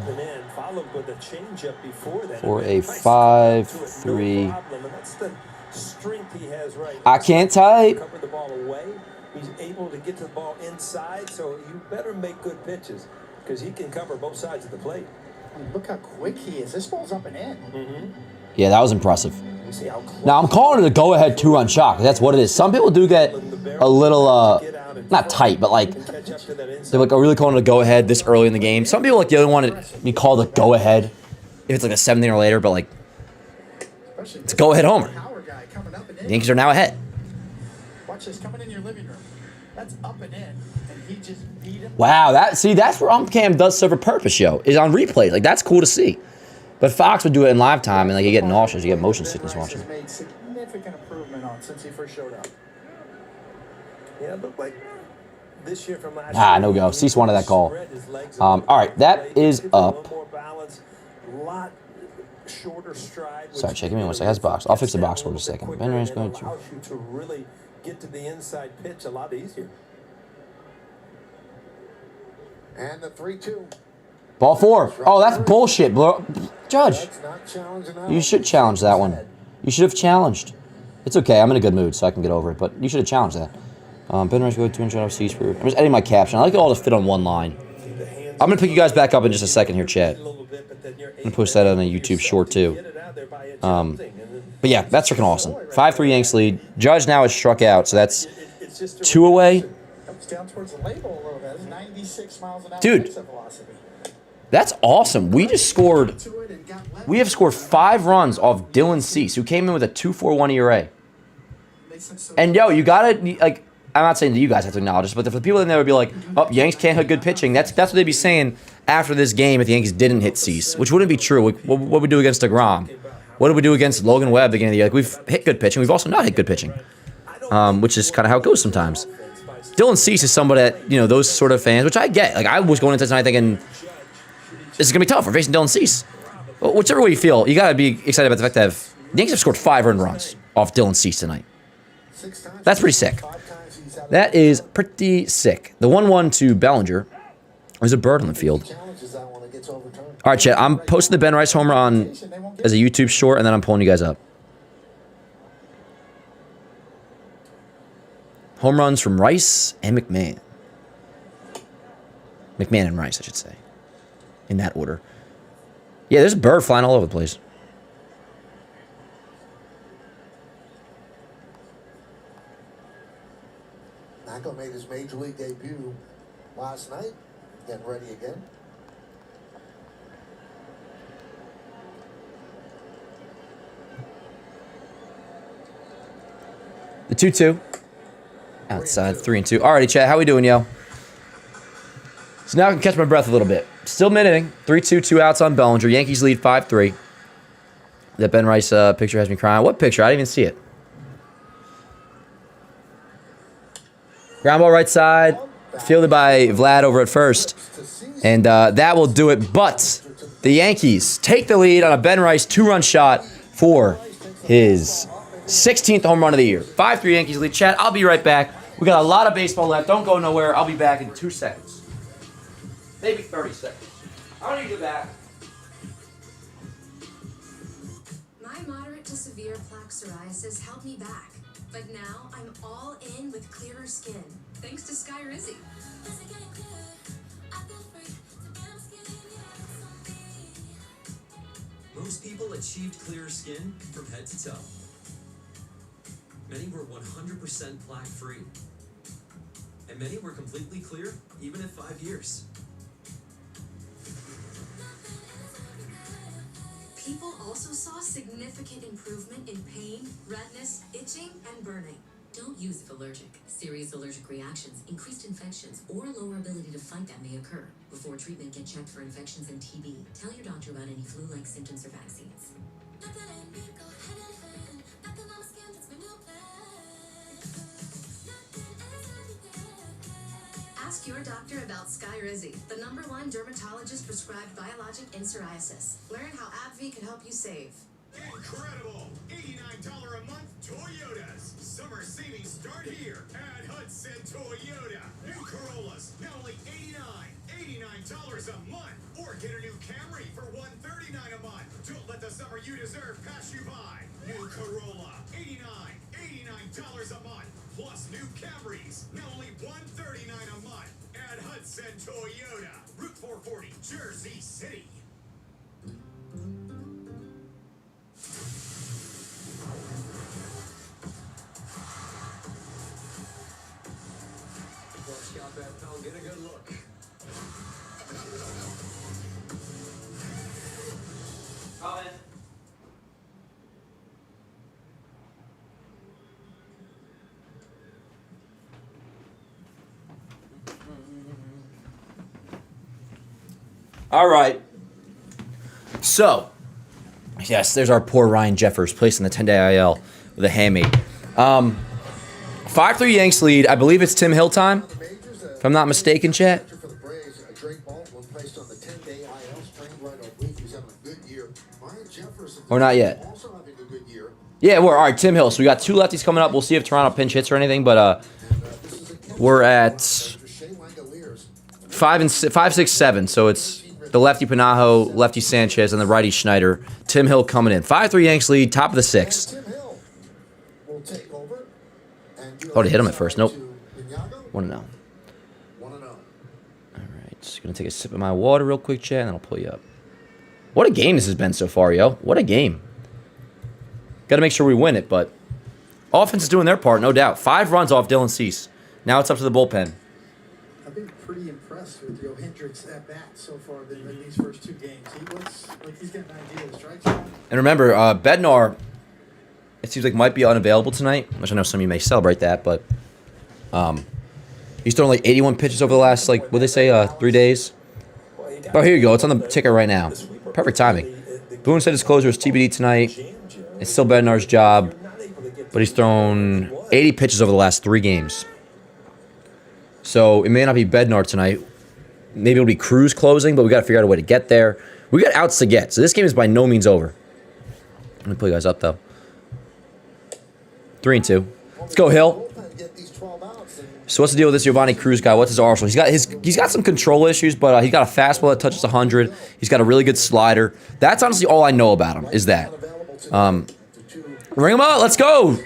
for a 5-3. I can't type. Cover the ball away. He's able to get to the ball inside, so you better make good pitches because he can cover both sides of the plate. Look how quick he is. This ball's up and in. Yeah, that was impressive. Now, I'm calling it a go-ahead 2-run shot. That's what it is. Some people do get a little, not tight, but they're really calling it a go-ahead this early in the game. Some people the other one to be called a go-ahead if it's a 7th or later, but it's a go-ahead homer. The Yankees are now ahead. Watch this coming in your living room. That's up and in. And He just beat him. Wow, that's where UmpCam does serve a purpose, yo. Is on replays. Like that's cool to see. But Fox would do it in live time, and like you get nauseous, you get motion sickness watching. Has made significant improvement on since he first showed up. Yeah, it looked like this year from last Ah, year, no go. he Cease wanted that call. spread his legs All right, that is Gives him a up. little more balance, lot shorter stride, which Sorry, check me one second. That's box. I'll fix the box for a second. Ben Ray's going to. allows you to really get to the inside pitch a lot easier. And the 3-2. Ball 4. Oh, that's bullshit, bro. Judge, That's not challenging at you all. should challenge that one. You should have challenged. It's okay. I'm in a good mood, so I can get over it. But you should have challenged that. Ben Rice go 200 off C's for. I'm just editing my caption. I like it all to fit on one line. I'm gonna pick you guys back up in just a second here, Chad. I'm gonna push that on a YouTube short too. But yeah, that's freaking awesome. 5-3 Yanks lead. Judge now has struck out, so that's 2 away. Comes down towards the label a little bit. That's 96 miles an hour Dude. exit velocity. That's awesome. We just scored. We have scored 5 runs off Dylan Cease, who came in with a 2.41 ERA. And yo, you gotta like. I'm not saying that you guys have to acknowledge this, but for the people in there would be like, "Oh, Yanks can't hit good pitching." That's what they'd be saying after this game if the Yankees didn't hit Cease, which wouldn't be true. What would we do against DeGrom? What did we do against Logan Webb at the beginning of the year? Like we've hit good pitching, we've also not hit good pitching, which is kind of how it goes sometimes. Dylan Cease is somebody that those sort of fans, which I get. Like I was going into tonight thinking this is gonna be tough. We're facing Dylan Cease. Well, whichever way you feel, you gotta be excited about the fact that the Yankees have scored 5 earned runs off Dylan Cease tonight. That's pretty sick. That is pretty sick. The 1-1 to Bellinger. There's a bird on the field. All right, Chet. I'm posting the Ben Rice homer on as a YouTube short, and then I'm pulling you guys up. Home runs from Rice and McMahon. McMahon and Rice, I should say. In that order. Yeah, there's a bird flying all over the place. Michael made his major league debut last night. Getting ready again. The 2-2. Outside, 3-2. Alrighty, Chad, how we doing, yo? So now I can catch my breath a little bit. Still minuting. 3-2, 2 outs on Bellinger. Yankees lead 5-3. That Ben Rice picture has me crying. What picture? I didn't even see it. Ground ball right side. Fielded by Vlad over at first. And that will do it. But the Yankees take the lead on a Ben Rice 2-run shot for his 16th home run of the year. 5-3 Yankees lead. Chat, I'll be right back. We got a lot of baseball left. Don't go nowhere. I'll be back in 2 seconds. Maybe 30 seconds. I need to get back. My moderate to severe plaque psoriasis held me back, but now I'm all in with clearer skin, thanks to Skyrizi. Most people achieved clearer skin from head to toe. Many were 100% plaque-free. And many were completely clear, even at 5 years. People also saw significant improvement in pain, redness, itching, and burning. Don't use if allergic. Serious allergic reactions, increased infections, or lower ability to fight that may occur. Before treatment, get checked for infections and TB. Tell your doctor about any flu-like symptoms or vaccines. Ask your doctor about Skyrizi, the #1 dermatologist prescribed biologic in psoriasis. Learn how AbbVie can help you save. Incredible! $89 a month Toyotas. Summer savings start here at Hudson Toyota. New Corollas, now only $89 a month. Or get a new Camry for $139 a month. Don't let the summer you deserve pass you by. New Corolla, $89 a month. Plus new Camrys, now only $139 a month. At Hudson Toyota, Route 440, Jersey City. Scout that pal, get a good look. Comment. All right. So, yes, there's our poor Ryan Jeffers placing the 10-day IL with a hammy. 5-3 Yanks lead. I believe it's Tim Hill time, if I'm not mistaken, chat. Or not yet. Yeah, we're all right. Tim Hill. So we got 2 lefties coming up. We'll see if Toronto pinch hits or anything, but we're at 5, 6, 7. So it's the lefty Panajo, lefty Sanchez, and the righty Schneider. Tim Hill coming in. 5-3 Yanks lead, top of the 6th. Oh, they hit him at first. Nope. 1-0. All right, just gonna take a sip of my water real quick, chat, and then I'll pull you up. What a game this has been so far, yo. What a game. Got to make sure we win it, but offense is doing their part, no doubt. 5 runs off Dylan Cease. Now it's up to the bullpen. I've been pretty impressed with Joe Hendricks at bat so far in these first 2 games. He looks like he's got an idea of the strike zone. And remember, Bednar, it seems like might be unavailable tonight, which I know some of you may celebrate that, but he's thrown like 81 pitches over the last, like, what they say, 3 days. Oh, here you go. It's on the ticker right now. Perfect timing. Boone said his closer is TBD tonight. It's still Bednar's job, but he's thrown 80 pitches over the last 3 games. So it may not be Bednar tonight. Maybe it'll be Cruz closing, but we got to figure out a way to get there. We got outs to get, so this game is by no means over. I'm going to pull you guys up, though. 3-2. Let's go, Hill. So what's the deal with this Giovanni Cruz guy? What's his arsenal? He's got some control issues, but he's got a fastball that touches 100. He's got a really good slider. That's honestly all I know about him, is that. Ring him up. Let's go.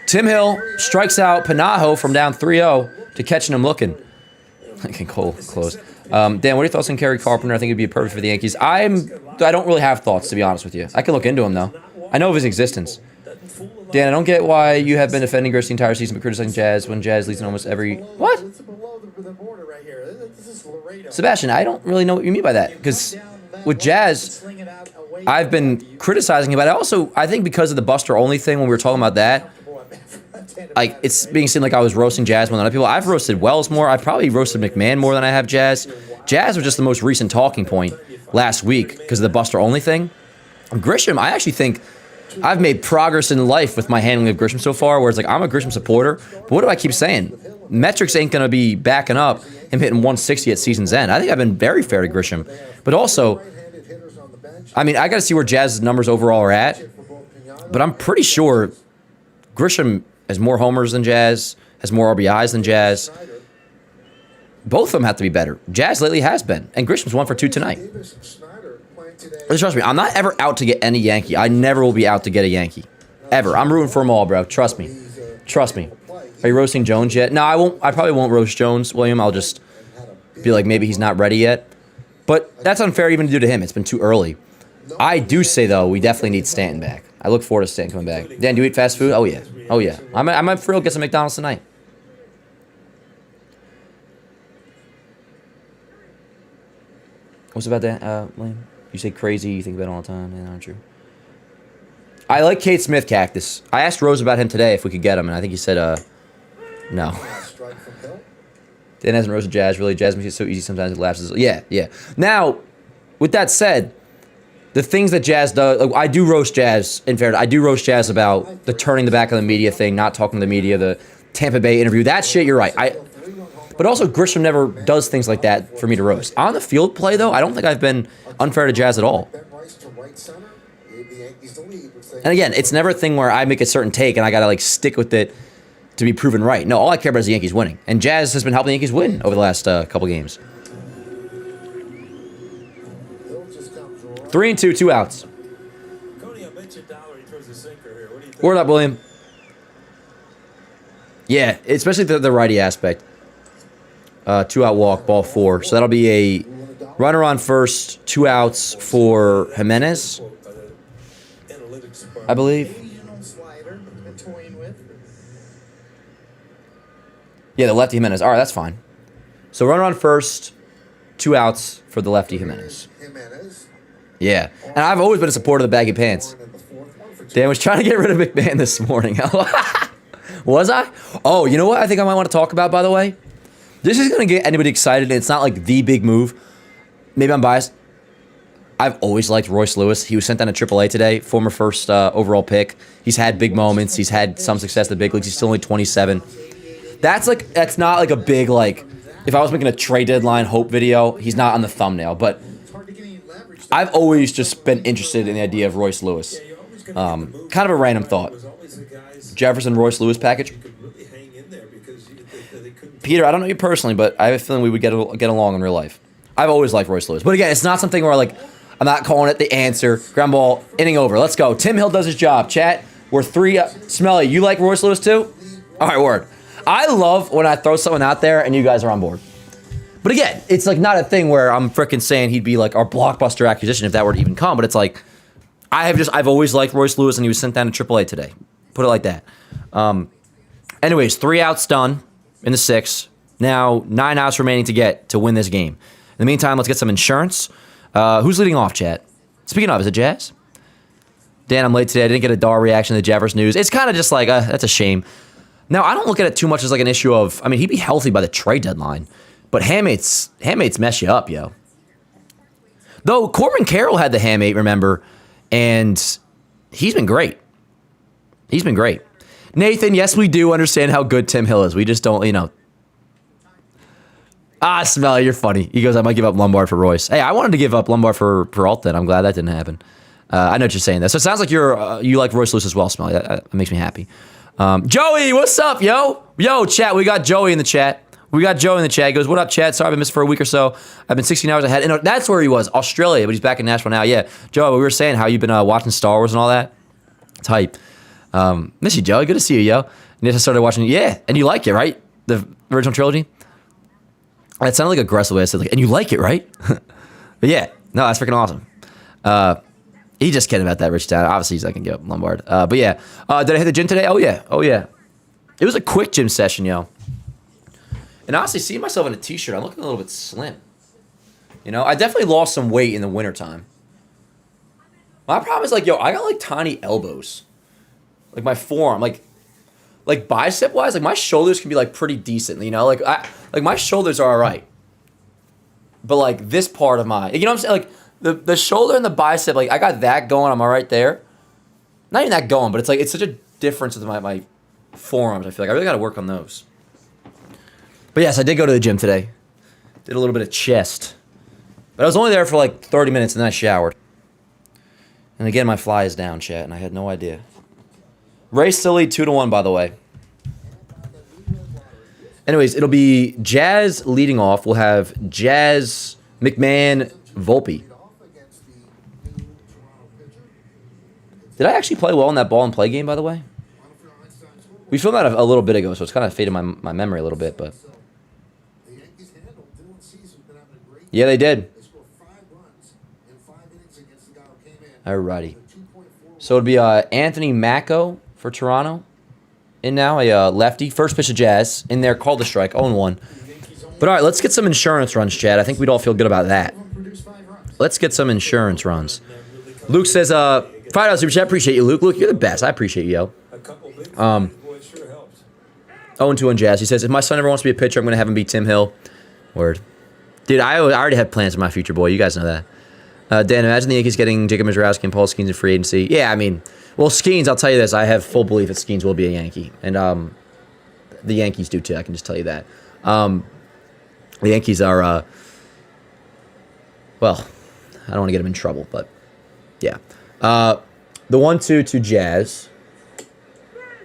Tim Hill strikes out Panajo from down 3-0 to catching him looking. Okay, close. Dan, what are your thoughts on Kerry Carpenter? I think it'd be perfect for the Yankees. I don't really have thoughts, to be honest with you. I can look into him, though. I know of his existence. Dan, I don't get why you have been defending Gristy the entire season but criticizing Jazz when Jazz leads in almost every... What? Sebastian, I don't really know what you mean by that. Because with Jazz, I've been criticizing him, but I think because of the Buster Only thing when we were talking about that, like, it's being seen like I was roasting Jazz more than other people. I've roasted Wells more. I've probably roasted McMahon more than I have Jazz. Jazz was just the most recent talking point last week because of the Buster Only thing. Grisham, I actually think I've made progress in life with my handling of Grisham so far, where it's like I'm a Grisham supporter, but what do I keep saying? Metrics ain't going to be backing up him hitting 160 at season's end. I think I've been very fair to Grisham. But also, I mean, I got to see where Jazz's numbers overall are at, but I'm pretty sure Grisham has more homers than Jazz, has more RBIs than Jazz. Both of them have to be better. Jazz lately has been, and Grisham's 1 for 2 tonight. Trust me, I'm not ever out to get any Yankee. I never will be out to get a Yankee. Ever. I'm rooting for them all, bro. Trust me. Trust me. Are you roasting Jones yet? No, I won't. I probably won't roast Jones, William. I'll just be like, maybe he's not ready yet. But that's unfair even to do to him. It's been too early. I do say, though, we definitely need Stanton back. I look forward to Stanton coming back. Dan, do you eat fast food? Oh, yeah. Oh, yeah. I might for real get some McDonald's tonight. What's about that, William? You say crazy, you think about it all the time. Yeah, not true. I like Kate Smith Cactus. I asked Rose about him today if we could get him, and I think he said, no. Dan hasn't roasted Jazz, really. Jazz makes it so easy sometimes it lapses. Yeah. Now, with that said, the things that Jazz does, like, I do roast Jazz, in fairness. I do roast Jazz about the turning the back of the media thing, not talking to the media, the Tampa Bay interview. That shit, you're right. But also, Grisham never does things like that for me to roast. On the field play, though, I don't think I've been unfair to Jazz at all. And again, it's never a thing where I make a certain take and I gotta, like, stick with it to be proven right. No, all I care about is the Yankees winning. And Jazz has been helping the Yankees win over the last couple games. 3-2, 2 outs. Word up, William. Yeah, especially the righty aspect. 2-out walk, ball 4. So that'll be a runner on first, 2 outs for Jimenez, I believe. Yeah, the lefty Jimenez. All right, that's fine. So runner on first, 2 outs for the lefty Jimenez. Yeah, and I've always been a supporter of the baggy pants. Dan was trying to get rid of McMahon this morning. Was I? Oh, you know what I think I might want to talk about, by the way? This is going to get anybody excited. It's not like the big move. Maybe I'm biased. I've always liked Royce Lewis. He was sent down to AAA today, former first overall pick. He's had big moments. He's had some success in the big leagues. He's still only 27. That's not like a big, like, if I was making a trade deadline hope video, he's not on the thumbnail. But I've always just been interested in the idea of Royce Lewis. Kind of a random thought. Jefferson Royce Lewis package. Peter, I don't know you personally, but I have a feeling we would get along in real life. I've always liked Royce Lewis. But again, it's not something where, like, I'm not calling it the answer. Ground ball, inning over. Let's go. Tim Hill does his job. Chat, we're 3. Smelly, you like Royce Lewis too? All right, word. I love when I throw someone out there and you guys are on board. But again, it's like not a thing where I'm freaking saying he'd be like our blockbuster acquisition if that were to even come. But it's like, I've always liked Royce Lewis and he was sent down to AAA today. Put it like that. Anyways, 3 outs done in the 6th. Now 9 outs remaining to get to win this game. In the meantime, let's get some insurance. Who's leading off, chat? Speaking of, is it Jazz? Dan, I'm late today. I didn't get a DAR reaction to the Jefferson news. It's kind of just like, that's a shame. Now, I don't look at it too much as like an issue of, I mean, he'd be healthy by the trade deadline. But handmates mess you up, yo. Though Corbin Carroll had the hamate, remember, and he's been great. He's been great. Nathan, yes, we do understand how good Tim Hill is. We just don't, you know. Smelly, you're funny. He goes, I might give up Lombard for Royce. Hey, I wanted to give up Lombard for Alton. I'm glad that didn't happen. I know what you're saying that. So it sounds like you like Royce Lewis as well, Smelly. That makes me happy. Joey, what's up, yo? Yo, chat, we got Joey in the chat. He goes, what up, Chad? Sorry I've been missing for a week or so. I've been 16 hours ahead. And that's where he was, Australia, but he's back in Nashville now. Yeah, Joe, we were saying how you've been watching Star Wars and all that. It's hype. Miss you, Joey. Good to see you, yo. And you just started watching, yeah, and you like it, right? The original trilogy? That sounded like aggressive way I said, like, and you like it, right? But yeah, no, that's freaking awesome. He just kidding about that, Rich Town. Obviously, he's not going to give up Lombard. But yeah, did I hit the gym today? Oh, yeah. It was a quick gym session, yo. And honestly, seeing myself in a t-shirt, I'm looking a little bit slim. You know, I definitely lost some weight in the wintertime. My problem is, like, yo, I got, like, tiny elbows. Like, my forearm, like bicep-wise, like, my shoulders can be, like, pretty decent, you know? Like, my shoulders are all right. But, like, this part of my, you know what I'm saying? Like, the shoulder and the bicep, like, I got that going, I'm all right there. Not even that going, but it's, like, it's such a difference with my forearms, I feel like. I really got to work on those. But yes, I did go to the gym today. Did a little bit of chest. But I was only there for like 30 minutes and then I showered. And again, my fly is down, chat, and I had no idea. Ray still lead 2-1, by the way. Anyways, it'll be Jazz leading off. We'll have Jazz, McMahon, Volpe. Did I actually play well in that ball and play game, by the way? We filmed that a little bit ago, so it's kind of faded my memory a little bit, but... Yeah, they did. Alrighty. So it'd be Anthony Macco for Toronto. In now, a lefty. First pitch of Jazz. In there, called the strike. 0-1. But all right, let's get some insurance runs, Chad. I think we'd all feel good about that. Let's get some insurance runs. Luke says, $5 super chat. Appreciate you, Luke. Luke, you're the best. I appreciate you, yo. 0-2 on Jazz. He says, if my son ever wants to be a pitcher, I'm going to have him be Tim Hill. Word. Dude, I already have plans for my future boy. You guys know that. Dan, imagine the Yankees getting Jacob Mizrowski and Paul Skeens in free agency. Yeah, I mean, well, Skeens, I'll tell you this. I have full belief that Skeens will be a Yankee. And the Yankees do, too. I can just tell you that. The Yankees are, well, I don't want to get them in trouble, but yeah. The 1-2 to Jazz.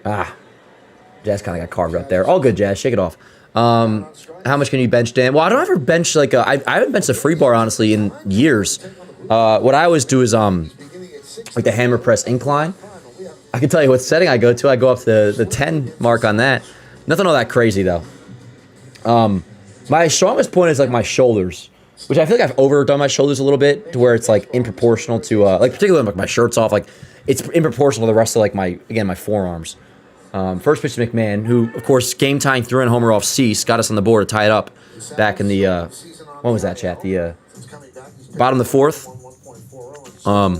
Jazz kind of got carved up there. All good, Jazz. Shake it off. How much can you bench, Dan? Well, I don't ever bench like I haven't benched a free bar, honestly, in years. What I always do is like the hammer press incline. I can tell you what setting I go to. I go up to the 10 mark on that. Nothing all that crazy, though. My strongest point is like my shoulders, which I feel like I've overdone my shoulders a little bit to where it's like in proportional to like particularly when like my shirt's off, like it's in proportional to the rest of like my forearms. First pitch to McMahon, who, of course, game tying through and homer off Cease, got us on the board to tie it up back in the, what was that, chat? The bottom of the 4th. All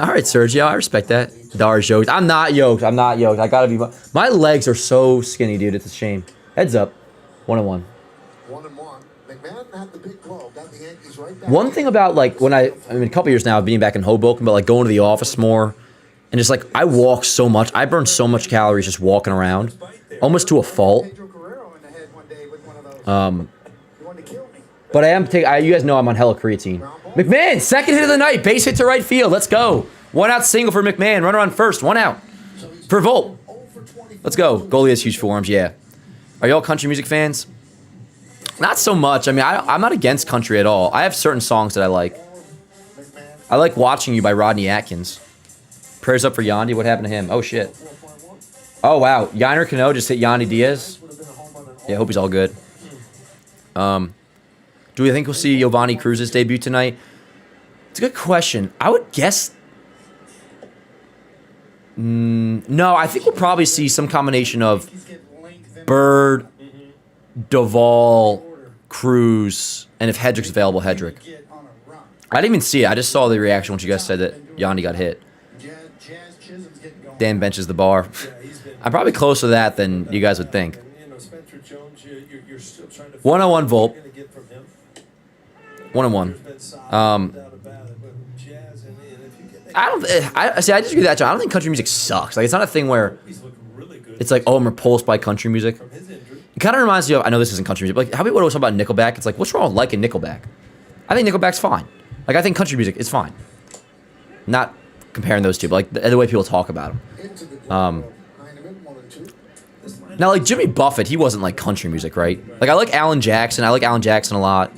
right, Sergio, I respect that. Dar's yoked. I'm not yoked. I gotta be. My legs are so skinny, dude. It's a shame. Heads up. 1-1. 1-1. McMahon had the big blow, got the Yankees One thing about like when I mean a couple years now of being back in Hoboken, but like going to the office more and just like I walk so much. I burn so much calories just walking around, almost to a fault. But I am taking. You guys know I'm on hella creatine. McMahon, second hit of the night, base hit to right field. Let's go. 1 out single for McMahon. Runner on first. 1 out for Volt. Let's go. Goalie has huge forearms. Yeah. Are y'all country music fans? Not so much. I mean, I'm not against country at all. I have certain songs that I like. I like Watching You by Rodney Atkins. Prayers up for Yandy. What happened to him? Oh, shit. Oh, wow. Yiner Cano just hit Yandy Diaz. Yeah, I hope he's all good. Do we think we'll see Giovanni Cruz's debut tonight? It's a good question. I would guess... no, I think we'll probably see some combination of Bird, Duvall, Cruz, and if Hedrick's available, Hedrick. I didn't even see it. I just saw the reaction once you guys said that Yandy got hit. Dan benches the bar. I'm probably closer to that than you guys would think. 101 Volt. 1-1. I disagree with that, John. I don't think country music sucks. Like, it's not a thing where it's like, oh, I'm repulsed by country music. It kind of reminds me of, I know this isn't country music, but like, how people always talk about Nickelback? It's like, what's wrong with liking Nickelback? I think Nickelback's fine. Like, I think country music is fine. Not comparing those two, but like the way people talk about them. Now, like Jimmy Buffett, he wasn't like country music, right? Like, I like Alan Jackson. I like Alan Jackson a lot.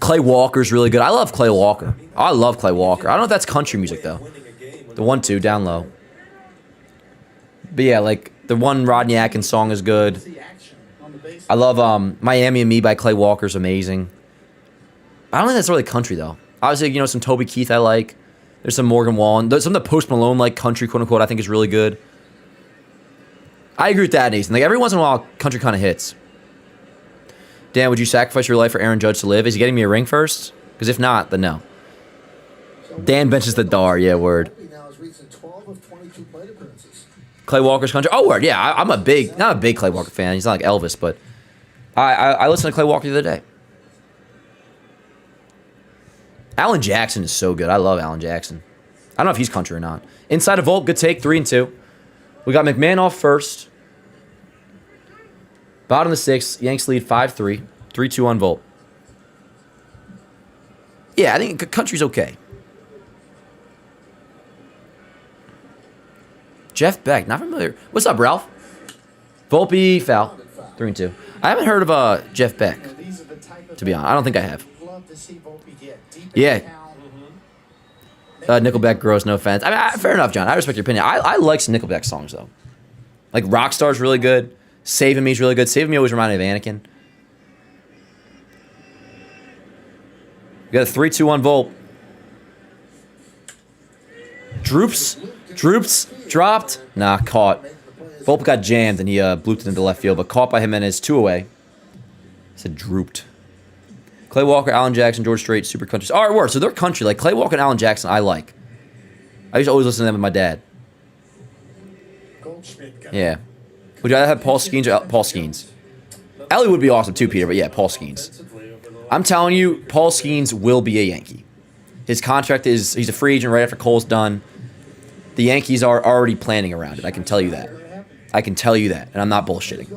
Clay Walker's really good. I love Clay Walker. I love Clay Walker. I don't know if that's country music, though. The 1-2, down low. But yeah, like, the one Rodney Atkins song is good. I love Miami and Me by Clay Walker's amazing. I don't think that's really country, though. Obviously, you know, some Toby Keith I like. There's some Morgan Wallen. Some of the Post Malone, like, country, quote-unquote, I think is really good. I agree with that, Nathan. Like, every once in a while, country kind of hits. Dan, would you sacrifice your life for Aaron Judge to live? Is he getting me a ring first? Because if not, then no. Dan benches the Dar. Yeah, word. Clay Walker's country. Oh, word. Yeah, I'm not a big Clay Walker fan. He's not like Elvis, but I listened to Clay Walker the other day. Alan Jackson is so good. I love Alan Jackson. I don't know if he's country or not. Inside a Volt, good take, 3-2. We got McMahon off first. Bottom of the 6th, Yanks lead 5-3. 3-2 on Volt. Yeah, I think country's okay. Jeff Beck, not familiar. What's up, Ralph? Volpe, foul. 3-2. I haven't heard of Jeff Beck, to be honest. I don't think I have. Yeah. Nickelback, gross, no offense. I mean, fair enough, John. I respect your opinion. I like some Nickelback songs, though. Like, Rockstar's really good. Saving Me's really good. Saving Me always reminded me of Anakin. We got a 3-2 on Volt. Droops, dropped. Nah, caught. Volpe got jammed, and he blooped it into left field, but caught by Jimenez, 2 away. Said drooped. Clay Walker, Alan Jackson, George Strait, super country. All right, word. So they're country. Like, Clay Walker and Alan Jackson, I like. I used to always listen to them with my dad. Yeah. Would you rather have Paul Skeens or Paul Skeens? Ellie would be awesome too, Peter, but yeah, Paul Skeens. I'm telling you, Paul Skeens will be a Yankee. His contract is, he's a free agent right after Cole's done. The Yankees are already planning around it. I can tell you that. I can tell you that, and I'm not bullshitting.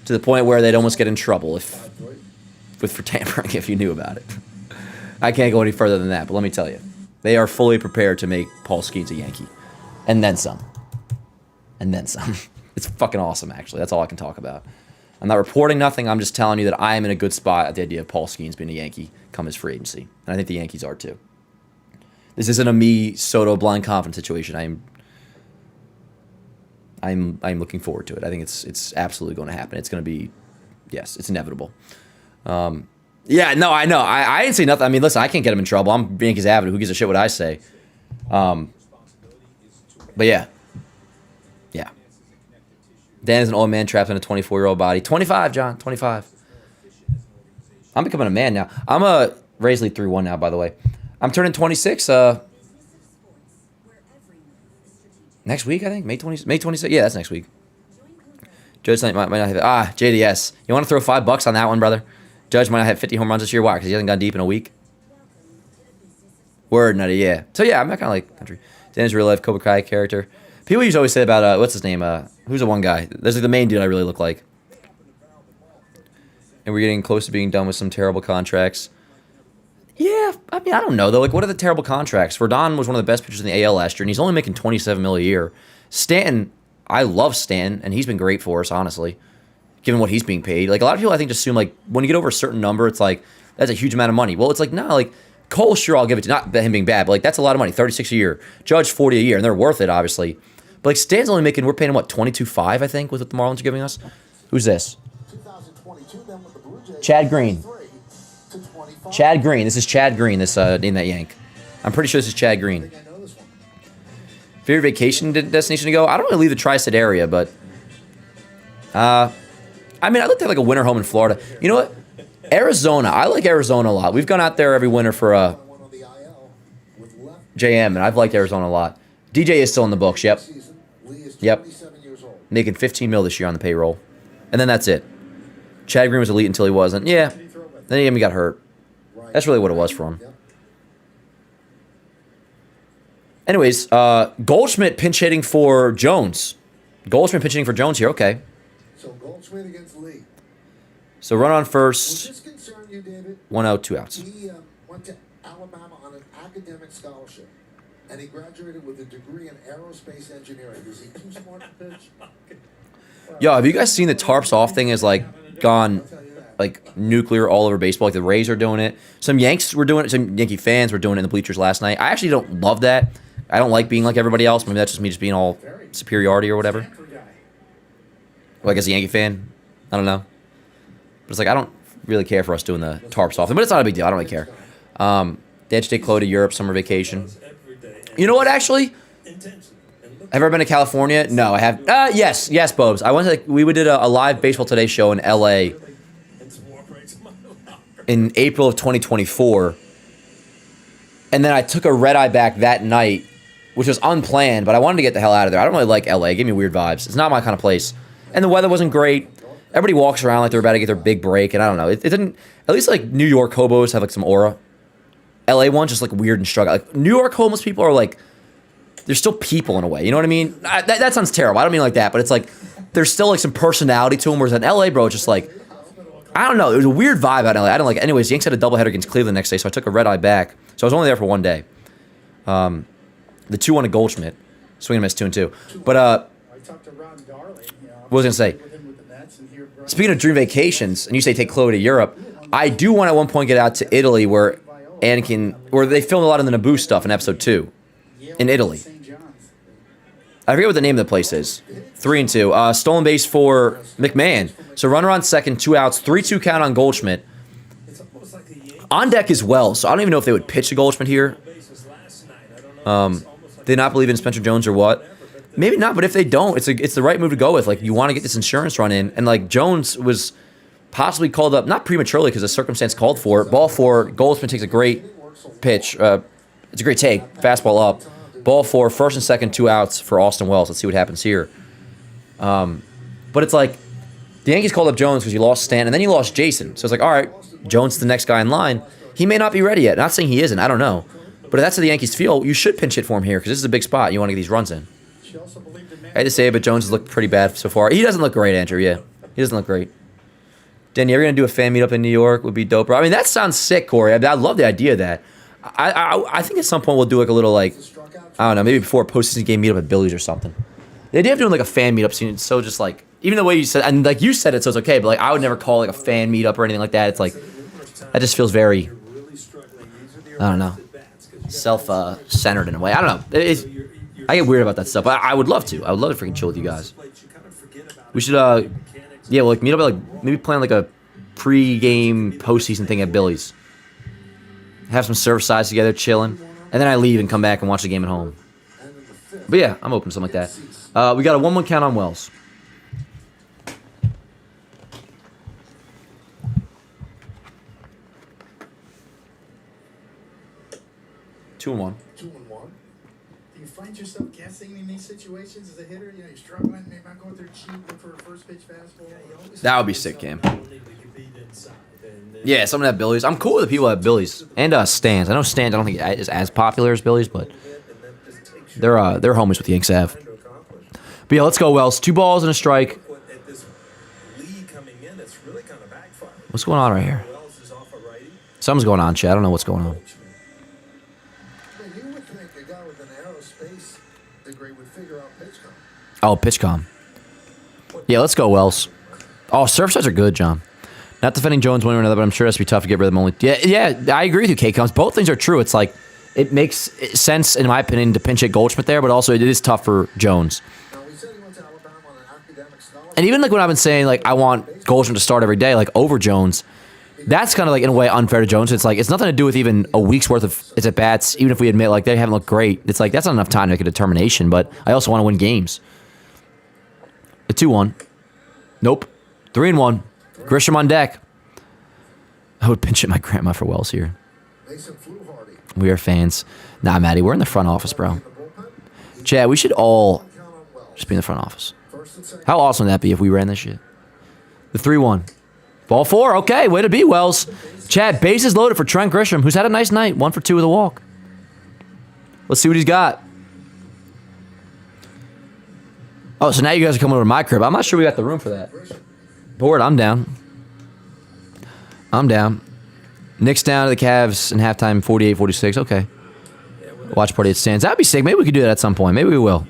To the point where they'd almost get in trouble for tampering if you knew about it. I can't go any further than that, but let me tell you. They are fully prepared to make Paul Skeens a Yankee. And then some. And then some. It's fucking awesome, actually. That's all I can talk about. I'm not reporting nothing. I'm just telling you that I am in a good spot at the idea of Paul Skeens being a Yankee come his free agency. And I think the Yankees are too. This isn't a me, Soto, blind confidence situation. I'm looking forward to it. I think it's absolutely going to happen. It's going to be, yes, it's inevitable. Yeah, no, I know. I didn't say nothing. I mean, listen, I can't get him in trouble. I'm Yankees Avenue. Who gives a shit what I say? But yeah. Yeah. Dan is an old man trapped in a 24-year-old body. 25, John. 25. I'm becoming a man now. I'm a Rays lead 3-1 now, by the way. I'm turning 26 next week, I think. May 26th. Yeah, that's next week. Judge might not have it. JDS. You want to throw $5 on that one, brother? Judge might not have 50 home runs this year. Why? Because he hasn't gone deep in a week. Word, nutty, yeah. So yeah, I'm not kind of like country. Dan's real life Cobra Kai character. People used to always say about what's his name? Who's the one guy? There's like the main dude I really look like. And we're getting close to being done with some terrible contracts. Yeah, I mean, I don't know, though. Like, what are the terrible contracts? Rodon was one of the best pitchers in the AL last year, and he's only making $27 million a year. Stanton, I love Stanton, and he's been great for us, honestly, given what he's being paid. Like, a lot of people, I think, just assume, like, when you get over a certain number, it's like, that's a huge amount of money. Well, it's like, no, like, Cole, sure, I'll give it to, not him being bad, but, like, that's a lot of money, 36 a year. Judge, 40 a year, and they're worth it, obviously. But, like, Stanton's only making, we're paying him, what, 22.5, I think, with what the Marlins are giving us? Who's this? Chad Green. Chad Green. This is Chad Green, this name that Yank. I'm pretty sure this is Chad Green. Favorite vacation destination to go? I don't really leave the tri-state area, but I mean, I looked at like a winter home in Florida. You know what? Arizona. I like Arizona a lot. We've gone out there every winter for JM, and I've liked Arizona a lot. DJ is still in the books. Yep. Yep. Making $15 million this year on the payroll, and then that's it. Chad Green was elite until he wasn't. Yeah. Then he got hurt. That's really what it was for him. Anyways, Goldschmidt pinch hitting for Jones. Goldschmidt pinch hitting for Jones here. Okay. So Goldschmidt against Lee. So run on first. Does this concern you, David? 1-0, 2 outs. He went to Alabama on an academic scholarship, and he graduated with a degree in aerospace engineering. Is he too smart to pitch? Yo, have you guys seen the tarps off thing has like gone like nuclear all over baseball? Like the Rays are doing it. Some Yanks were doing it. Some Yankee fans were doing it in the bleachers last night. I actually don't love that. I don't like being like everybody else. Maybe that's just me just being all superiority or whatever. Like as a Yankee fan, I don't know. But it's like I don't really care for us doing the tarps off. But it's not a big deal. I don't really care. They had to take Chloe to Europe summer vacation. You know what, actually? Have you ever been to California? No, I have. Yes, Bobes. I went to we did a live Baseball Today show in LA in April of 2024. And then I took a red eye back that night, which was unplanned, but I wanted to get the hell out of there. I don't really like LA. It gave me weird vibes. It's not my kind of place. And the weather wasn't great. Everybody walks around like they're about to get their big break, and I don't know. It didn't. At least like New York hobos have like some aura. LA ones just like weird and struggling. Like New York homeless people are like, they're still people in a way. You know what I mean? That sounds terrible. I don't mean like that, but it's like there's still like some personality to them. Whereas in LA, bro, it's just like, I don't know. It was a weird vibe out in LA. I don't like it. Anyways, Yanks had a doubleheader against Cleveland the next day, so I took a red eye back. So I was only there for one day. The 2-1 to Goldschmidt. Swing and miss 2-2. But I talked to Ron Darling. What was I going to say? Speaking of dream vacations, and you say take Chloe to Europe, I do want at one point get out to Italy where they filmed a lot of the Naboo stuff in episode 2 in Italy. I forget what the name of the place is. 3-2. Stolen base for McMahon. So runner on second, 2 outs, 3-2 count on Goldschmidt. On deck as well, so I don't even know if they would pitch to Goldschmidt here. They not believe in Spencer Jones or what? Maybe not, but if they don't, it's the right move to go with. Like, you want to get this insurance run in, and like Jones was possibly called up, not prematurely because the circumstance called for it. Ball 4, Goldschmidt takes a great pitch. It's a great take, fastball up. Ball 4, first and second, 2 outs for Austin Wells. Let's see what happens here. But it's like the Yankees called up Jones because you lost Stan, and then you lost Jason. So it's like, all right, Jones is the next guy in line. He may not be ready yet. Not saying he isn't. I don't know. But if that's how the Yankees feel, you should pinch hit for him here because this is a big spot. You want to get these runs in. I hate to say it, but Jones has looked pretty bad so far. He doesn't look great, Andrew. Yeah, he doesn't look great. Danny, you're going to do a fan meetup in New York would be dope, bro. I mean, that sounds sick, Corey. I love the idea of that. I think at some point we'll do like a little like, I don't know, maybe before a postseason game meetup at Billy's or something. The idea of doing like a fan meetup scene is so just like, even the way you said, and like you said it, so it's okay, but like I would never call it like a fan meetup or anything like that. It's like, that just feels very, I don't know, self-centered in a way. I don't know. I get weird about that stuff. I would love to. I would love to freaking chill with you guys. We should, yeah, like meet up, like maybe plan like a pre-game postseason thing at Billy's. Have some serve sides together, chilling, and then I leave and come back and watch the game at home. But yeah, I'm open to something like that. We got a 1-1 count on Wells. Two and one. you find yourself guessing in these situations as a hitter? You know, you're struggling, maybe not going through cheap, look for a first pitch fastball. That would be sick, Cam. Yeah, some of that Billy's. I'm cool with the people that have Billy's and Stans. I know Stans. I don't think is as popular as Billy's, but they're homies with Yanks Ave. But yeah, let's go, Wells. 2 balls and a strike. What's going on right here? Something's going on, Chad. I don't know what's going on. You would think a guy with an aerospace degree would figure out pitch com. Oh, pitch com. Yeah, let's go, Wells. Oh, surf sides are good, John. Not defending Jones one way or another, but I'm sure it has to be tough to get rid of them only. Yeah, I agree with you, K-Coms. Both things are true. It's like, it makes sense, in my opinion, to pinch hit Goldschmidt there, but also it is tough for Jones. And even like when I've been saying, like, I want Goldschmidt to start every day, like, over Jones, that's kind of like, in a way, unfair to Jones. It's like, it's nothing to do with even a week's worth of its at-bats, even if we admit, like, they haven't looked great. It's like, that's not enough time to make a determination, but I also want to win games. A 2-1. Nope. 3-1. Grisham on deck. I would pinch hit my grandma for Wells here. We are fans. Nah, Maddie, we're in the front office, bro. Chad, we should all just be in the front office. How awesome would that be if we ran this shit? The 3-1. Ball 4. Okay, way to be, Wells. Chad, bases loaded for Trent Grisham, who's had a nice night. 1 for 2 with a walk. Let's see what he's got. Oh, so now you guys are coming over to my crib. I'm not sure we got the room for that. Board, I'm down. I'm down. Nick's down to the Cavs in halftime, 48-46. Okay. Watch party at Stands. That'd be sick. Maybe we could do that at some point. Maybe we will.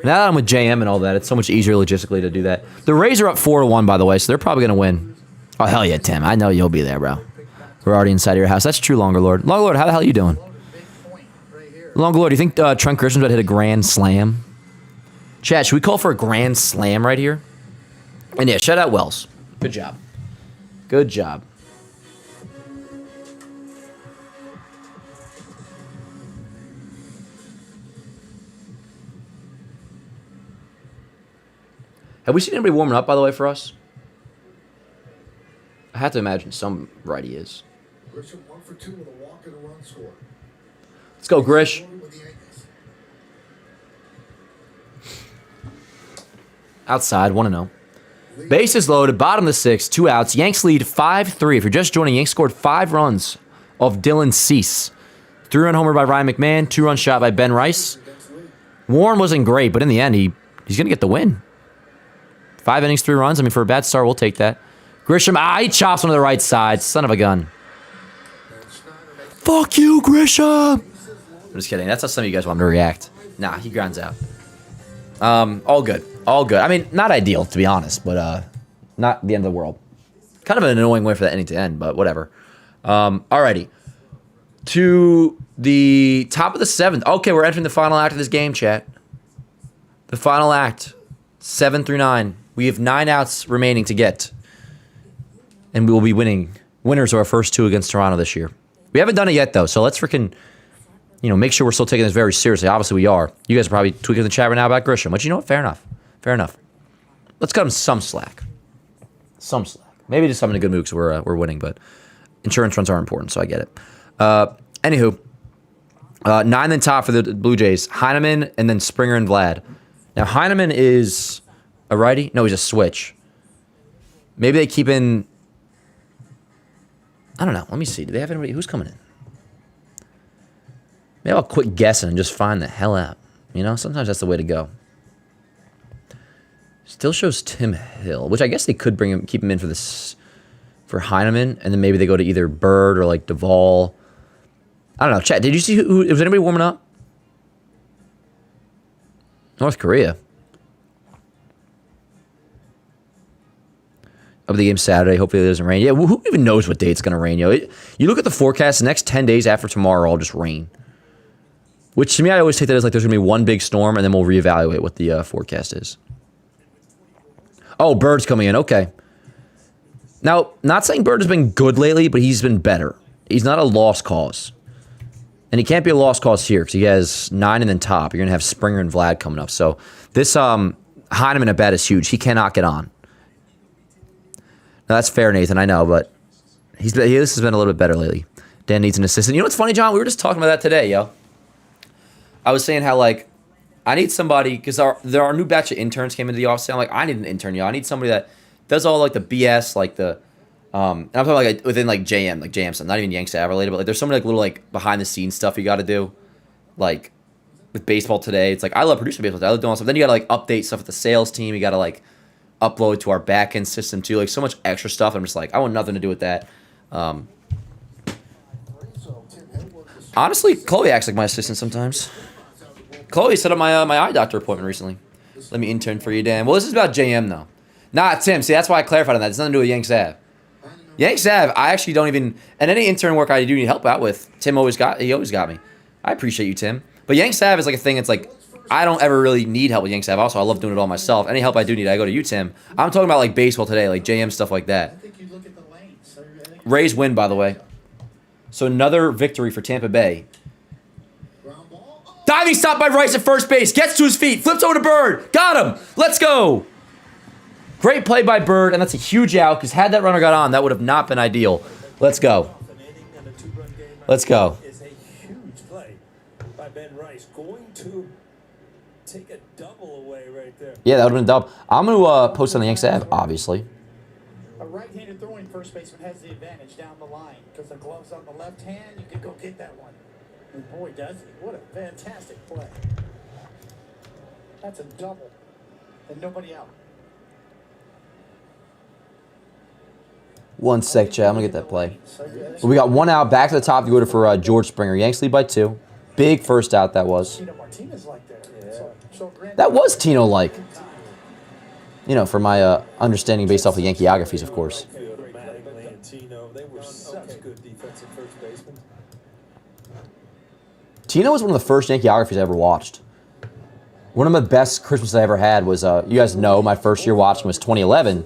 Now that I'm with JM and all that, it's so much easier logistically to do that. The Rays are up 4-1, by the way, so they're probably going to win. Oh, hell yeah, Tim. I know you'll be there, bro. We're already inside of your house. That's true, Longer Lord. Longer Lord, how the hell are you doing? Longer Lord, do you think Trent Grisham's about to hit a grand slam? Chat, should we call for a grand slam right here? And yeah, shout out Wells. Good job. Good job. Have we seen anybody warming up, by the way, for us? I have to imagine some righty is. Grisham 1 for 2 with a walk and a run score. Let's go, Grish. Outside, 1-0. Bases loaded, bottom of the 6th, 2 outs. Yanks lead 5-3. If you're just joining, Yanks scored 5 runs off Dylan Cease. 3-run homer by Ryan McMahon, 2-run shot by Ben Rice. Warren wasn't great, but in the end, he's going to get the win. 5 innings, 3 runs. I mean, for a bad start, we'll take that. Grisham, he chops one to the right side. Son of a gun. Fuck you, Grisham. I'm just kidding. That's how some of you guys want him to react. Nah, he grounds out. All good. All good. I mean, not ideal, to be honest, but not the end of the world. Kind of an annoying way for that inning to end, but whatever. Alrighty. To the top of the 7th. Okay, we're entering the final act of this game, chat. The final act. 7 through 9. We have 9 outs remaining to get. And we will be winning. Winners are our first 2 against Toronto this year. We haven't done it yet, though, so let's freaking, make sure we're still taking this very seriously. Obviously, we are. You guys are probably tweaking the chat right now about Grisham, which, you know what? Fair enough. Fair enough. Let's cut him some slack. Some slack. Maybe just some in a good mood because we're winning, but insurance runs are important, so I get it. Anywho, 9 then top for the Blue Jays. Heineman and then Springer and Vlad. Now, Heineman is a righty? No, he's a switch. Maybe they keep in... I don't know. Let me see. Do they have anybody? Who's coming in? Maybe I'll quit guessing and just find the hell out. Sometimes that's the way to go. Still shows Tim Hill, which I guess they could keep him in for Heineman, and then maybe they go to either Bird or like Duvall. I don't know. Chat, did you see who was anybody warming up? North Korea. Of the game Saturday. Hopefully it doesn't rain. Yeah, who even knows what day it's going to rain, yo? You look at the forecast, the next 10 days after tomorrow will just rain. Which to me, I always take that as like there's going to be one big storm, and then we'll reevaluate what the forecast is. Oh, Bird's coming in. Okay. Now, not saying Bird has been good lately, but he's been better. He's not a lost cause. And he can't be a lost cause here because he has 9 and then top. You're going to have Springer and Vlad coming up. So this Heineman at bat is huge. He cannot get on. Now, that's fair, Nathan. I know, but this has been a little bit better lately. Dan needs an assistant. You know what's funny, John? We were just talking about that today, yo. I was saying how, like, I need somebody, because there are new batch of interns came into the office. I'm like, I need an intern, I need somebody that does all, like, the BS, like, the, and I'm talking, like, within, like, JM stuff, not even Yanks Ave related, but, like, there's so many, like, little, like, behind-the-scenes stuff you got to do. Like, with baseball today, it's like, I love producing baseball today. I love doing all stuff. Then you got to, like, update stuff with the sales team. You got to, like, upload to our back-end system, too. Like, so much extra stuff. I'm just like, I want nothing to do with that. Honestly, Chloe acts like my assistant sometimes. Chloe set up my eye doctor appointment recently. Let me intern for you, Dan. Well, this is about JM, though. Nah, Tim. See, that's why I clarified on that. It's nothing to do with Yanks Ave. Yanks Ave, I actually don't even... And any intern work I do need help out with, Tim always got me. I appreciate you, Tim. But Yanks Ave is like a thing. It's like, I don't ever really need help with Yanks Ave. Also, I love doing it all myself. Any help I do need, I go to you, Tim. I'm talking about, like, baseball today, like JM stuff like that. Rays win, by the way. So another victory for Tampa Bay. Diving stop by Rice at first base. Gets to his feet. Flips over to Bird. Got him. Let's go. Great play by Bird, and that's a huge out, because had that runner got on, that would have not been ideal. Let's go. Let's go. Is a huge play by Ben Rice. Going to take a double away right there. Yeah, that would have been a double. I'm going to post on the Yanks Ave, obviously. A right-handed throwing first baseman has the advantage down the line because the glove's on the left hand. You can go get that one. And boy, does he. What a fantastic play. That's a double. And nobody out. One sec, chat. I'm going to get that play. Well, we got one out. Back to the top. You order for George Springer. Yanks lead by 2. Big first out that was. That was Tino-like. You know, for my understanding based off of Yankeeographies, of course. Tino was one of the first Yankeeographies I ever watched. One of the best Christmases I ever had was, you guys know, my first year watching was 2011.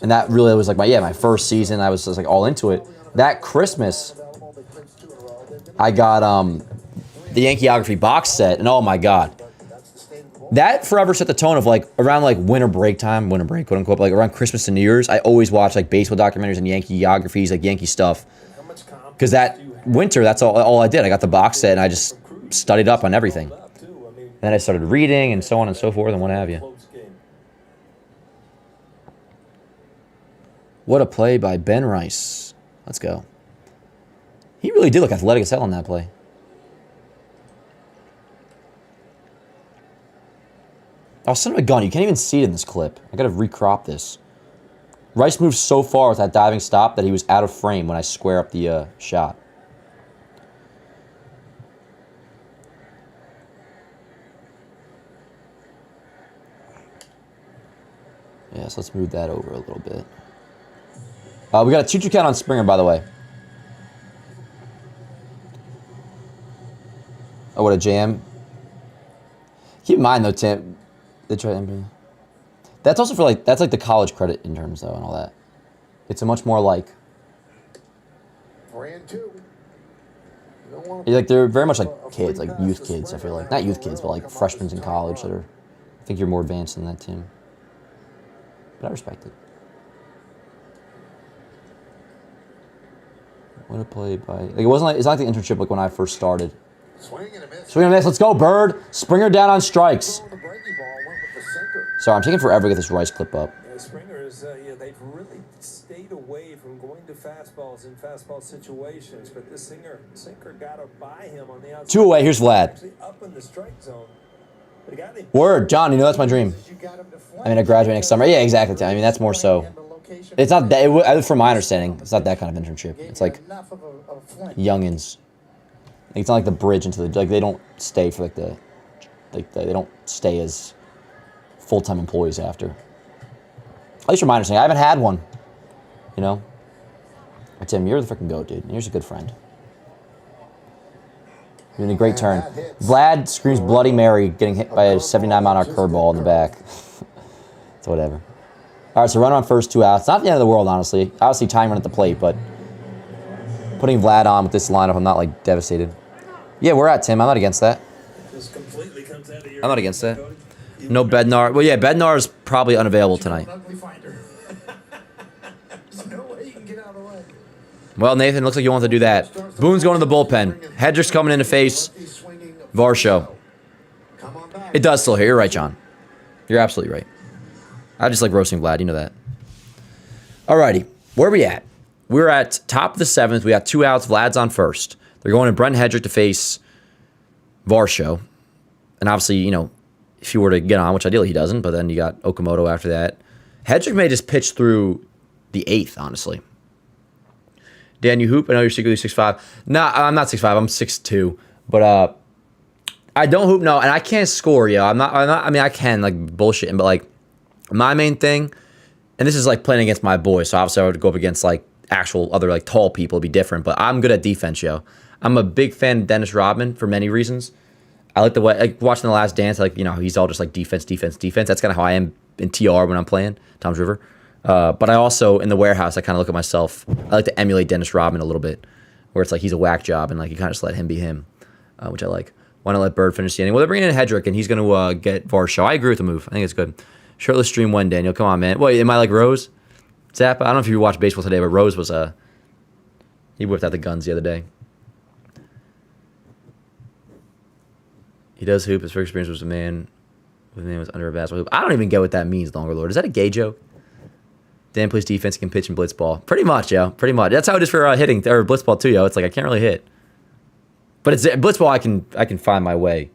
And that really was like my first season. I was just like all into it. That Christmas, I got the Yankeeography box set, and oh my God. That forever set the tone of like around like winter break, quote unquote, like around Christmas and New Year's, I always watch like baseball documentaries and Yankeeographies, like Yankee stuff. Because that winter, that's all I did. I got the box set and I just studied up on everything. And then I started reading and so on and so forth and what have you. What a play by Ben Rice. Let's go. He really did look athletic as hell on that play. Oh, son of a gun. You can't even see it in this clip. I gotta recrop this. Rice moved so far with that diving stop that he was out of frame when I square up the shot. Yeah, so let's move that over a little bit. We got a 2-2 count on Springer, by the way. Oh, what a jam. Keep in mind, though, Tim. That's also for, like, that's like the college credit interns, though, and all that. It's a much more, like... Brand two. Like, they're very much like kids, like youth kids, I feel like. Not youth kids, but, like, freshmen in college that are... I think you're more advanced than that, Tim. But I respect it. What a play by... Like, it wasn't like... It's not like the internship like when I first started. Swing and a miss. Let's go, Bird. Springer down on strikes. Sorry, I'm taking forever to get this Rice clip up. Yeah, Springer is, they've really stayed away from going to fastballs in fastball situations, but this sinker got to buy him on the outside. 2 away. Here's Vlad. Up in the strike zone. Word, John. You know that's my dream. I mean, I graduate next summer. Yeah, exactly. I mean, that's more so. It's not that. From my understanding, it's not that kind of internship. It's like youngins. It's not like the bridge into the like. They don't stay for like the they don't stay as full-time employees after. At least from my understanding, I haven't had one. You know. But Tim, you're the freaking goat, dude. You're just a good friend. You're doing a great turn. Vlad screams Bloody Mary getting hit by a 79-mile-an-hour curveball in the back. So whatever. All right, so runner on first, 2 outs. Not the end of the world, honestly. Obviously, time run at the plate, but putting Vlad on with this lineup, I'm not, like, devastated. Yeah, we're at, Tim. I'm not against that. I'm not against that. No Bednar. Well, yeah, Bednar is probably unavailable tonight. Well, Nathan, looks like you want to do that. Boone's going to the bullpen. Hedrick's coming in to face Varsho. Come on back. It does still here. You're right, John. You're absolutely right. I just like roasting Vlad. You know that. Alrighty. Where are we at? We're at top of the 7th. We got 2 outs. Vlad's on first. They're going to Brent Hedrick to face Varsho. And obviously, you know, if he were to get on, which ideally he doesn't, but then you got Okamoto after that. Hedrick may just pitch through the 8th, honestly. Dan, you hoop? I know you're secretly 6'5". Nah, I'm not 6'5". I'm 6'2". But I don't hoop, no, and I can't score, yo. I'm not, I mean, I can, like, bullshitting, but, like, my main thing, and this is, like, playing against my boys, so obviously I would go up against, like, actual other, like, tall people. It'd be different, but I'm good at defense, yo. I'm a big fan of Dennis Rodman for many reasons. I like the way, like, watching The Last Dance, like, you know, he's all just, like, defense, defense, defense. That's kind of how I am in TR when I'm playing, Tom's River. But I also, in the warehouse, I kind of look at myself, I like to emulate Dennis Rodman a little bit, where it's like he's a whack job, and, like, you kind of just let him be him, which I like. Why not let Bird finish the inning? Well, they're bringing in Hedrick, and he's going to get Varsho. I agree with the move. I think it's good. Shirtless stream one, Daniel. Come on, man. Wait, am I like Rose? Zappa? I don't know if you watched baseball today, but Rose was he whipped out the guns the other day. He does hoop. His first experience was a man was under a basketball hoop. I don't even get what that means, Longer Lord. Is that a gay joke? Dan plays defense, he can pitch and blitz ball. Pretty much, yo. Pretty much. That's how it is for hitting, or blitz ball too, yo. It's like I can't really hit. But it's blitz ball, I can find my way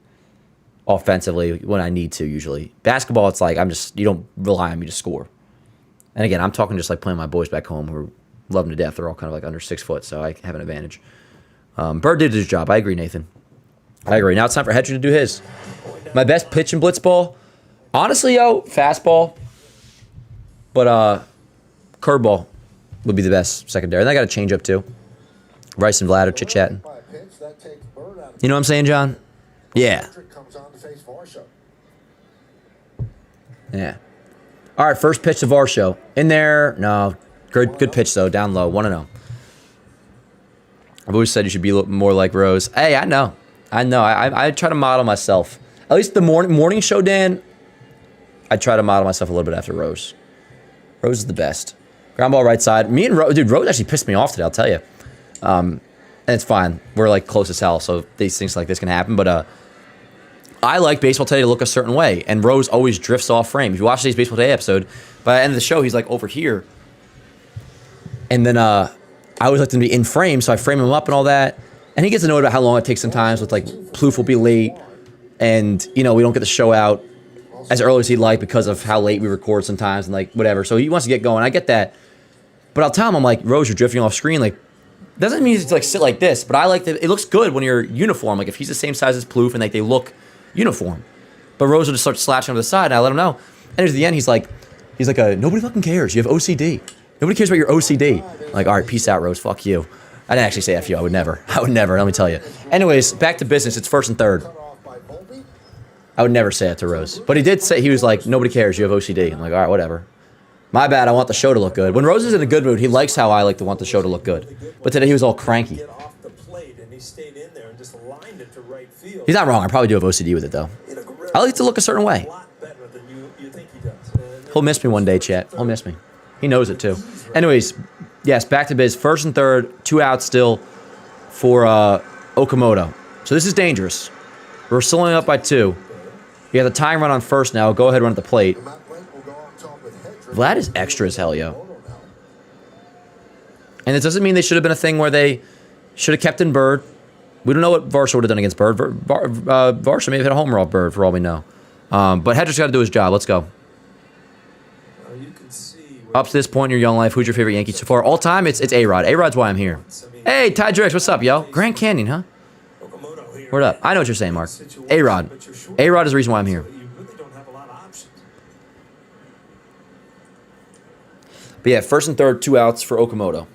offensively when I need to, usually. Basketball, it's like you don't rely on me to score. And again, I'm talking just like playing my boys back home who love them to death. They're all kind of like under 6 foot, so I have an advantage. Bird did his job. I agree, Nathan. I agree. Now it's time for Hedrick to do his. My best pitch and blitz ball, honestly, yo, fastball. But curveball would be the best secondary. And I got a change up too. Rice and Vlad are chit-chatting. You know what I'm saying, John? Yeah. Yeah. All right, first pitch to Varsho. In there. No. Good pitch, though. Down low. 1-0. I've always said you should be a little more like Rose. Hey, I know. I try to model myself. At least the morning show, Dan, I try to model myself a little bit after Rose. Rose is the best. Ground ball right side. Me and Rose, dude, Rose actually pissed me off today, I'll tell you. And it's fine. We're like close as hell, so these things like this can happen. But I like Baseball Today to look a certain way, and Rose always drifts off frame. If you watch today's Baseball Today episode, by the end of the show, he's like over here. And then I always like him to be in frame, so I frame him up and all that. And he gets annoyed about how long it takes sometimes with like Plouffe will be late, and you know we don't get the show out as early as he'd like because of how late we record sometimes and like whatever. So he wants to get going. I get that, but I'll tell him, I'm like, Rose, you're drifting off screen. Like, doesn't mean to like sit like this, but I like that. It looks good when you're uniform. Like if he's the same size as Plouffe and like they look uniform. But Rose will just start slashing on the side, and I let him know. And at the end, he's like, nobody fucking cares. You have OCD. Nobody cares about your OCD. I'm like, all right, peace out, Rose. Fuck you. I didn't actually say F you. I would never. Let me tell you. Anyways, back to business. It's first and third. I would never say it to Rose. But he did say, he was like, nobody cares. You have OCD. I'm like, all right, whatever. My bad. I want the show to look good. When Rose is in a good mood, he likes how I like to want the show to look good. But today he was all cranky. He's not wrong. I probably do have OCD with it, though. I like to look a certain way. He'll miss me one day, chat. He'll miss me. He knows it, too. Anyways, yes, back to biz. First and third, 2 outs still for Okamoto. So this is dangerous. We're still only up by 2. You have the tying run on first now. Go ahead, run at the plate. Vlad is extra as hell, yo. And it doesn't mean they should have been a thing where they should have kept in Bird. We don't know what Varsho would have done against Bird. Varsho may have hit a homer off Bird, for all we know. But Hedrick's got to do his job. Let's go. Up to this point in your young life, who's your favorite Yankee so far? All time, it's A-Rod. A-Rod's why I'm here. Hey, Ty Drex, what's up, yo? Grand Canyon, huh? Word up. I know what you're saying, Mark. A-Rod. A-Rod is the reason why I'm here. But yeah, first and third, 2 outs for Okamoto.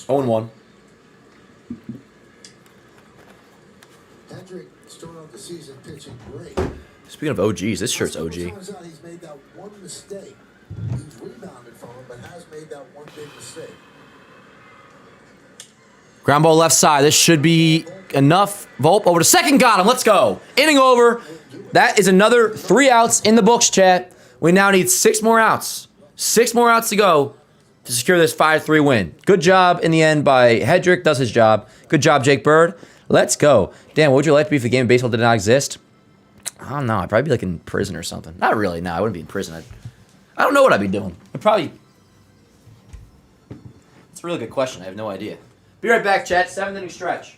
Oh, 0-1. Hedrick started off the season pitching great. Speaking of OGs, this shirt's OG. He's made that one mistake. He's rebounded from him, but has made that one big mistake. Ground ball left side. This should be enough. Volpe over to second. Got him. Let's go. Inning over. That is another 3 outs in the books, chat. We now need 6 more outs. 6 more outs to go to secure this 5-3 win. Good job in the end by Hedrick. Does his job. Good job, Jake Bird. Let's go. Dan, what would your life be if a game of baseball did not exist? I don't know. I'd probably be like in prison or something. Not really. No, I wouldn't be in prison. I don't know what I'd be doing. I'd probably... It's a really good question. I have no idea. Be right back, chat. 7th inning stretch.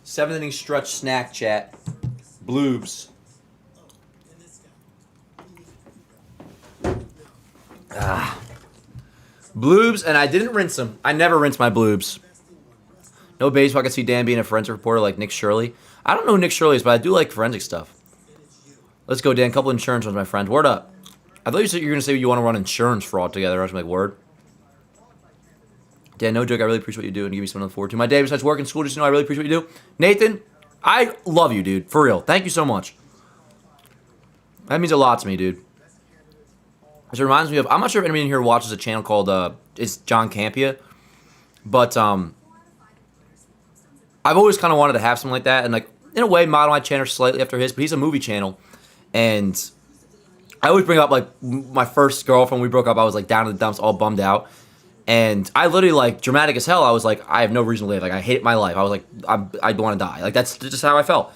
Seventh inning stretch snack chat. Bloobs. Bloobs, and I didn't rinse them. I never rinse my bloobs. No baseball. I can see Dan being a forensic reporter like Nick Shirley. I don't know who Nick Shirley is, but I do like forensic stuff. Let's go, Dan. Couple insurance ones, my friend. Word up. I thought you said you were going to say you want to run insurance fraud together. I was like, word. Dan, no joke. I really appreciate what you do and give me something to look forward to. My day besides work and school, just know I really appreciate what you do. Nathan, I love you, dude. For real. Thank you so much. That means a lot to me, dude. It reminds me of, I'm not sure if anybody in here watches a channel called, it's John Campea. But, I've always kind of wanted to have something like that. And, like, in a way, model my channel slightly after his. But he's a movie channel. And I always bring up, like, my first girlfriend, we broke up. I was, like, down in the dumps, all bummed out. And I literally, like, dramatic as hell, I was like, I have no reason to live. Like, I hate my life. I was like, I want to die. Like, that's just how I felt.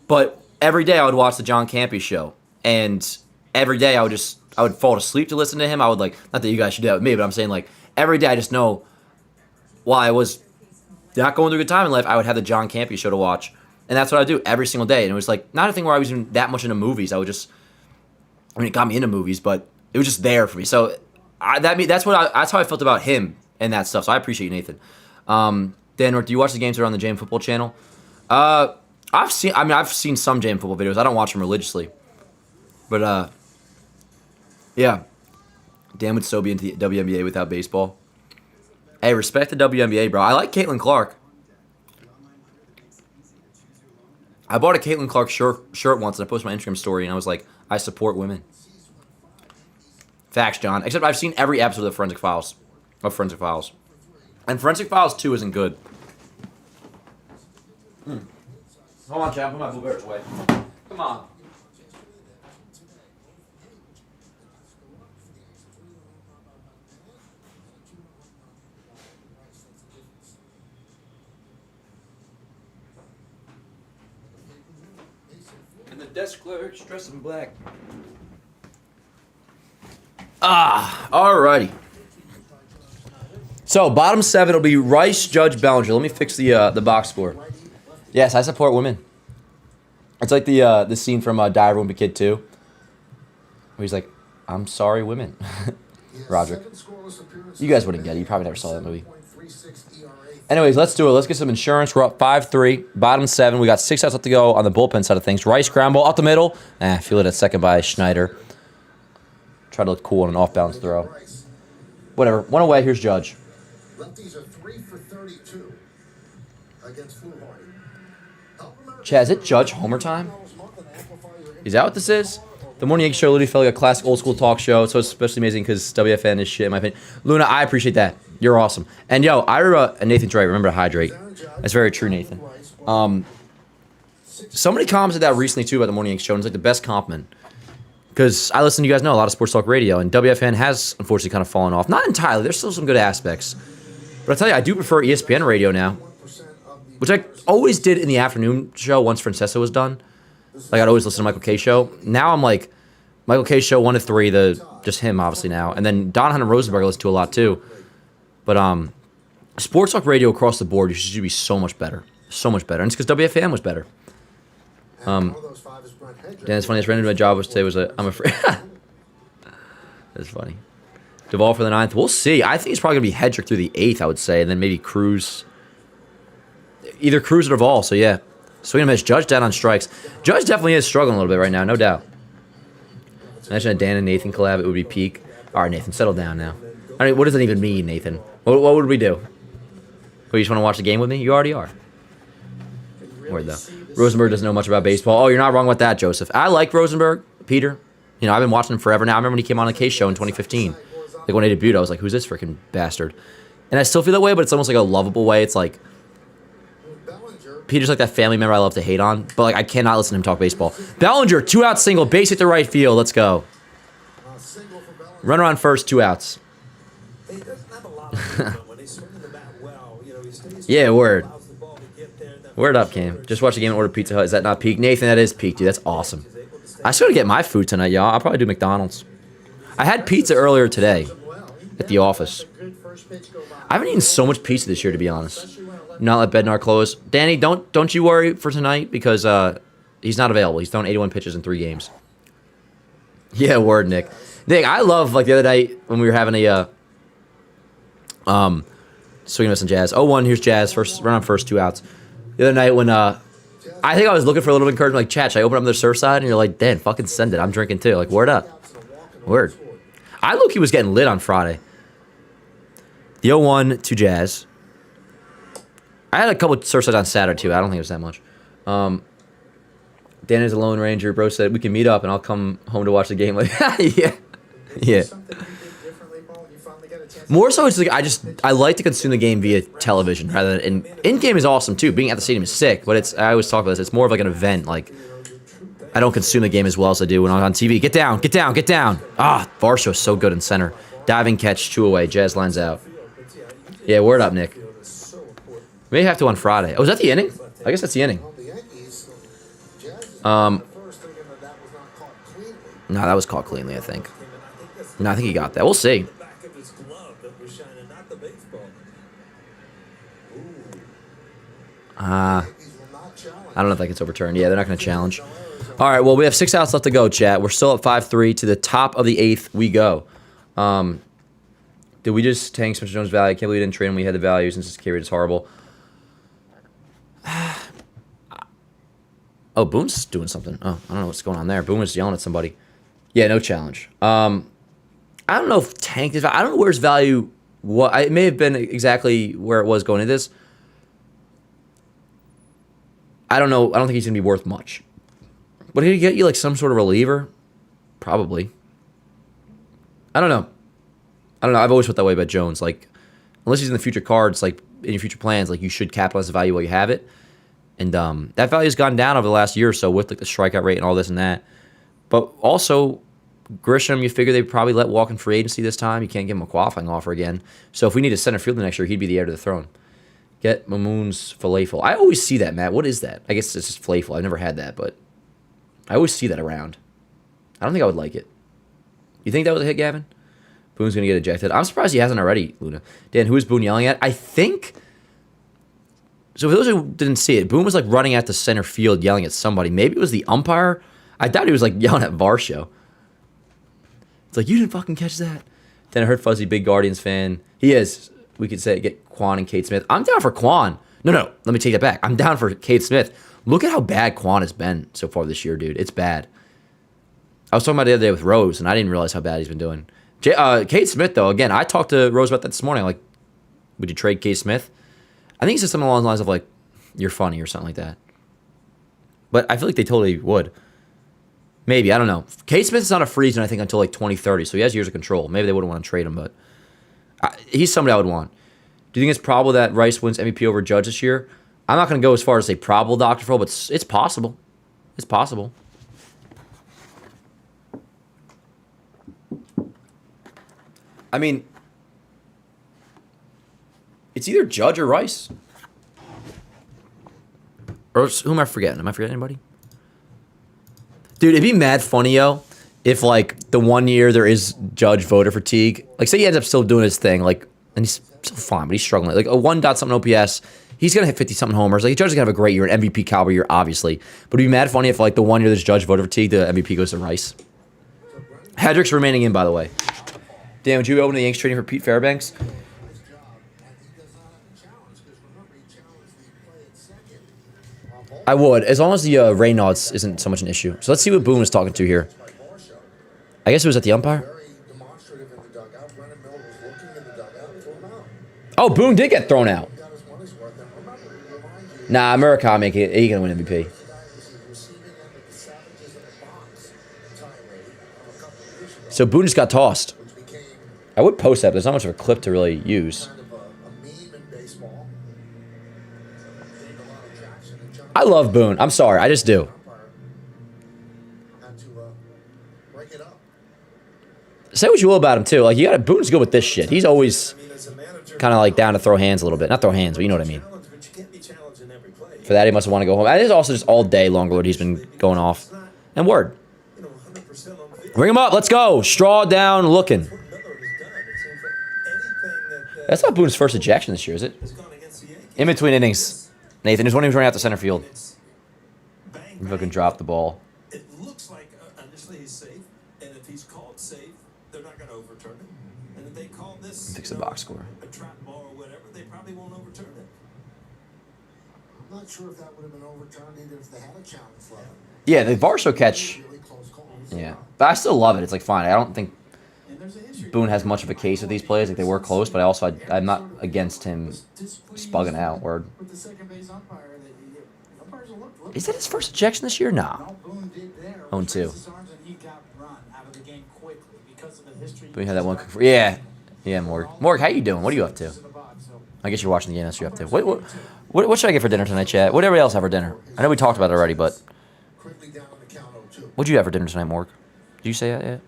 But every day I would watch the John Campea show. And every day I would fall asleep to listen to him. I would, like, not that you guys should do that with me, but I'm saying, like, every day I just know while I was not going through a good time in life, I would have the John Campea show to watch. And that's what I would do every single day. And it was, like, not a thing where I was even that much into movies. It got me into movies, but it was just there for me. So that's how I felt about him and that stuff. So I appreciate you, Nathan. Dan, do you watch the games that are on the JAM Football channel? I've seen some JAM Football videos. I don't watch them religiously. But, yeah. Dan would so be into the WNBA without baseball. Hey, respect the WNBA, bro. I like Caitlin Clark. I bought a Caitlin Clark shirt once, and I posted my Instagram story, and I was like, I support women. Facts, John. Except I've seen every episode of Forensic Files. And Forensic Files 2 isn't good. Hold on, chat. Put my blueberries away. Come on. And the desk clerk's dressed in black. Alrighty. So, bottom 7 will be Rice, Judge, Bellinger. Let me fix the box score. Yes, I support women. It's like the scene from Die Everyone But Kid 2. Where he's like, I'm sorry, women. Roderick. You guys wouldn't get it. You probably never saw that movie. Anyways, let's do it. Let's get some insurance. We're up 5-3, bottom 7. We got 6 outs left to go on the bullpen side of things. Rice ground ball up the middle. Feel it at second by Schneider. Try to look cool on an off-balance throw. Whatever. One away. Here's Judge. Lefties are 3 for 32 against Fluharty. Chad, is it Judge homer time? Is that what this is? The Morning Yankee Show literally felt like a classic old school talk show. So it's especially amazing because WFN is shit in my opinion. Luna, I appreciate that. You're awesome. And yo, and Nathan's right. Remember to hydrate. That's very true, Nathan. Somebody commented that recently too about the Morning Yankee Show, and it's like the best compliment. Because I listen to, you guys know, a lot of sports talk radio, and WFN has unfortunately kind of fallen off. Not entirely. There's still some good aspects. But I tell you, I do prefer ESPN radio now, which I always did in the afternoon show once Francesa was done. Like, I'd always listen to Michael K. Show. Now I'm like, Michael K. Show 1 to 3, just him, obviously, now. And then Donahan and Rosenberg I listen to a lot, too. But sports talk radio across the board should be so much better. So much better. And it's because WFM was better. Dan, it's funny. This random my job was today was I'm afraid. That's funny. Duvall for the 9th. We'll see. I think he's probably going to be Hedrick through the 8th, I would say. And then maybe Cruz. Either Cruz or Duvall, so yeah. Swing and miss. Judge down on strikes. Judge definitely is struggling a little bit right now, no doubt. Imagine a Dan and Nathan collab. It would be peak. All right, Nathan, settle down now. I mean, what does that even mean, Nathan? What would we do? Oh, you just want to watch the game with me? You already are. Word, though. Rosenberg doesn't know much about baseball. Oh, you're not wrong with that, Joseph. I like Rosenberg, Peter. You know, I've been watching him forever now. I remember when he came on the Case Show in 2015. Like, when he debuted, I was like, who's this freaking bastard? And I still feel that way, but it's almost like a lovable way. It's like, Peter's like that family member I love to hate on, but like I cannot listen to him talk baseball. Bellinger, 2-out single, base hit to right field. Let's go. Runner on first, 2 outs. Yeah, word. Word up, Cam. Just watch the game and order Pizza Hut. Is that not peak? Nathan, that is peak, dude. That's awesome. I still gotta get my food tonight, y'all. I'll probably do McDonald's. I had pizza earlier today at the office. I haven't eaten so much pizza this year, to be honest. Not let Bednar close. Danny, don't you worry for tonight because he's not available. He's thrown 81 pitches in 3 games. Yeah, word, Nick. Nick, I love like the other night when we were having a swing and miss on Jazz. 0-1, here's Jazz. First run on first, 2 outs. The other night when I think I was looking for a little bit of encouragement, like, chat, should I open up the surf side? And you're like, Dan, fucking send it. I'm drinking too. Like, word up. Word. I look, he was getting lit on Friday. The 0-1 to Jazz. I had a couple surf sides on Saturday too. I don't think it was that much. Dan is a Lone Ranger. Bro said we can meet up and I'll come home to watch the game. Like, yeah. More so, it's like I like to consume the game via television rather than in game is awesome too. Being at the stadium is sick, but I always talk about this. It's more of like an event. Like I don't consume the game as well as I do when I'm on TV. Get down, get down, get down. Varsho's so good in center. Diving catch, 2 away. Jazz lines out. Yeah, word up, Nick. May have to on Friday. Oh, is that the inning? I guess that's the inning. No, that was caught cleanly, I think. No, I think he got that. We'll see. I don't know if that gets overturned. Yeah, they're not going to challenge. All right, well, we have 6 outs left to go, chat. We're still at 5-3. To the top of the 8th we go. Did we just tank Spencer Jones' value? I can't believe we didn't trade him. We had the value since his carry is horrible. Oh, Boone's doing something. Oh, I don't know what's going on there. Boone is yelling at somebody. Yeah, no challenge. I don't know if tank is. I don't know where his value. It may have been exactly where it was going into this. I don't know. I don't think he's gonna be worth much. But did he get you like some sort of reliever? Probably. I don't know. I've always felt that way about Jones. Like, unless he's in the future cards, like in your future plans, like you should capitalize the value while you have it. And that value has gone down over the last year or so with like the strikeout rate and all this and that. But also, Grisham, you figure they probably let walk in free agency this time. You can't give him a qualifying offer again. So if we need a center fielder next year, he'd be the heir to the throne. Get Mamoon's falafel. I always see that, Matt. What is that? I guess it's just falafel. I've never had that, but I always see that around. I don't think I would like it. You think that was a hit, Gavin? Boone's going to get ejected. I'm surprised he hasn't already, Luna. Dan, who is Boone yelling at? I think... So for those who didn't see it, Boone was like running out to center field yelling at somebody. Maybe it was the umpire. I doubt he was like yelling at Varsho. It's like, you didn't fucking catch that. Then I heard Fuzzy, big Guardians fan. He is. We could say get Quan and Kate Smith. I'm down for Quan. No. Let me take that back. I'm down for Kate Smith. Look at how bad Quan has been so far this year, dude. It's bad. I was talking about it the other day with Rose, and I didn't realize how bad he's been doing. Kate Smith, though, again, I talked to Rose about that this morning. Like, would you trade Kate Smith? I think he said something along the lines of, like, you're funny or something like that. But I feel like they totally would. Maybe, I don't know. Kate Smith is not a free agent, I think, until like 2030, so he has years of control. Maybe they wouldn't want to trade him, but he's somebody I would want. Do you think it's probable that Rice wins MVP over Judge this year? I'm not going to go as far as say probable, Dr. Phil, but it's possible. It's possible. I mean, it's either Judge or Rice. Or who am I forgetting? Am I forgetting anybody? Dude, it'd be mad funny, yo, if, like, the 1 year there is Judge voter fatigue. Like, say he ends up still doing his thing, like, and he's still fine, but he's struggling. Like, a 1-something OPS, he's going to hit 50-something homers. Like, Judge is going to have a great year, an MVP caliber year, obviously. But it'd be mad funny if, like, the 1 year there's Judge voter fatigue, the MVP goes to Rice. Hedrick's remaining in, by the way. Dan, would you open the Yankees trading for Pete Fairbanks? I would, as long as the Reynolds isn't so much an issue. So let's see what Boone was talking to here. I guess it was at the umpire. Oh, Boone did get thrown out. Nah, Murakami, he can win MVP. So Boone just got tossed. I would post that, but there's not much of a clip to really use. I love Boone. I'm sorry. I just do. Say what you will about him, too. Like, Boone's good with this shit. He's always kind of, like, down to throw hands a little bit. Not throw hands, but you know what I mean. For that, he must want to go home. It is also just all day long, Lord. He's been going off. And word. Bring him up. Let's go. Straw down looking. That's not Boone's first ejection this year, is it? In between innings. Nathan, there's one he was running out to center field. If I can drop the ball. It looks like initially he's safe, and if he's called safe, they're not going to overturn it. And if they call this Fix the box score. A trap ball or whatever, they probably won't overturn it. I'm not sure if that would have been overturned even if they had a challenge level. Yeah, the Varsho catch. Yeah, but I still love it. It's like fine. I don't think Boone has much of a case with these plays. Like they were close, but I'm not against him spugging out. Word. Is that his first ejection this year? Nah. 0-2. We had that one. Yeah, Morg. Morg, how you doing? What are you up to? I guess you're watching the game. That's what you're up to. What should I get for dinner tonight, Chad? What did everybody else have for dinner? I know we talked about it already, but what'd you have for dinner tonight, Morg? Did you say that yet?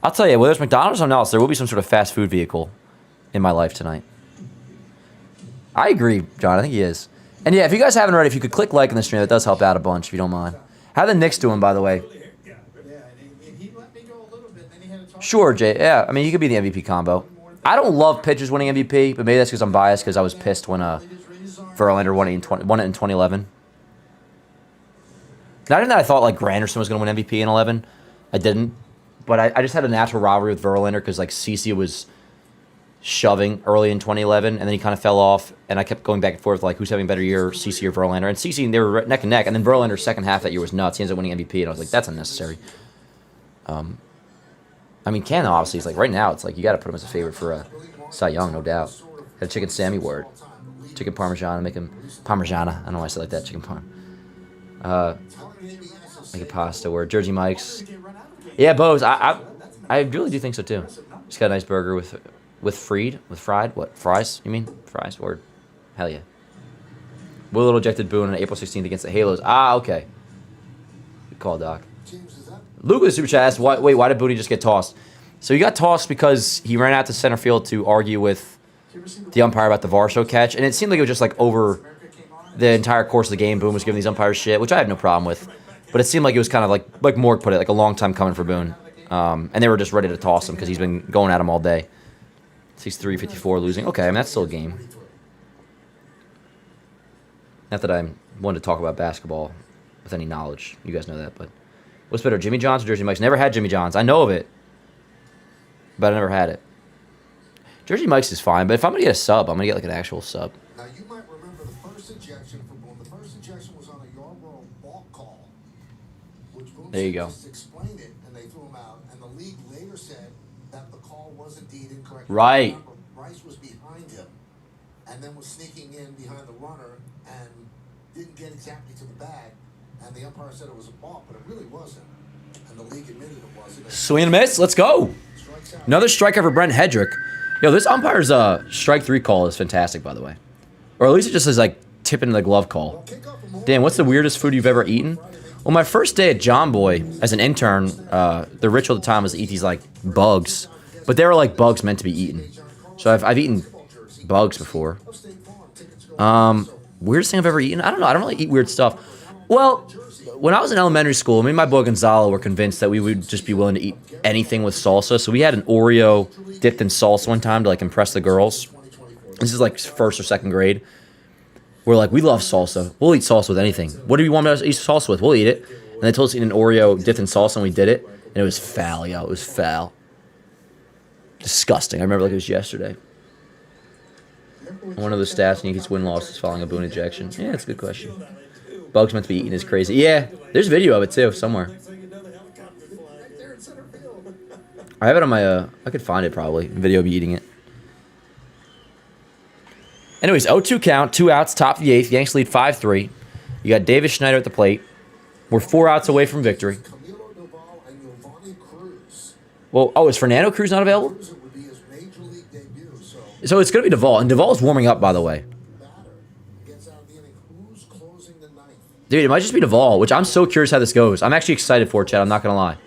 I'll tell you, whether it's McDonald's or something else, there will be some sort of fast food vehicle in my life tonight. I agree, John. I think he is. And yeah, if you guys haven't already, if you could click like in the stream, that does help out a bunch, if you don't mind. How the Knicks doing, by the way? Sure, Jay. Yeah, I mean, you could be the MVP combo. I don't love pitchers winning MVP, but maybe that's because I'm biased because I was pissed when Verlander won it in 2011. Not even that I thought like Granderson was going to win MVP in 11. I didn't. But I just had a natural rivalry with Verlander because like CeCe was shoving early in 2011, and then he kind of fell off, and I kept going back and forth like who's having a better year, CeCe or Verlander. And CeCe, they were neck and neck, and then Verlander's second half that year was nuts. He ends up winning MVP, and I was like, that's unnecessary. I mean, Cannon obviously is like right now. It's like you got to put him as a favorite for Cy Young, no doubt. Had a chicken Sammy word, chicken Parmesan, make him Parmigiana. I don't know why I said like that, chicken Parm. Make a pasta word, Jersey Mike's. Yeah, Bose. I really do think so too. Just got a nice burger with fried. What fries? You mean fries? Word. Hell yeah. Will ejected Boone on April 16th against the Halos. Ah, okay. Good call, Doc. Luke with the super chat asked, why did Booty just get tossed? So he got tossed because he ran out to center field to argue with the umpire about the Varsho catch, and it seemed like it was just like over the entire course of the game. Boone was giving these umpires shit, which I have no problem with. But it seemed like it was kind of like Morg put it, like a long time coming for Boone. And they were just ready to toss him because he's been going at him all day. 6-3, 54, losing. Okay, I mean, that's still a game. Not that I'm one to talk about basketball with any knowledge. You guys know that, but What's better, Jimmy John's or Jersey Mike's? Never had Jimmy John's. I know of it, but I never had it. Jersey Mike's is fine, but if I'm going to get a sub, I'm going to get like an actual sub. Now, you might remember the first injection for Boone. The first injection was on a Yarborough balk call, which Boone There you go. just explained it, and they threw him out. And the league later said that the call was indeed incorrect. Right. Remember, Bryce was behind him, and then was sneaking in behind the runner, and didn't get exactly to the bag. And the umpire said it was a balk, but it really wasn't. And the league admitted it wasn't. Swing and a miss. Let's go. Another strikeout for Brent Hedrick. Yo, this umpire's strike 3 call is fantastic, by the way. Or at least it just is like tipping the glove call. Dan, what's the weirdest food you've ever eaten? Well, my first day at John Boy as an intern, the ritual at the time was to eat these like bugs, but they were like bugs meant to be eaten. So I've eaten bugs before. Weirdest thing I've ever eaten? I don't know. I don't really eat weird stuff. Well, when I was in elementary school, me and my boy Gonzalo were convinced that we would just be willing to eat anything with salsa. So we had an Oreo dipped in salsa one time to like impress the girls. This is like 1st or 2nd grade. We're like, we love salsa. We'll eat salsa with anything. What do you want us to eat salsa with? We'll eat it. And they told us to eat an Oreo dipped in salsa, and we did it. And it was foul, yo. It was foul. Disgusting. I remember like it was yesterday. One of the stats Yankees win-loss is following a Boone ejection. Yeah, that's a good question. Bugs meant to be eaten is crazy. Yeah, there's video of it too somewhere. I have it on my, I could find it probably. Video of me eating it. Anyways, 0-2 count, 2 outs, top of the 8th. Yanks lead 5-3. You got Davis Schneider at the plate. We're 4 outs away from victory. Well, oh, is Fernando Cruz not available? So it's going to be Duvall. And Duvall's warming up, by the way. Dude, it might just be Duvall, which I'm so curious how this goes. I'm actually excited for it, Chad. I'm not going to lie.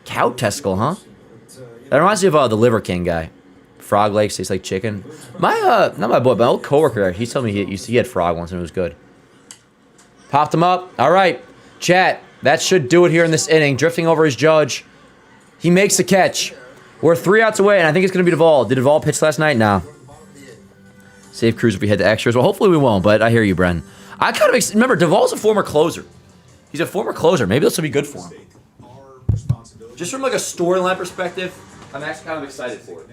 Cow testicle, huh? That reminds me of the Liver King guy. Frog legs tastes like chicken. My, not my boy, my old coworker, he told me he had frog once and it was good. Popped him up. All right. Chat, that should do it here in this inning. Drifting over his judge. He makes the catch. We're 3 outs away, and I think it's going to be Duvall. Did Duvall pitch last night? No. Save Cruz if we head to extras. Well, hopefully we won't, but I hear you, Bren. I kind of remember Duvall's a former closer. He's a former closer. Maybe this will be good for him. Just from like a storyline perspective, I'm actually kind of excited for it.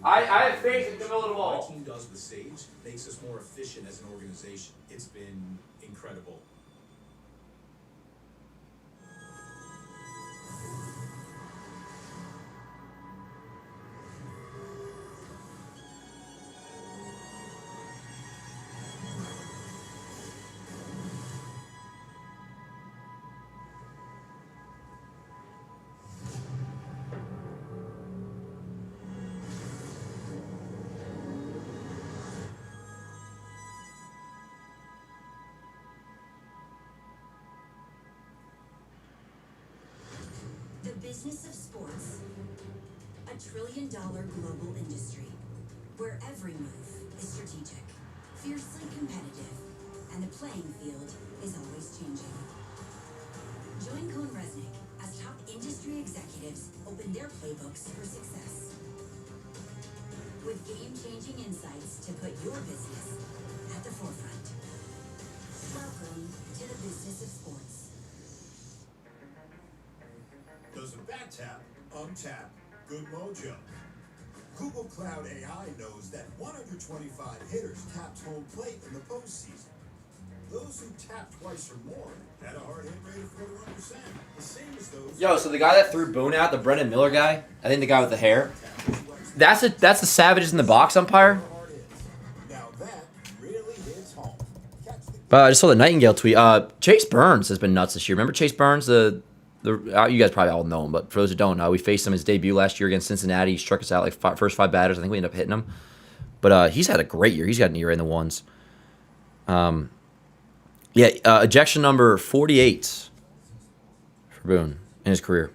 I have faith in Camilo Duvall. What my team does with Sage makes us more efficient as an organization. It's been incredible. The business of sports, a $1 trillion global industry, where every move is strategic, fiercely competitive, and the playing field is always changing. Join Cohn Resnick as top industry executives open their playbooks for success. With game-changing insights to put your business at the forefront. Welcome to the business of sports. Does a bat tap, untap, good mojo. Google Cloud AI knows that 125 hitters tapped home plate in the postseason. Those who tapped twice or more had a hard hit rate of 41%. The same as those. Yo, so the guy that threw Boone out, the Brendan Miller guy, I think the guy with the hair, that's the Savages in the Box umpire. Now that really hits home. But I just saw the Nightingale tweet. Chase Burns has been nuts this year. Remember Chase Burns, you guys probably all know him, but for those who don't know, we faced him his debut last year against Cincinnati. He struck us out like first 5 batters. I think we ended up hitting him. But he's had a great year. He's got an ERA in the ones. Ejection number 48 for Boone in his career.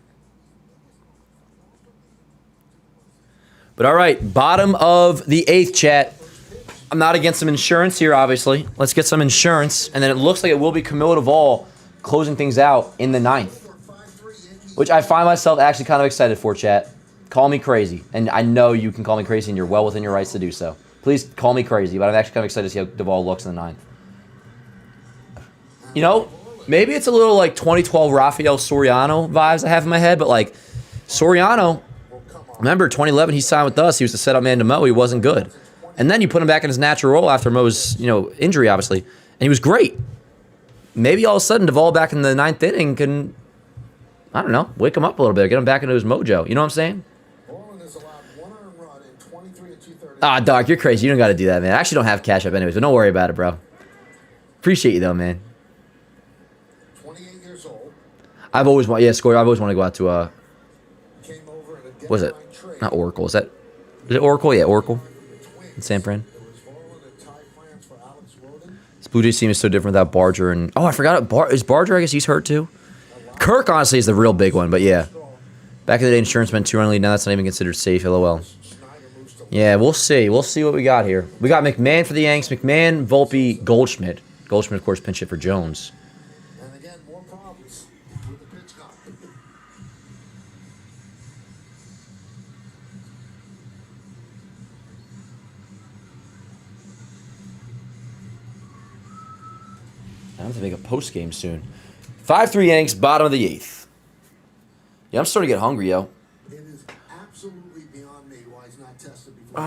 But all right, bottom of the 8th, chat. I'm not against some insurance here, obviously. Let's get some insurance. And then it looks like it will be Camilo Duvall closing things out in the 9th. Which I find myself actually kind of excited for, chat. Call me crazy. And I know you can call me crazy, and you're well within your rights to do so. Please call me crazy, but I'm actually kind of excited to see how Duvall looks in the 9th. You know, Maybe it's a little like 2012 Rafael Soriano vibes I have in my head, but like Soriano, remember 2011 he signed with us. He was the setup man to Mo. He wasn't good, and then you put him back in his natural role after Mo's injury, obviously, and he was great. Maybe all of a sudden Duvall back in the 9th inning can, I don't know, wake him up a little bit, get him back into his mojo. You know what I'm saying? Ah, Doc, you're crazy. You don't got to do that, man. I actually don't have Cash App anyways, but don't worry about it, bro. Appreciate you though, man. 28 years old. I've always wanted to go out to what is it? Not Oracle. Is it Oracle? Yeah, Oracle. In San Fran. This Blue Jays team is so different without Barger and I forgot is Barger, I guess he's hurt too. Kirk honestly is the real big one, but yeah. Back in the day, insurance meant 2-run lead. Now that's not even considered safe. LOL. Yeah, we'll see. We'll see what we got here. We got McMahon for the Yanks. McMahon, Volpe, Goldschmidt. Goldschmidt, of course, pinch hit for Jones. And again, more problems with the pitch clock. I have to make a post game soon. 5-3 Yanks, bottom of the 8th. Yeah, I'm starting to get hungry, yo. It is absolutely beyond me why he's not tested before.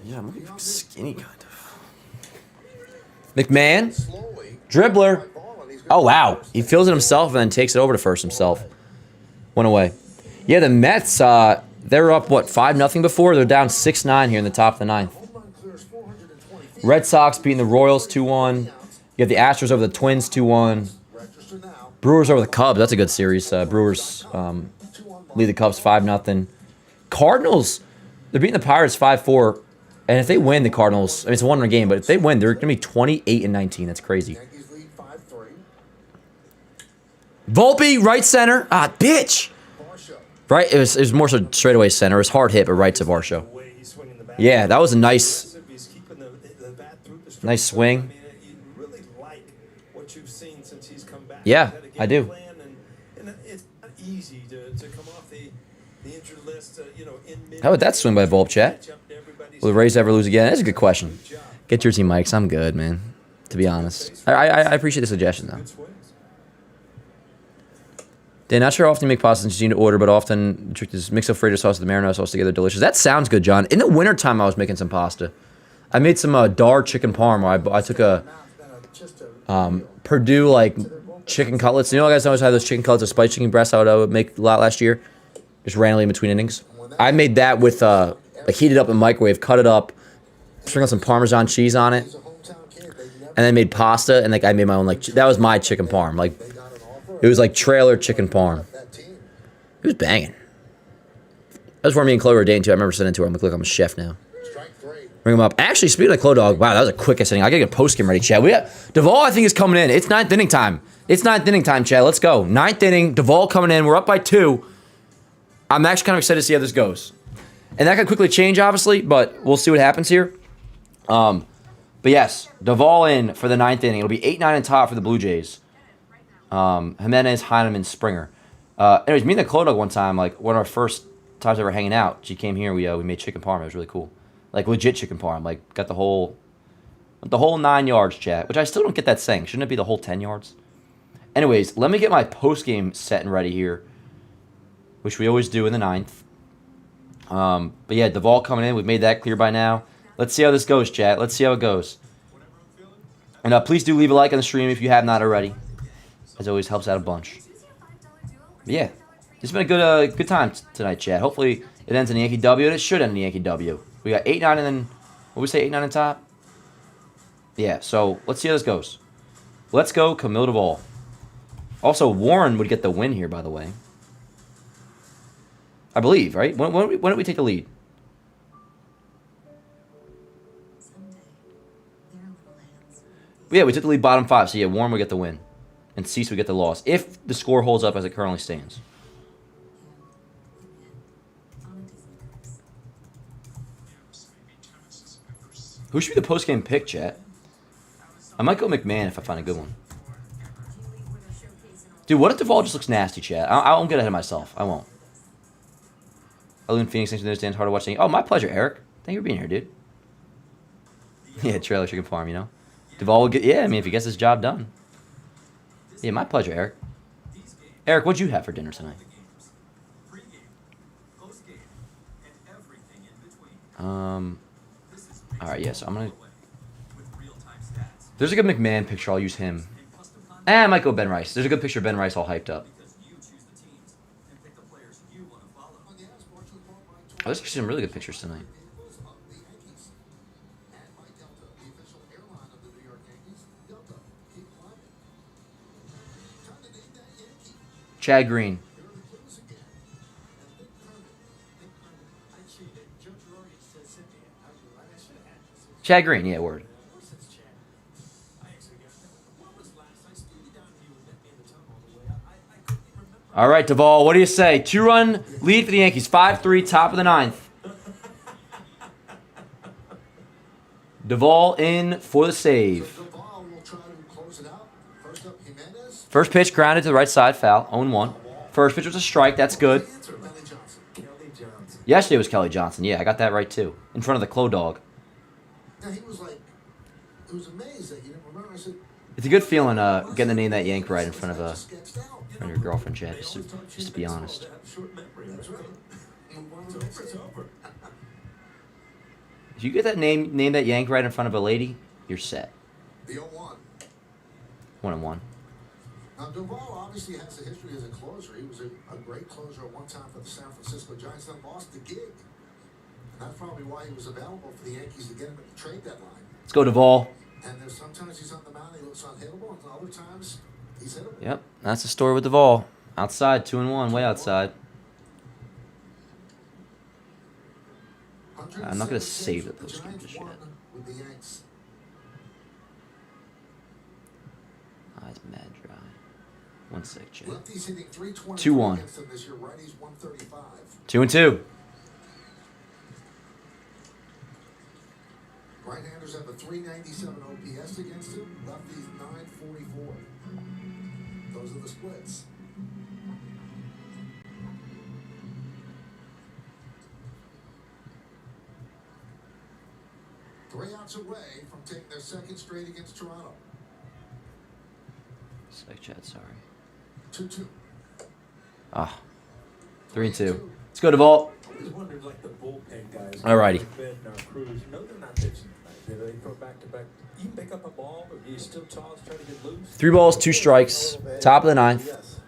Yeah, I'm looking skinny, kind of. McMahon, dribbler. Oh, wow. He feels it himself and then takes it over to first himself. Went away. Yeah, the Mets, they're up, what, 5-0 before? They're down 6-9 here in the top of the 9th. Red Sox beating the Royals 2-1. You have the Astros over the Twins 2-1. Brewers over the Cubs. That's a good series. Brewers lead the Cubs 5-0. Cardinals, they're beating the Pirates 5-4. And if they win, the Cardinals, I mean, it's a one-run game, but if they win, they're going to be 28-19. That's crazy. Volpe, right center. Ah, bitch. Right, it was more so straightaway center. It was hard hit, but right to Varsho. Yeah, that was a nice swing. Yeah, I do. How would that swing by Volpe, chat? Will the Rays ever lose again? That's a good question. Get your team mics. I'm good, man. To be honest. I appreciate the suggestion, though. Dan, not sure how often you make pasta since you need to order, but often the trick is mix Alfredo sauce with the marinara sauce together. Delicious. That sounds good, John. In the wintertime, I was making some pasta. I made some Dar chicken parm. I took a Purdue, like, chicken cutlets. You know, guys always have those chicken cutlets of spiced chicken breasts I would make a lot last year. Just randomly in between innings. I made that with, like, heated up in the microwave, cut it up, sprinkled some Parmesan cheese on it, and then made pasta, and, like, I made my own, like, that was my chicken parm. Like, it was like trailer chicken parm. It was banging. That was where me and Chloe were dating, too. I remember sending it to her. I'm like, look, I'm a chef now. Bring him up. Actually, speaking of Chloe Dog, wow, that was a quick inning. I got to get a post game ready, Chad. Duvall, I think, is coming in. It's 9th inning time. It's 9th inning time, Chad. Let's go. 9th inning. Duvall coming in. We're up by 2. I'm actually kind of excited to see how this goes. And that could quickly change, obviously, but we'll see what happens here. But yes, Duvall in for the 9th inning. It'll be 8-9 in top for the Blue Jays. Jimenez, Heineman, Springer. Anyways, me and the Chloe Dog one time, like one of our first times ever hanging out, she came here. We made chicken parm. It was really cool. Like legit chicken parm. Like got the whole 9 yards, chat. Which I still don't get that saying. Shouldn't it be the whole 10 yards? Anyways, let me get my post game set and ready here, which we always do in the 9th. But yeah, Duvall coming in. We've made that clear by now. Let's see how this goes, chat. Let's see how it goes. And please do leave a like on the stream if you have not already. As always, helps out a bunch. But yeah, it's been a good time tonight, chat. Hopefully it ends in a Yankee W, and it should end in a Yankee W. We got 8-9 and then, what we say, 8-9 in top? Yeah, so let's see how this goes. Let's go, Camille Duvall. Also, Warren would get the win here, by the way. I believe, right? When did we take the lead? Yeah, we took the lead bottom 5, so yeah, Warren would get the win. And Cease would get the loss, if the score holds up as it currently stands. Who should be the post-game pick, chat? I might go McMahon if I find a good one. Dude, what if Duvall just looks nasty, chat? I won't get ahead of myself. I won't. I live in Phoenix. Thanks for understanding. Hard to watch. Oh, my pleasure, Eric. Thank you for being here, dude. Yeah, trailer chicken farm, you know? Duvall will get... Yeah, I mean, if he gets his job done. Yeah, my pleasure, Eric. Eric, what'd you have for dinner tonight? All right, yeah, so I'm going to... There's a good McMahon picture. I'll use him. I might go Ben Rice. There's a good picture of Ben Rice all hyped up. Oh, there's actually some really good pictures tonight. Chad Green. Chad Green, yeah, word. All right, Duvall, what do you say? 2-run lead for the Yankees. 5-3, top of the 9th. Duvall in for the save. First pitch grounded to the right side, foul, 0-1. First pitch was a strike, that's good. Yesterday was Kelly Johnson. Yeah, I got that right too. In front of the Clo Dog. Yeah, he was like, it was amazed that you didn't remember. I said, it's a good feeling getting the name that Yank right in front of your girlfriend, Chad. Just to be honest. If you get that name that Yank right in front of a lady, you're set. The 0-1. 1-1. Now, Duvall obviously has a history as a closer. He was a great closer at one time for the San Francisco Giants, then lost the gig. And that's probably why he was available for the Yankees to get him at the trade deadline. Let's go, Duvall. And there's sometimes he's on the mound, he looks unhittable, and other times he's hittable. Yep, that's the story with Duvall. Outside, 2-1, way outside. I'm not going to save the post-game just yet. Eyes mad dry. 1 sec, Chad. 2-1. 2-2. Right-handers have a 397 OPS against him. Lefties 944. Those are the splits. Three outs away from taking their second straight against Toronto. Sec, Chad, sorry. 2-2. 3-2. Let's go, Duvall. Alrighty. 3 balls, 2 strikes. Top of the 9th.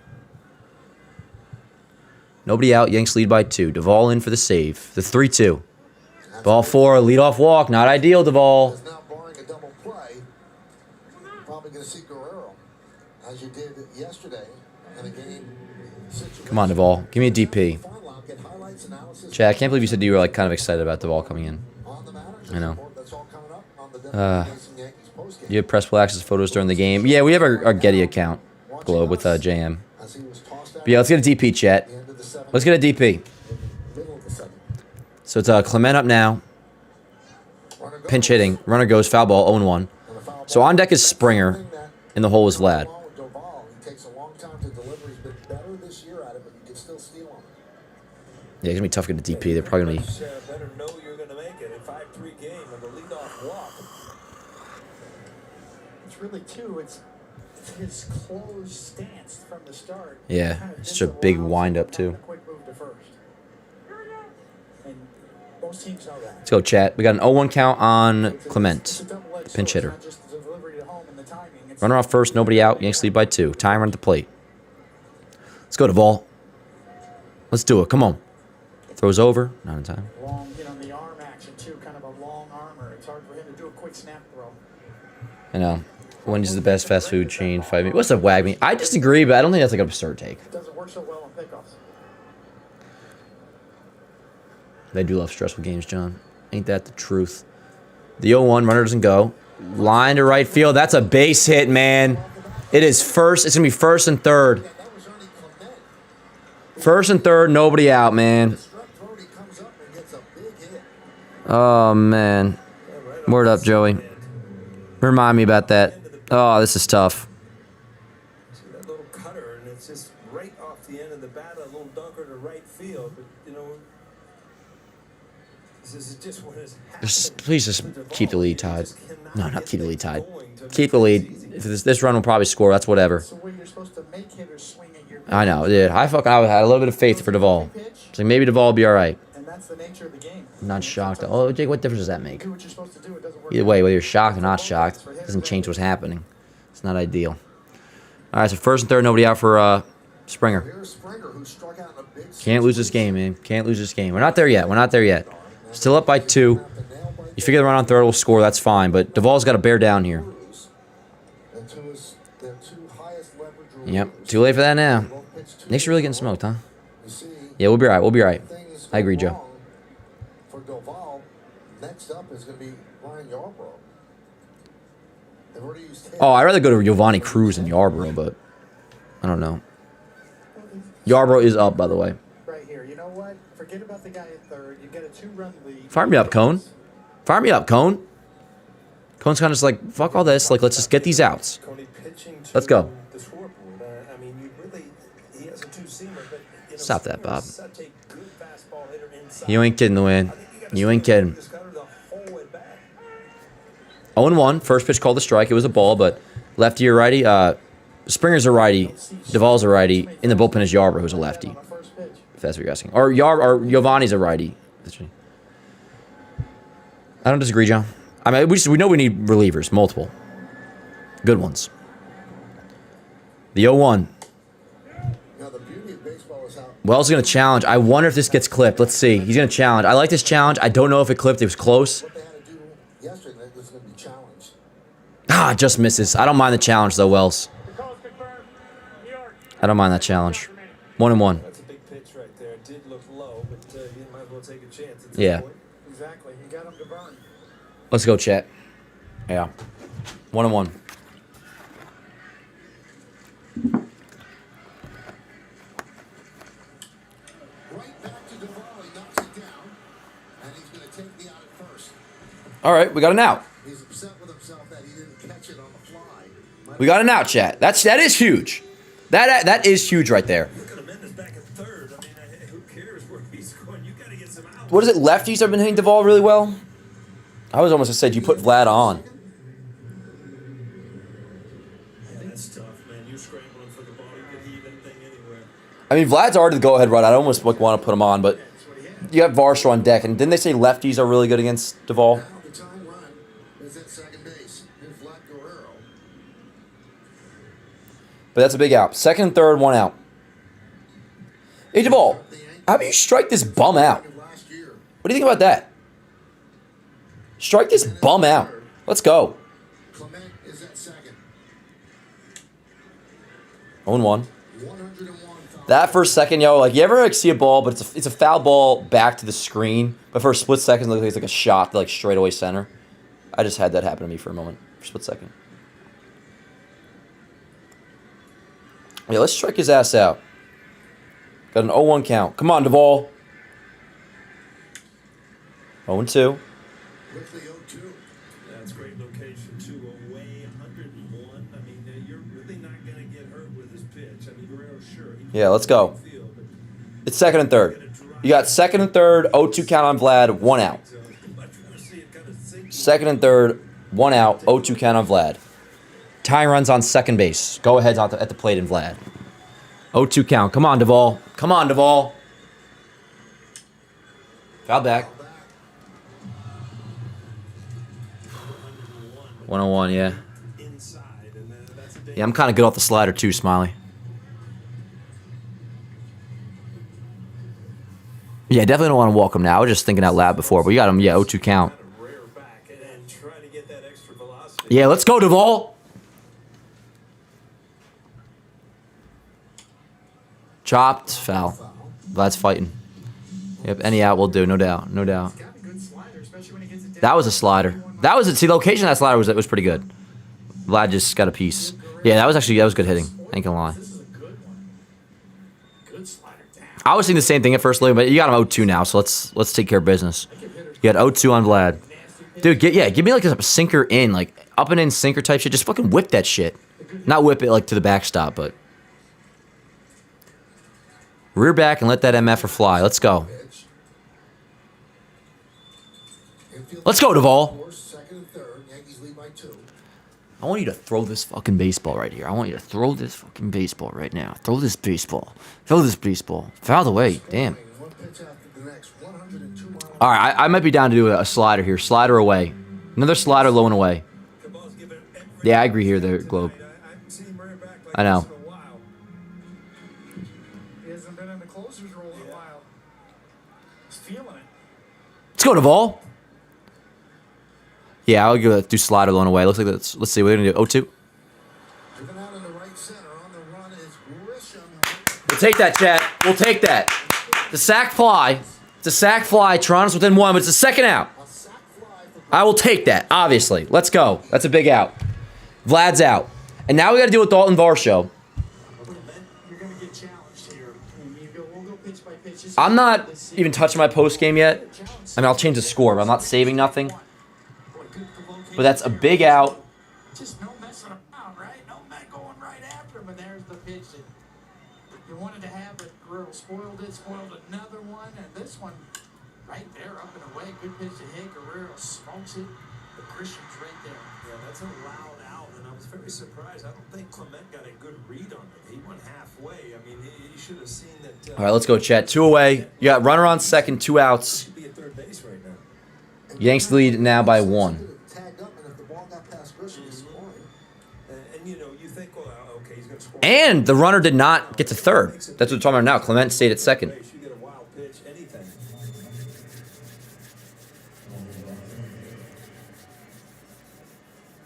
Nobody out. Yanks lead by 2. Duvall in for the save. The 3-2. Ball 4, leadoff walk. Not ideal, Duvall. Now barring a double play, probably going to see Guerrero, as you did yesterday in a game. Come on, Duvall. Give me a DP. Chad, I can't believe you said you were like kind of excited about Duvall coming in. I know. You have press play access photos during the game. Yeah, we have our Getty account, Globe, with JM. But yeah, let's get a DP, chat. Let's get a DP. So it's Clement up now. Pinch hitting. Runner goes, foul ball, 0-1. So on deck is Springer, and the hole is Vlad. Yeah, it's going to be tough to get a DP. They're probably going to be... Better know you're going to make it. A 5-3 game with a leadoff walk. It's really too, it's his closed stance from the start. Yeah, it's such a big wind-up, too. Quick move to first. And most teams know that. Let's go, chat. We got an 0-1 count on Clement, pinch hitter. Runner off first, nobody out. Yanks lead by 2. Timer at the plate. Let's go, Duvall. Let's do it. Come on. Throws over. Not in time. Long, the arm action too, kind of a long armor. It's hard for him to do a quick snap throw. I know. Wendy's is the best fast food chain. 5 minutes. What's up, Wagme? I disagree, but I don't think that's like an absurd take. It doesn't work so well on pickoffs. They do love stressful games, John. Ain't that the truth? The 0-1, runner doesn't go. Line to right field. That's a base hit, man. It is first. It's going to be first and third. First and third, nobody out, man. Oh, man. Word up, Joey. Remind me about that. Oh, this is tough. See that little cutter, and it's just right off the end of the bat, a little dunker to right field. But, This is just what has Please just keep the lead tied. No, not keep the lead tied. Keep the lead. If this run will probably score. That's whatever. So where you're supposed to make hitters swing at your I know, dude. I had a little bit of faith for Duvall. It's like maybe Duvall will be all right. and that's the nature of the game. I'm not shocked. Oh, Jake, what difference does that make? Do what you're supposed to do. It doesn't work. Either way, whether you're shocked or not shocked, it doesn't change what's happening. It's not ideal. All right, so first and third, nobody out for Springer. Here's Springer, who struck out in a big Can't lose this game, man. Can't lose this game. We're not there yet. We're not there yet. Still up by 2. You figure the run on third will score. That's fine. But Duvall's got to bear down here. Yep. Too late for that now. Nick's really getting smoked, huh? Yeah, we'll be all right. We'll be all right. I agree, Joe. For Duvall, next up is going to be Ryan Yarbrough. They've already used Oh, I'd rather go to Giovanni Cruz than Yarbrough, but I don't know. Yarbrough is up, by the way. Right here. You know what? Forget about the guy at third. You get a 2-run lead. Fire me up, Cone. Fire me up, Cone. Cone's kind of just like, fuck all this. Like, let's just get these outs. Let's go. The scoreboard. I mean, he has a two-seamer, but Stop that, Bob. such a good fastball hitter inside. You ain't kidding, Luann. You ain't kidding. 0-1. First pitch called a strike. It was a ball, but lefty or righty. Springer's a righty. Duvall's a righty. In the bullpen is Yarbrough, who's a lefty. If that's what you're asking. Or Giovanni's a righty. I don't disagree, John. I mean, we know we need relievers, multiple. Good ones. The 0-1. Wells going to challenge. I wonder if this gets clipped. Let's see. He's going to challenge. I like this challenge. I don't know if it clipped. It was close. Ah, just misses. I don't mind the challenge, though, Wells. I don't mind that challenge. 1-1. That's a big pitch right there. It did look low, but you might as well take a chance. Yeah. Exactly. You got him to burn. Let's go, chat. Yeah. 1-1. All right, we got an out. He's upset with himself that he didn't catch it on the fly. We got an out, chat. That is huge. That is huge right there. What is it? Lefties have been hitting Duvall really well. I was almost gonna say, you put Vlad on. Yeah, that's tough, man. You're scrambling for the ball. You could heave anything anywhere. I mean, Vlad's already the go-ahead run. I almost want to put him on, but you have Varsho on deck, and didn't they say lefties are really good against Duvall? But that's a big out. Second and third, 1 out. Hey, Duvall, how about you strike this bum out? What do you think about that? Strike this bum out. Let's go. 0-1. That first second, yo, like, you ever like see a ball, but it's a foul ball back to the screen, but for a split second, it looks like it's like a shot to like straightaway center. I just had that happen to me for a moment, for a split second. Yeah, let's strike his ass out. Got an 0-1 count. Come on, Duvall. 0-2. That's great location, too. Away 101. I mean, you're really not going to get hurt with this pitch. I mean, Guerrero's sure. Yeah, let's go. It's second and third. You got second and third, 0-2 count on Vlad, 1 out. Second and third, 1 out, 0-2 count on Vlad. Tying runs on second base. Go ahead at the plate in Vlad. 0-2 count. Come on, Duvall. Come on, Duvall. Foul back. 101, yeah. Yeah, I'm kind of good off the slider too, Smiley. Yeah, definitely don't want to walk him now. I was just thinking out loud before, but you got him, yeah, 0-2 count. Yeah, let's go, Duvall. Chopped, foul. Vlad's fighting. Yep, any out will do, no doubt, no doubt. That was a slider. That was it. See, the location of that slider was pretty good. Vlad just got a piece. Yeah, that was good hitting. Ain't gonna lie. I was thinking the same thing at first, but you got him 0-2 now, so let's take care of business. You got 0-2 on Vlad. Dude, give me like a sinker in, like up and in sinker type shit. Just fucking whip that shit. Not whip it like to the backstop, but rear back and let that MFer fly. Let's go. Let's go, Duvall. First, second, and third. Yankees lead by 2. I want you to throw this fucking baseball right here. I want you to throw this fucking baseball right now. Throw this baseball. Throw this baseball. Fouled away. Damn. One pitch after the next. 102 miles. All right, I might be down to do a slider here. Slider away. Another slider low and away. Yeah, I agree here, there, Globe. I know. He hasn't been in the closer's role in a while. He's feeling it. Let's go, Duvall. Yeah, I'll do slider low and away. Looks like that's, let's see, we're going to do 0-2. Driven out in the right center. On the run is Grisham. We'll take that, chat. We'll take that. The sack fly. It's a sack fly. Toronto's within 1, but it's a second out. A sac fly for I will take that, obviously. Let's go. That's a big out. Vlad's out. And now we got to deal with Dalton Varsho. You're going to get challenged here. We'll go pitch by pitch. I'm not even touching my post game yet. I mean, I'll change the score, but I'm not saving nothing. But that's a big out. Just no messing around, right? No going right after him. And there's the pitch that you wanted to have, but Guerrero spoiled it, spoiled another one, and this one right there, up and away. Good pitch to hit. Guerrero smokes it. The Christian's right there. Yeah, that's a loud out, and I was very surprised. I don't think Clement got a good read on it. He went halfway. I mean, he should have seen that. All right, let's go, chat. 2 away. You got runner on second, 2 outs. Should be at third base right now. Yanks lead now by 1. Tagged up, and if the ball got past Grisham, he's scoring. And you know, you think, well, okay, he's going to score. And the runner did not get to third. That's what we're talking about now. Clement stayed at second. You get a wild pitch, anything.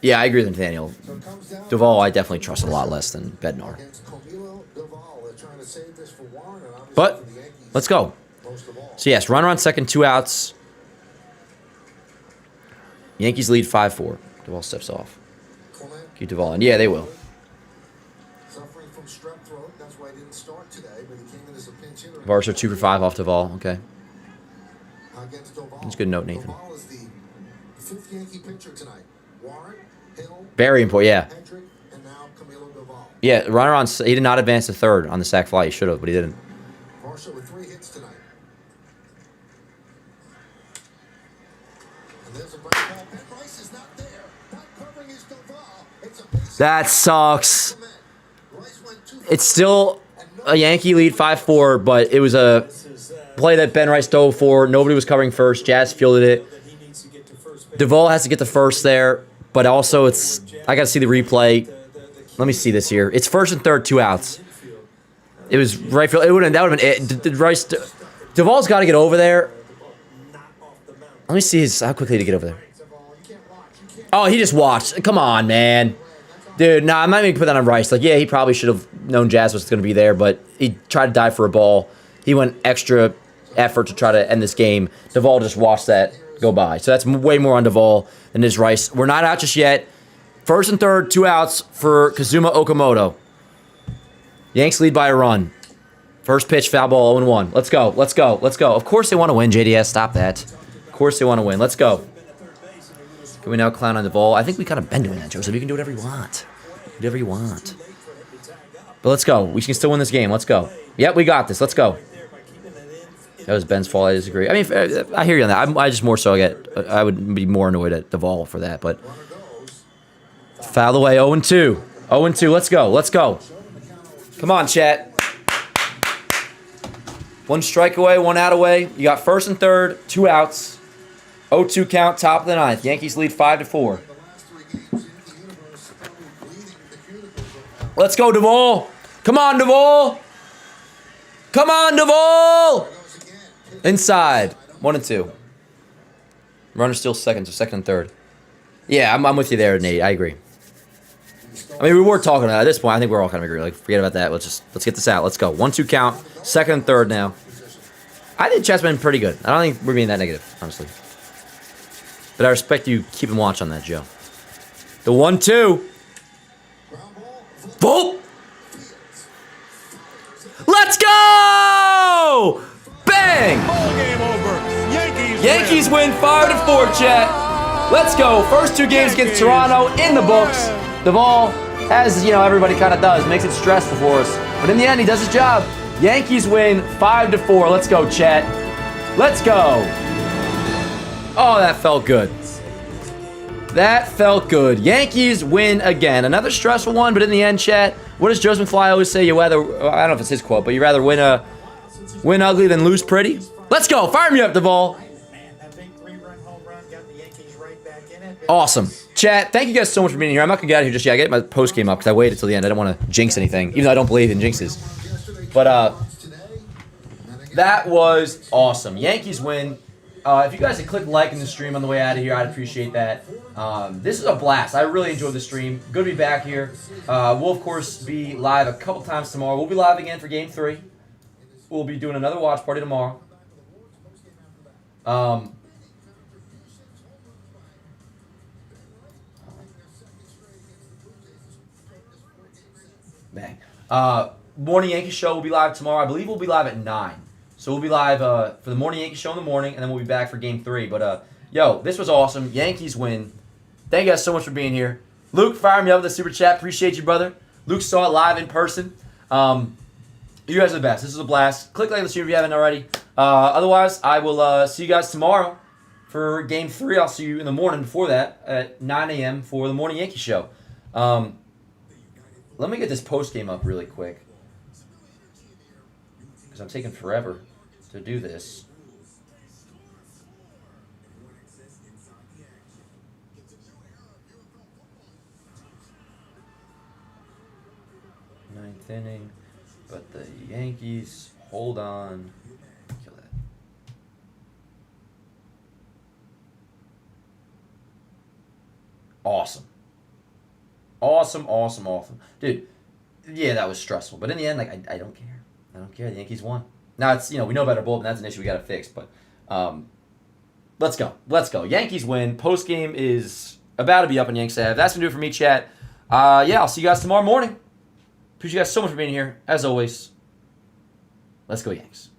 Yeah, I agree with Nathaniel. So it comes down Duvall, I definitely trust a lot less than Bednar. against Camilo Duvall. They're trying to save this for Warren, and obviously But for the Yankees let's go. most of all. So yes, runner on second, 2 outs. Yankees lead 5-4. Duvall steps off. Clement Keep Duvall in. Yeah, they will. suffering from strep throat. That's why he didn't start today, but he came in as a pinch hitter. Varsho 2 for 5 off Duvall. Okay. Against Duvall. That's a good note, Nathan. Duvall is the 5th Yankee pitcher tonight. Warren, Hill, Very important. Yeah. Hendrick, and now Camilo Duvall. Yeah, runner on. He did not advance to third on the sac fly. He should have, but he didn't. Varsho with 3 hits tonight. And there's a break ball. Ben Rice is not there. Not covering his Duvall. It's a base That sucks. Clement. Rice went 2 It's still a Yankee lead 5-4, but it was a play that Ben Rice dove for. Nobody was covering first. Jazz fielded it. That he needs to get to first base. Duvall has to get the first there, but also it's. I got to see the replay. Let me see this here. It's first and third, 2 outs. It was right field. That would have been it. Did Rice? Duvall's got to get over there. Let me see how quickly to get over there. Oh, he just watched. Come on, man. Dude, nah, I'm not even gonna put that on Rice. Like, yeah, he probably should have known Jazz was going to be there, but he tried to dive for a ball. He went extra effort to try to end this game. Duvall just watched that go by. So that's way more on Duvall than is Rice. We're not out just yet. First and third, 2 outs for Kazuma Okamoto. Yanks lead by a run. First pitch, foul ball, 0-1. Let's go, let's go, let's go. Of course they want to win, JDS. Stop that. Of course they want to win. Let's go. Can we now clown on Duvall? I think we kind of been doing that, Joseph. You can do whatever you want. Do whatever you want. But let's go. We can still win this game. Let's go. Yep, we got this. Let's go. That was Ben's fault. I disagree. I mean, I hear you on that. I just more so I would be more annoyed at Duvall for that. But foul away. 0-2. 0-2. Let's go. Let's go. Come on, chat. 1 strike away, 1 out away. You got first and third, 2 outs. 0-2 count, top of the 9th. Yankees lead 5-4. Let's go, Duvall. Come on, Duvall. Come on, Duvall. Inside. 1-2. Runner's still second, so second and third. Yeah, I'm with you there, Nate. I agree. I mean, we were talking about it. At this point, I think we're all kind of agree. Like, forget about that. Let's get this out. Let's go. 1-2 count. Second and third now. I think chat's been pretty good. I don't think we're being that negative, honestly. But I respect you keeping watch on that, Joe. The 1-2. Vote. Let's go! Bang! Ball game over. Yankees win 5-4, chat. Let's go. First 2 games against Toronto in the books. Duvall, as you know, everybody kind of does, makes it stressful for us. But in the end, he does his job. Yankees win 5-4. Let's go, chat. Let's go. Oh, that felt good. That felt good. Yankees win again. Another stressful one, but in the end, chat, what does Joe McFly always say? You rather, I don't know if it's his quote, but you rather win ugly than lose pretty? Let's go. Fire me up, Duvall. Awesome. Chat, thank you guys so much for being here. I'm not going to get out of here just yet. I get my post game up because I waited till the end. I don't want to jinx anything, even though I don't believe in jinxes. But that was awesome. Yankees win. If you guys could click like in the stream on the way out of here, I'd appreciate that. This is a blast. I really enjoyed the stream. Good to be back here. We'll, of course, be live a couple times tomorrow. We'll be live again for Game 3. We'll be doing another watch party tomorrow. Bang. Morning Yankee show will be live tomorrow. I believe we'll be live at 9. So we'll be live for the Morning Yankee show in the morning, and then we'll be back for Game 3. But, yo, this was awesome. Yankees win. Thank you guys so much for being here. Luke, fire me up with a super chat. Appreciate you, brother. Luke saw it live in person. You guys are the best. This is a blast. Click like on the stream if you haven't already. Otherwise, I will see you guys tomorrow for Game 3. I'll see you in the morning before that at 9 a.m. for the Morning Yankee show. Let me get this post game up really quick because I'm taking forever to do this. Ninth inning, but the Yankees hold on. Kill that. Awesome. Awesome. Dude, yeah, that was stressful. But in the end, like, I don't care. I don't care. The Yankees won. Now, it's, we know about our bullpen. That's an issue we got to fix. But let's go. Yankees win. Post-game is about to be up on Yanks Ave. That's going to do it for me, chat. Yeah, I'll see you guys tomorrow morning. Appreciate you guys so much for being here. As always, let's go Yanks.